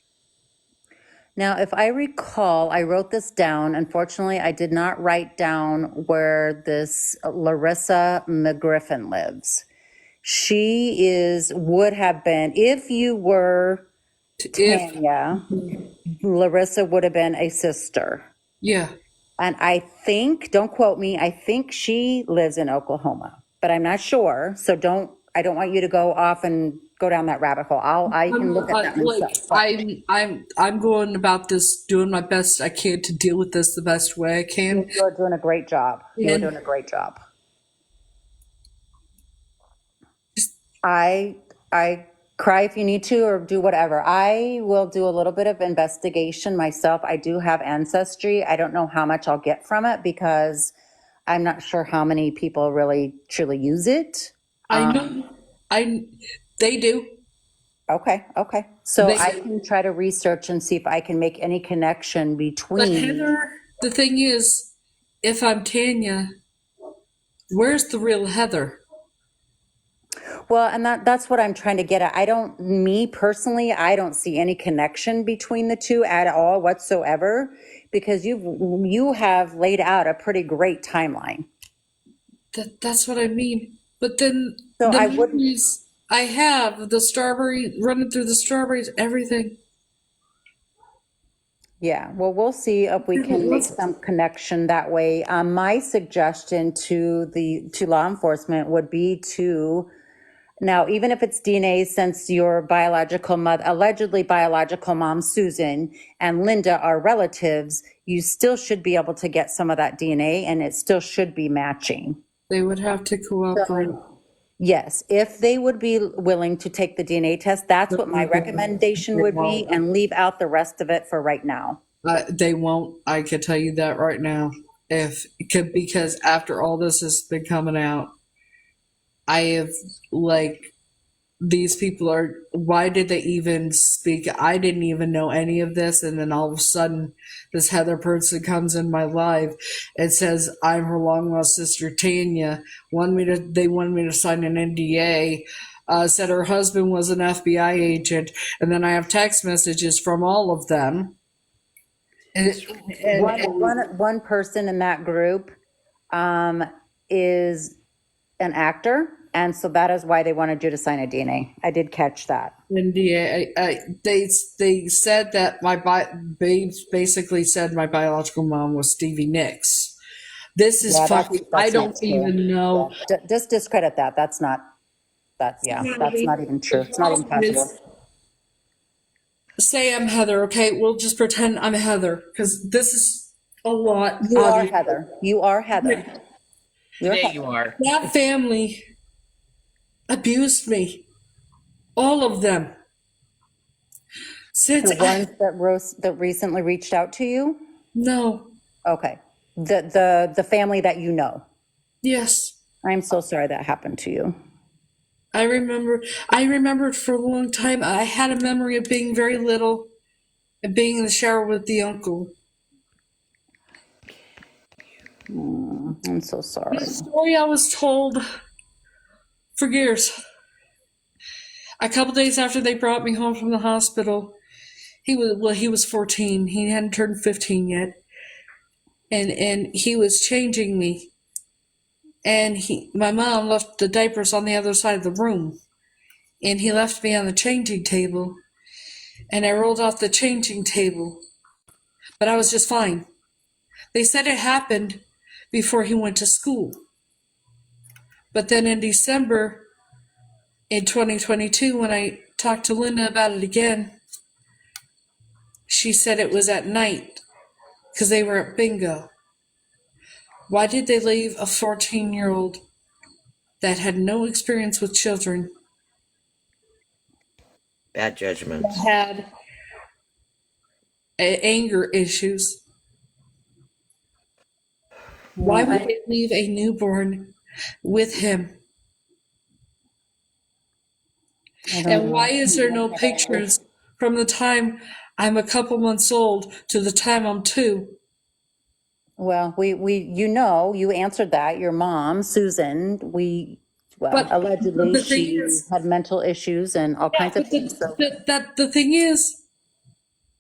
Now, if I recall, I wrote this down. Unfortunately, I did not write down where this Larissa McGriffin lives. She would have been, if you were Tanya, Larissa would have been a sister.
Yeah.
And I think, don't quote me, I think she lives in Oklahoma, but I'm not sure. So I don't want you to go off and go down that rabbit hole. I can look at that myself. But
I'm going about this, doing my best I can to deal with this the best way I can.
you're doing a great job. You're
And
doing a great job. I cry if you need to, or do whatever. I will do a little bit of investigation myself. I do have Ancestry. I don't know how much I'll get from it because I'm not sure how many people really truly use it.
I know, they do.
Okay. So
They
I
do.
can try to research and see if I can make any connection
But
between.
Heather, the thing is, if I'm Tanya, where's the real Heather?
Well, and that's what I'm trying to get at. Me personally, I don't see any connection between the two at all whatsoever, because you have laid out a pretty great timeline.
That's what I mean. But then
So
the
I wouldn't.
memories I have, the strawberry running through the strawberries, everything.
Yeah, well, we'll see if we can make some connection that way. My suggestion to law enforcement would be to, now, even if it's DNA, since your biological mother, allegedly biological mom, Susan, and Linda are relatives, you still should be able to get some of that DNA, and it still should be matching.
They would have to cooperate.
Yes, if they would be willing to take the DNA test, that's what my recommendation would be, and leave out the rest of it for right now.
They won't. I can tell you that right now. Because after all this has been coming out, I have these people are. Why did they even speak? I didn't even know any of this, and then all of a sudden, this Heather person comes in my life and says I'm her long lost sister Tanya. They wanted me to sign an NDA. Said her husband was an FBI agent, and then I have text messages from all of them.
One person in that group is an actor, and so that is why they wanted you to sign a DNA. I did catch that.
NDA. They said that basically said my biological mom was Stevie Nicks. This is fucking. I don't even know.
Yeah. Just discredit that. That's not that's not even true. It's not even possible.
Say I'm Heather, okay? We'll just pretend I'm Heather because this is a lot.
You are Heather. You are Heather.
You are.
That family abused me. All of them. Since
The ones that recently reached out to you?
No.
Okay. The family that you know.
Yes.
I'm so sorry that happened to you.
I remembered for a long time. I had a memory of being very little and being in the shower with the uncle.
I'm so sorry.
The story I was told for years. A couple days after they brought me home from the hospital, he was 14. He hadn't turned 15 yet. And he was changing me. And my mom left the diapers on the other side of the room. And he left me on the changing table. And I rolled off the changing table. But I was just fine. They said it happened before he went to school. But then in December, in 2022, when I talked to Linda about it again, she said it was at night because they were at bingo. Why did they leave a 14-year-old that had no experience with children,
Bad judgments.
had anger issues? Why would they leave a newborn with him? And why is there no pictures from the time I'm a couple months old to the time I'm 2?
Well, you answered that. Your mom, Susan, allegedly she had mental issues and all kinds of things.
The thing is,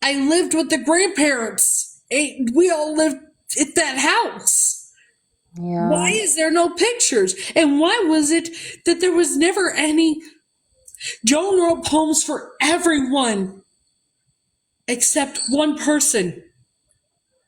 I lived with the grandparents. We all lived at that house.
Yeah.
Why is there no pictures? And why was it that there was never any? Joan wrote poems for everyone except one person.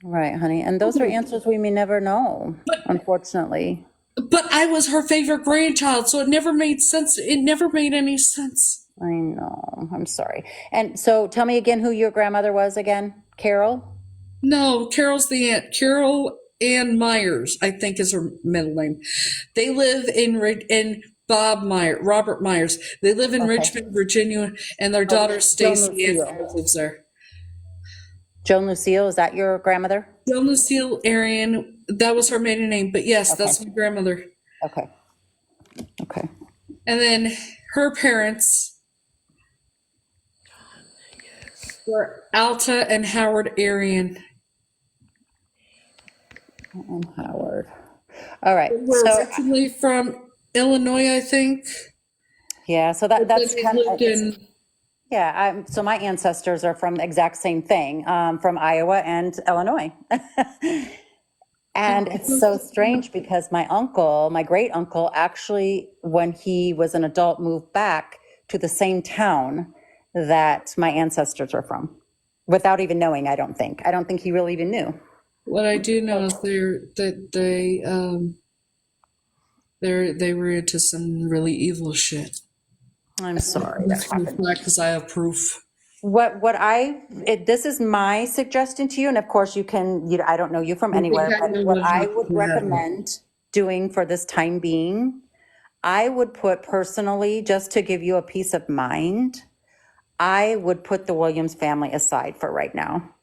Right, honey. And those are answers we may never know, unfortunately.
But I was her favorite grandchild, so it never made sense. It never made any sense.
I know. I'm sorry. And so tell me again who your grandmother was again. Carol?
No, Carol's the aunt. Carol Ann Myers, I think, is her middle name. They live in Robert Myers. They live in Richmond, Virginia, and their daughter Stacy Ann Myers lives there.
Joan Lucille, is that your grandmother?
Joan Lucille Arian, that was her maiden name, but yes, that's my grandmother.
Okay. Okay.
And then her parents were Alta and Howard Arian.
Howard. All right.
We're originally from Illinois, I think.
Yeah, so that's
kind of.
Yeah, so my ancestors are from the exact same thing, from Iowa and Illinois. And it's so strange because my great uncle, actually, when he was an adult, moved back to the same town that my ancestors were from, without even knowing. I don't think he really even knew.
What I do know is they were into some really evil shit.
I'm sorry.
Because I have proof.
This is my suggestion to you, and of course I don't know you from anywhere, but what I would recommend doing for this time being, I would put personally, just to give you a peace of mind, I would put the Williams family aside for right now.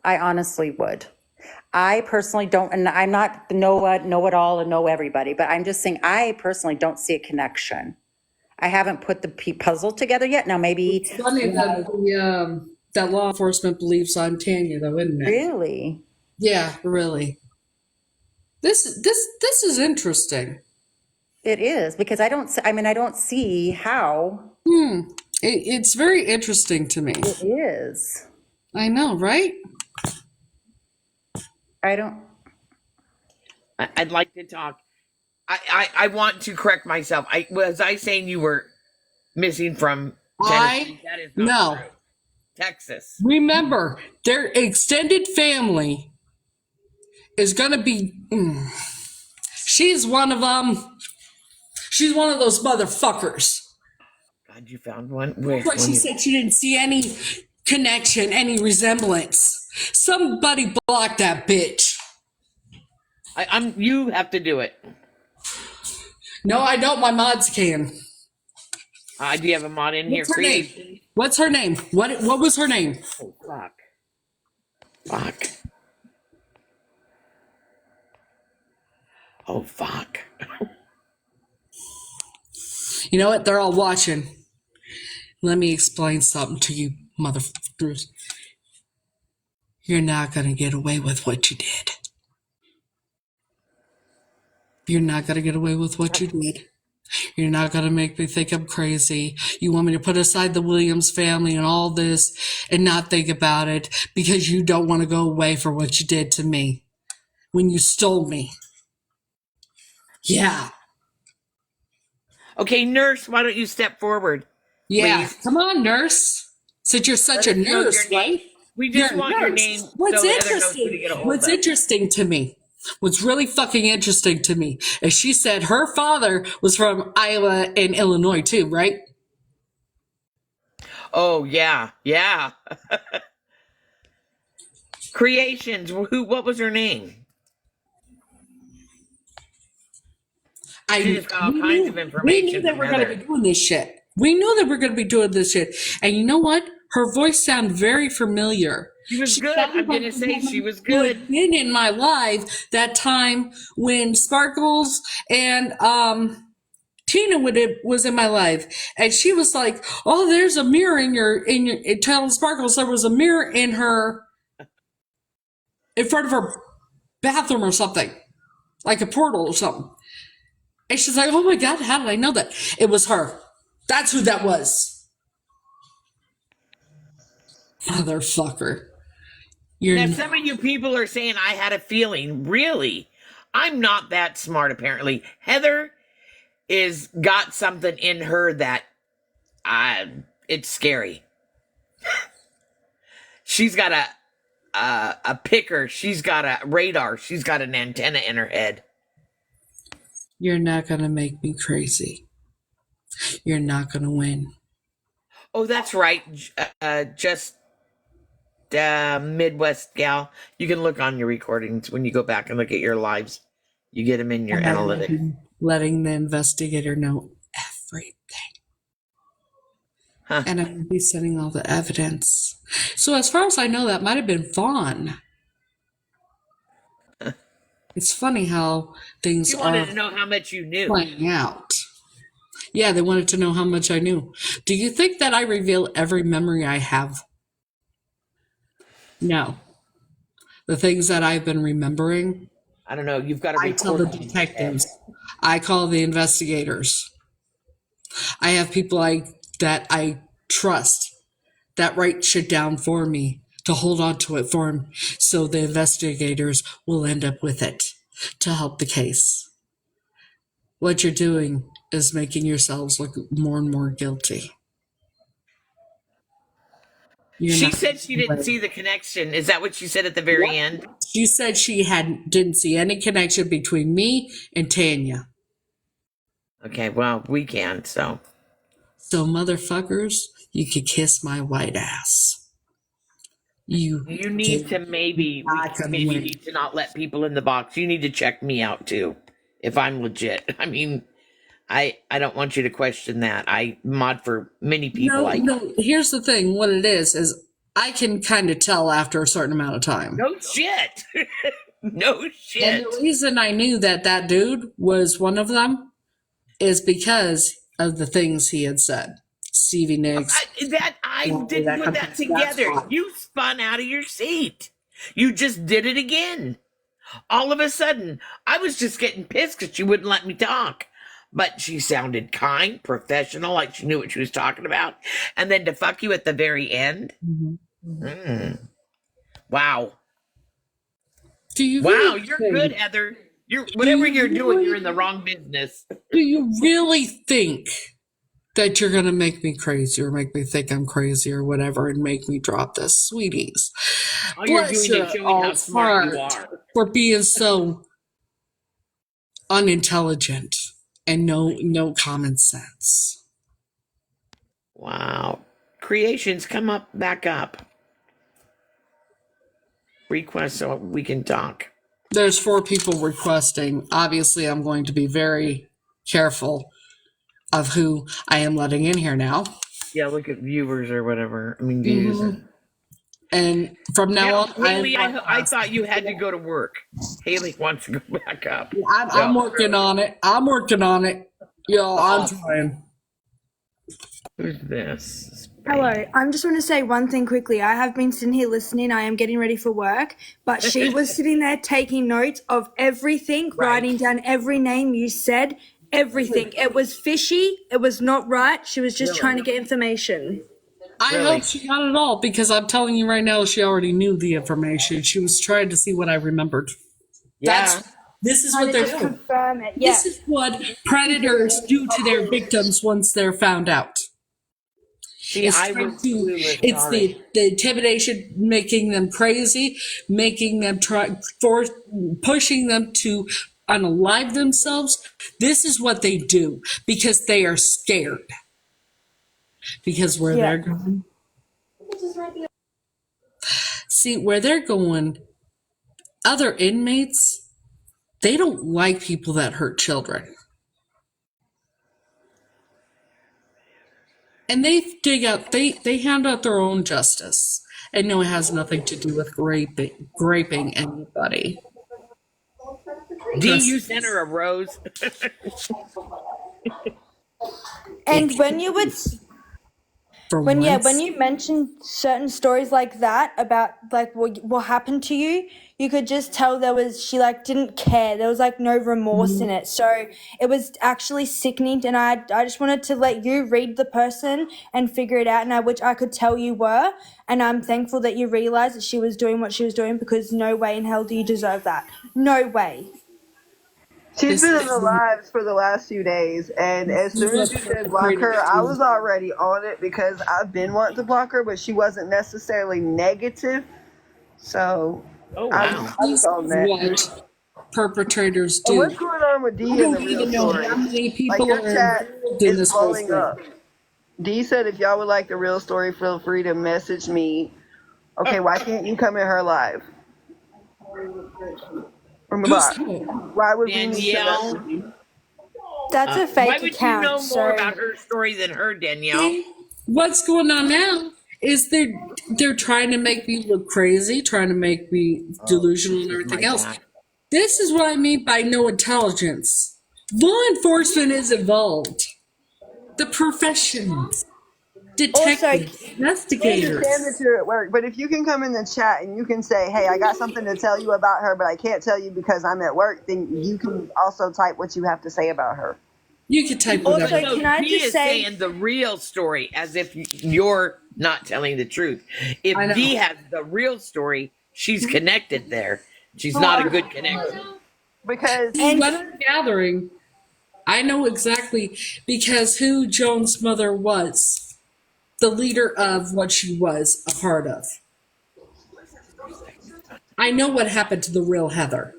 I honestly would. I personally don't, and I'm not know it all and know everybody, but I'm just saying I personally don't see a connection. I haven't put the puzzle together yet. Now maybe
it's funny that law enforcement believes I'm Tanya, though, isn't it?
Really?
Yeah, really. This is interesting.
It is, because I don't see how.
It's very interesting to me.
It is.
I know, right?
I'd like to talk. I want to correct myself. Was I saying you were missing from Tennessee? That is not true. Texas.
Remember, their extended family is going to be. She's one of them. She's one of those motherfuckers.
God, you found one.
But she said she didn't see any connection, any resemblance. Somebody block that bitch.
You have to do it.
No, I don't. My mods can.
Do you have a mod in here?
What's her name? What was her name?
Oh, fuck. Oh, fuck.
You know what? They're all watching. Let me explain something to you, motherfuckers. You're not going to get away with what you did. You're not going to get away with what you did. You're not going to make me think I'm crazy. You want me to put aside the Williams family and all this and not think about it because you don't want to go away for what you did to me when you stole me. Yeah.
Okay, nurse, why don't you step forward?
Yeah.
Please?
Come on, nurse. Since you're such a nurse, right?
We just want your name.
What's interesting to me? What's really fucking interesting to me is she said her father was from Iowa and Illinois too, right?
Oh, yeah. Creations. What was her name? She just got all kinds of information.
We knew that we're going to be doing this shit. And you know what? Her voice sounded very familiar.
She was good. I'm going to say she was good.
Been in my life that time when Sparkles and Tina was in my life, and she was like, "Oh, there's a mirror in your." Telling Sparkles there was a mirror in front of her bathroom or something, like a portal or something. And she's like, "Oh my God, how did I know that?" It was her. That's who that was. Motherfucker.
Now, some of you people are saying I had a feeling. Really? I'm not that smart, apparently. Heather got something in her that it's scary. She's got a picker. She's got a radar. She's got an antenna in her head.
You're not going to make me crazy. You're not going to win.
Oh, that's right. Just Midwest gal. You can look on your recordings when you go back and look at your lives. You get them in your
And I've
analytics.
been letting the investigator know everything.
Huh.
And I'm going to be sending all the evidence. So as far as I know, that might have been Fawn. It's funny how things
You wanted
are
to know how much you knew.
playing out. Yeah, they wanted to know how much I knew. Do you think that I reveal every memory I have? No. The things that I've been remembering,
I don't know. You've got to
I tell the
record.
detectives. I call the investigators. I have people that I trust that write shit down for me to hold on to it for them, so the investigators will end up with it to help the case. What you're doing is making yourselves look more and more guilty.
She said she didn't see the connection. Is that what she said at the very end?
She said she didn't see any connection between me and Tanya.
Okay, well, we can, so.
So, motherfuckers, you could kiss my white ass. You
need to maybe need to not let people in the box. You need to check me out too, if I'm legit. I mean, I don't want you to question that. I mod for many people.
No. Here's the thing. What it is I can kind of tell after a certain amount of time.
No shit. No shit.
And the reason I knew that dude was one of them is because of the things he had said. Stevie Nicks.
I didn't put that together. You spun out of your seat. You just did it again. All of a sudden, I was just getting pissed because she wouldn't let me talk. But she sounded kind, professional, like she knew what she was talking about. And then to fuck you at the very end? Wow. You're good, Heather. Whatever you're doing, you're in the wrong business.
Do you really think that you're going to make me crazy or make me think I'm crazy or whatever and make me drop this? Sweeties.
All you're doing is showing how smart you are.
For being so unintelligent and no common sense.
Wow. Creations, come back up. Request so we can talk.
There's 4 people requesting. Obviously, I'm going to be very careful of who I am letting in here now.
Yeah, look at viewers or whatever. I mean, views.
And from now on,
Haley, I thought you had to go to work. Haley wants to go back up.
I'm working on it. Yo, I'm trying.
Who's this?
Hello. I just want to say one thing quickly. I have been sitting here listening. I am getting ready for work, but she was sitting there taking notes of everything, writing down every name you said, everything. It was fishy. It was not right. She was just trying to get information.
I hope she got it all, because I'm telling you right now, she already knew the information. She was trying to see what I remembered.
Yeah.
This is what they're doing.
Confirm it. Yeah.
This is what predators do to their victims once they're found out. It's the intimidation, making them crazy, making them pushing them to unalive themselves. This is what they do because they are scared. Because where they're going, where they're going, other inmates, they don't like people that hurt children. And they they hand out their own justice. And no, it has nothing to do with raping anybody.
You sent her a rose.
And when you would... when you mentioned certain stories like that about like what happened to you, you could just tell she like didn't care. There was like no remorse in it. So it was actually sickening, and I just wanted to let you read the person and figure it out, and which I could tell you were, and I'm thankful that you realized that she was doing what she was doing, because no way in hell do you deserve that. No way.
She's been in the lives for the last few days, and as soon as you said block her, I was already on it because I've been wanting to block her, but she wasn't necessarily negative. So
Oh
I
wow.
was
This
on
is
that.
what perpetrators
And
do.
what's going on with
I
D in the
don't
real
even know
story?
how many
Like
people
your
are
chat
involved in
is
this whole
blowing
thing.
up. D said if y'all would like the real story, feel free to message me. Okay, why can't you come in her live? From the
Who
box.
said it?
Why would we need to
Danielle.
message you?
That's a
Why
fake
would you
account,
know more
so
about her story than her, Danielle?
See, what's going on now is they're trying to make me look crazy, trying to make me
Oh,
delusional and
this is my
everything else.
back.
This is what I mean by no intelligence. Law enforcement is involved. The professions,
also
detectives,
I understand that
investigators.
you're at work, but if you can come in the chat and you can say, hey, I got something to tell you about her, but I can't tell you because I'm at work, then you can also type what you have to say about her.
You can type whatever.
also
So
can I
she
just
is
say
saying the real story as if you're not telling the truth.
I
If
know.
D has the real story, she's connected there. She's not a
Sure.
good connection.
Because
and
What I'm gathering, I know exactly because who Joan's mother was, the leader of what she was a part of. I know what happened to the real Heather.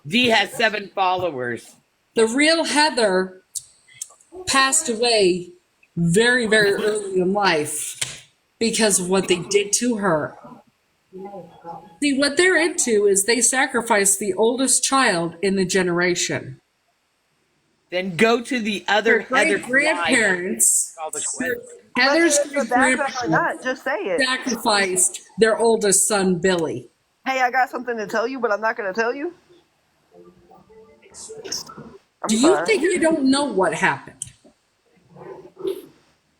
D has 7 followers.
The real Heather passed away very, very early in life because of what they did to her. See, what they're into is they sacrifice the oldest child in the generation.
Then go to the other
Her
Heather's
great
live and
grandparents,
all the questions.
whether
Heather's
it's a
great
backup or
grandparents
not, just say it.
sacrificed their oldest son, Billy.
Hey, I got something to tell you, but I'm not going to tell you. I'm
Do you
sorry.
think I don't know what happened?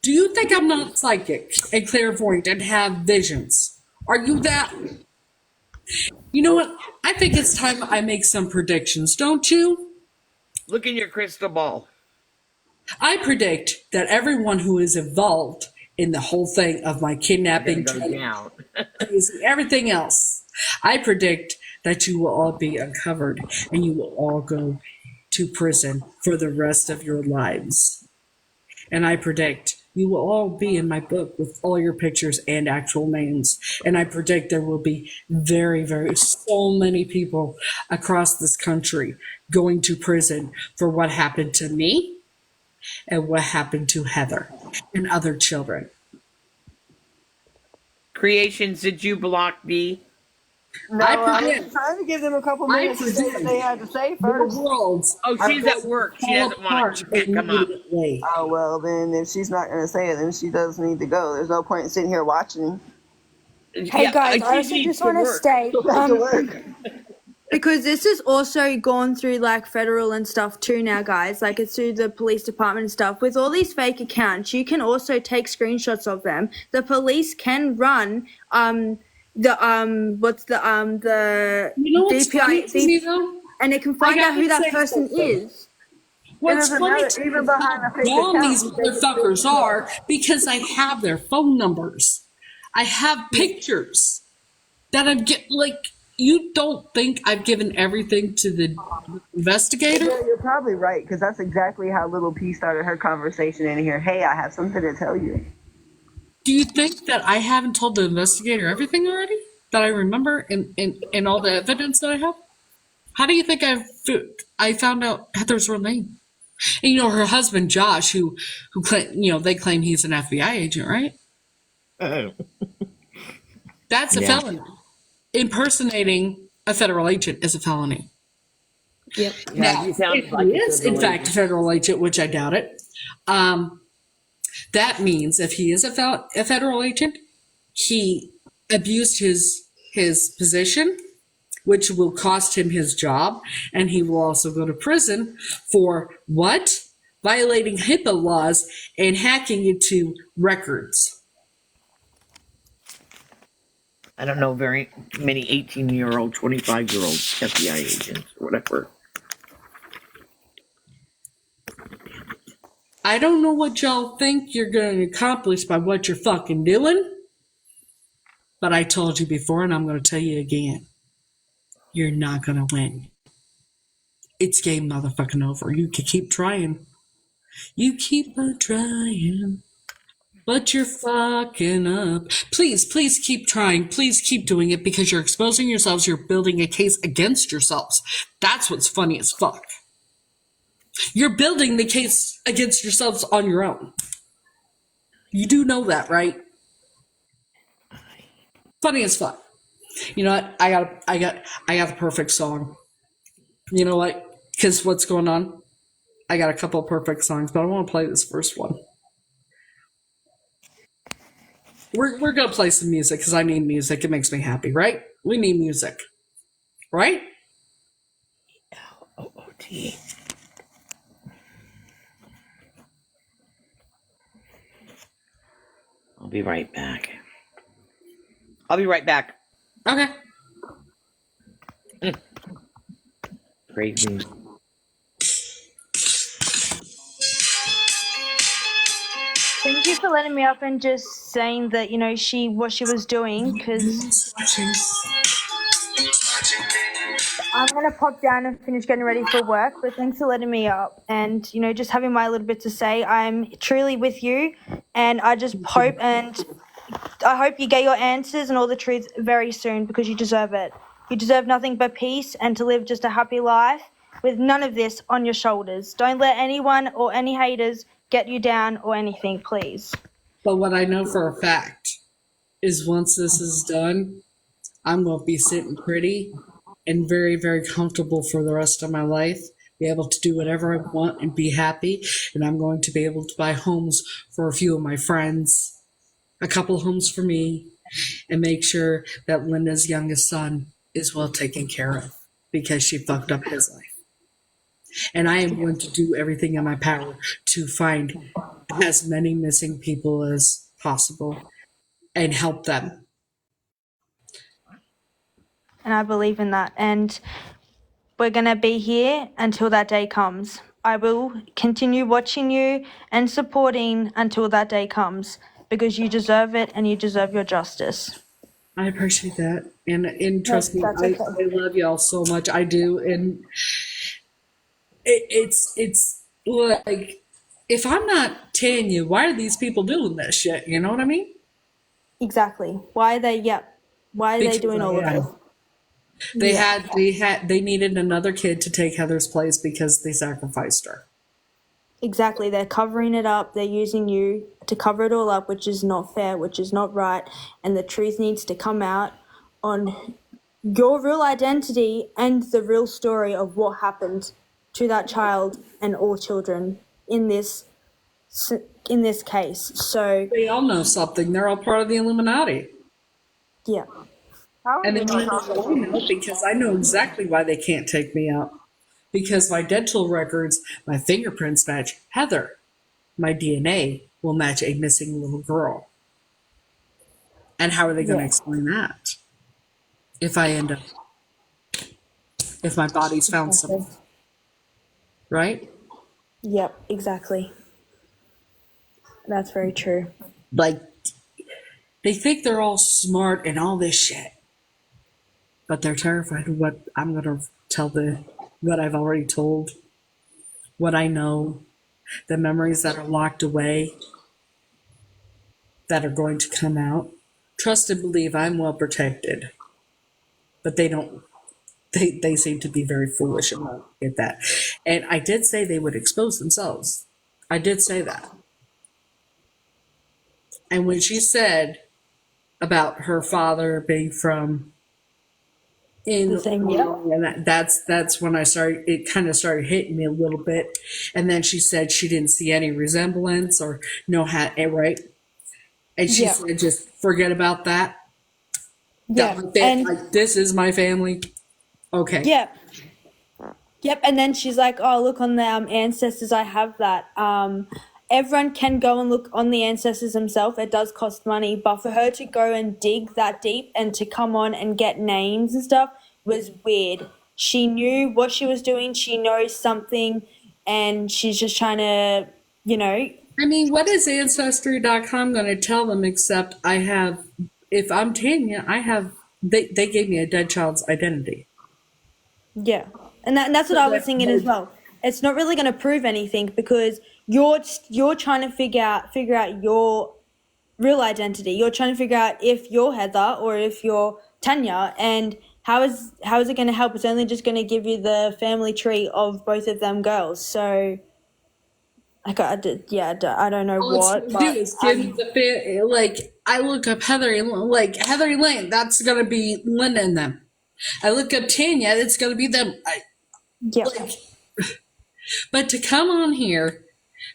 Do you think I'm not psychic and clairvoyant and have visions? Are you that? You know what? I think it's time I make some predictions, don't you?
Look in your crystal ball.
I predict that everyone who is involved in the whole thing of my
You're gonna
kidnapping,
go down.
crazy, everything else, I predict that you will all be uncovered and you will all go to prison for the rest of your lives. And I predict you will all be in my book with all your pictures and actual names. And I predict there will be very, very, so many people across this country going to prison for what happened to me and what happened to Heather and other children.
Creations, did you block D?
No,
I
I was
predict,
trying to give them a couple
I
minutes to say what they
predict
had to say
their
first.
worlds
Oh,
are
she's at
going to
work. She
fall
doesn't want to.
apart
She can't come up.
immediately.
Oh, well, then if she's not going to say it, then she does need to go. There's no point in sitting here watching.
hey
Yeah,
guys, I
she
also
needs
just
to
want to
work.
state
Go back to work.
because this is also gone through like federal and stuff too now, guys. Like it's through the police department and stuff. With all these fake accounts, you can also take screenshots of them. The police can run the
You know what's funny
DPI
to me though?
and it can
I
find out
gotta
who that
say
person
something.
is.
It
What's
doesn't
funny
matter.
to me
Even
is
behind a
how
fake
dumb
account,
these
you take a
motherfuckers
screenshot.
are because I have their phone numbers. I have pictures that I'm get like. You don't think I've given everything to the investigator?
Yeah, you're probably right, because that's exactly how Little P started her conversation in here. Hey, I have something to tell you.
Do you think that I haven't told the investigator everything already that I remember and all the evidence that I have? How do you think I found out Heather's real name? And you know her husband Josh, who they claim he's an FBI agent, right?
Oh.
That's a
Yeah.
felony. Impersonating a federal agent is a felony.
Yep.
Yeah,
Now,
he sounds
if he
like a
is in
federal
fact a
agent.
federal agent, which I doubt it, that means if he is a federal agent, he abused his position, which will cost him his job, and he will also go to prison for what? Violating HIPAA laws and hacking into records.
I don't know very many 18-year-old, 25-year-old FBI agents or whatever.
I don't know what y'all think you're going to accomplish by what you're fucking doing, but I told you before and I'm going to tell you again. You're not going to win. It's game motherfucking over. You can keep trying. You keep on trying. But you're fucking up. Please keep trying. Please keep doing it because you're exposing yourselves. You're building a case against yourselves. That's what's funny as fuck. You're building the case against yourselves on your own. You do know that, right? Funny as fuck. You know what? I got the perfect song. You know what? Because what's going on? I got a couple perfect songs, but I want to play this first one. We're gonna play some music because I need music. It makes me happy, right? We need music, right?
OOT. I'll be right back.
Okay.
Great news.
Thank you for letting me up and just saying that, you know, what she was doing, because I'm going to pop down and finish getting ready for work, but thanks for letting me up and, you know, just having my little bit to say. I'm truly with you, and I just hope you get your answers and all the truth very soon, because you deserve it. You deserve nothing but peace and to live just a happy life with none of this on your shoulders. Don't let anyone or any haters get you down or anything, please.
But what I know for a fact is once this is done, I'm going to be sitting pretty and very, very comfortable for the rest of my life, be able to do whatever I want and be happy. And I'm going to be able to buy homes for a few of my friends, a couple homes for me, and make sure that Linda's youngest son is well taken care of because she fucked up his life. And I am going to do everything in my power to find as many missing people as possible and help them.
And I believe in that. And we're going to be here until that day comes. I will continue watching you and supporting until that day comes, because you deserve it and you deserve your justice.
I appreciate that. And trust me,
That's
I
okay.
love y'all so much. I do. And it's like, if I'm not Tanya, why are these people doing this shit? You know what I mean?
Exactly. Why are they
Because
doing
I
all of
am.
this?
They needed another kid to take Heather's place because they sacrificed her.
Exactly. They're covering it up. They're using you to cover it all up, which is not fair, which is not right. And the truth needs to come out on your real identity and the real story of what happened to that child and all children in this case. So,
They all know something. They're all part of the Illuminati.
yeah.
And then you know what I know, because I know exactly why they can't take me out. Because my dental records, my fingerprints match Heather. My DNA will match a missing little girl. And how are they going to explain that? If my body's found somewhere, right?
Yep, exactly. That's very true.
Like, they think they're all smart and all this shit, but they're terrified of what I'm going to tell what I've already told, what I know, the memories that are locked away that are going to come out. Trust and believe I'm well protected, but they don't. They seem to be very foolish and won't get that. And I did say they would expose themselves. I did say that. And when she said about her father being from in, and that's when I started. It kind of started hitting me a little bit. And then she said she didn't see any resemblance or no hat, right? And she said, just forget about that.
Yeah,
and like, this is my family. Okay.
Yep. Yep. And then she's like, "Oh, look on the ancestors. I have that." Everyone can go and look on the ancestors themselves. It does cost money, but for her to go and dig that deep and to come on and get names and stuff was weird. She knew what she was doing. She knows something, and she's just trying to, you know.
I mean, what is Ancestry.com going to tell them except I have, if I'm Tanya, I have, they gave me a dead child's identity.
Yeah. And that's what I was thinking as well. It's not really going to prove anything, because you're trying to figure out your real identity. You're trying to figure out if you're Heather or if you're Tanya, and how is it going to help? It's only just going to give you the family tree of both of them girls. So, like, I don't know
All it's
what,
gonna do
but
is give you the like. I look up Heather and like Heather and Lane. That's gonna be Linda and them. I look up Tanya. It's gonna be them.
yeah,
Like, but to come on here,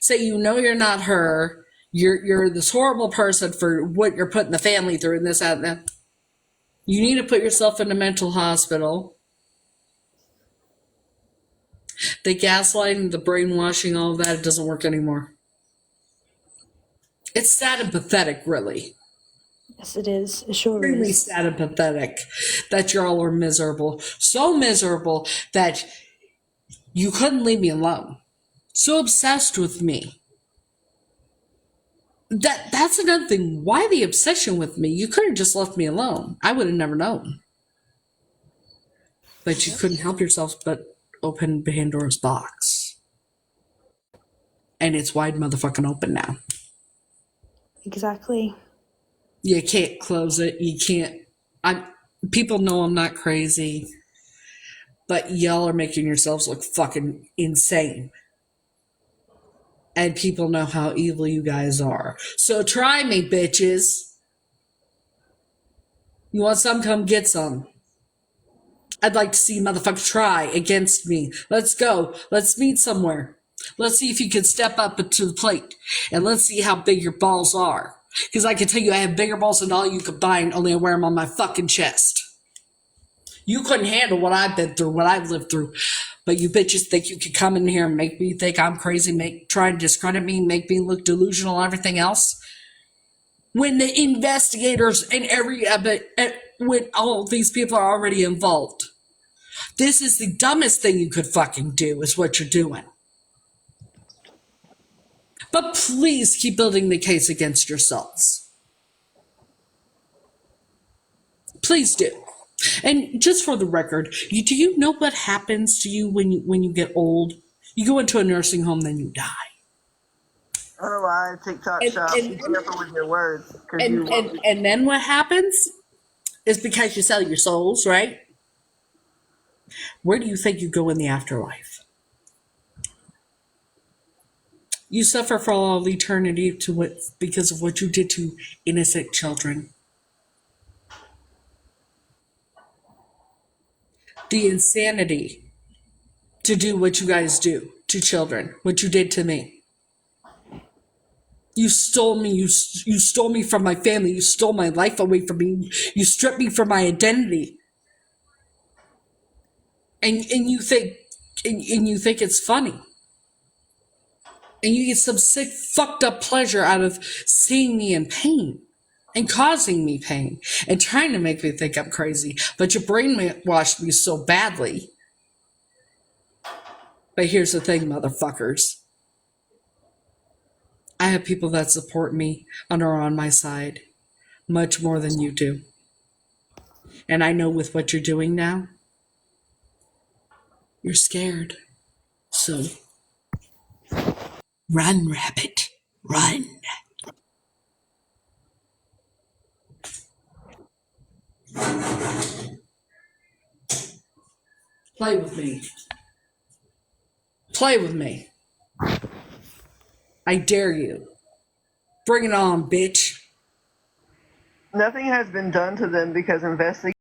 say you're not her. You're this horrible person for what you're putting the family through and this, that, and that. You need to put yourself in a mental hospital. The gaslighting, the brainwashing, all of that, it doesn't work anymore. It's sad and pathetic, really.
yes, it is. It sure
Really
is.
sad and pathetic that you all are miserable. So miserable that you couldn't leave me alone. So obsessed with me. That's another thing. Why the obsession with me? You could have just left me alone. I would have never known. But you couldn't help yourself but open Pandora's box. And it's wide motherfucking open now.
Exactly.
You can't close it. You can't. People know I'm not crazy. But y'all are making yourselves look fucking insane. And people know how evil you guys are. So try me, bitches. You want some? Come get some. I'd like to see motherfucker try against me. Let's go. Let's meet somewhere. Let's see if you can step up to the plate. And let's see how big your balls are. Because I can tell you I have bigger balls than all you combined, only I wear them on my fucking chest. You couldn't handle what I've been through, what I've lived through. But you bitches think you can come in here and make me think I'm crazy, try to discredit me, make me look delusional, everything else. When the investigators and when all these people are already involved. This is the dumbest thing you could fucking do, is what you're doing. But please keep building the case against yourselves. Please do. And just for the record, do you know what happens to you when you get old? You go into a nursing home, then you die.
Otherwise, TikTok shop, be careful with your words.
And then what happens is because you sell your souls, right? Where do you think you go in the afterlife? You suffer for all of eternity because of what you did to innocent children. The insanity to do what you guys do to children, what you did to me. You stole me. You stole me from my family. You stole my life away from me. You stripped me from my identity. And you think it's funny. And you get some sick, fucked up pleasure out of seeing me in pain and causing me pain and trying to make me think I'm crazy. But you brainwashed me so badly. But here's the thing, motherfuckers. I have people that support me and are on my side much more than you do. And I know with what you're doing now, you're scared. So, run, rabbit, run. Play with me. Play with me. I dare you. Bring it on, bitch.
Nothing has been done to them because investigators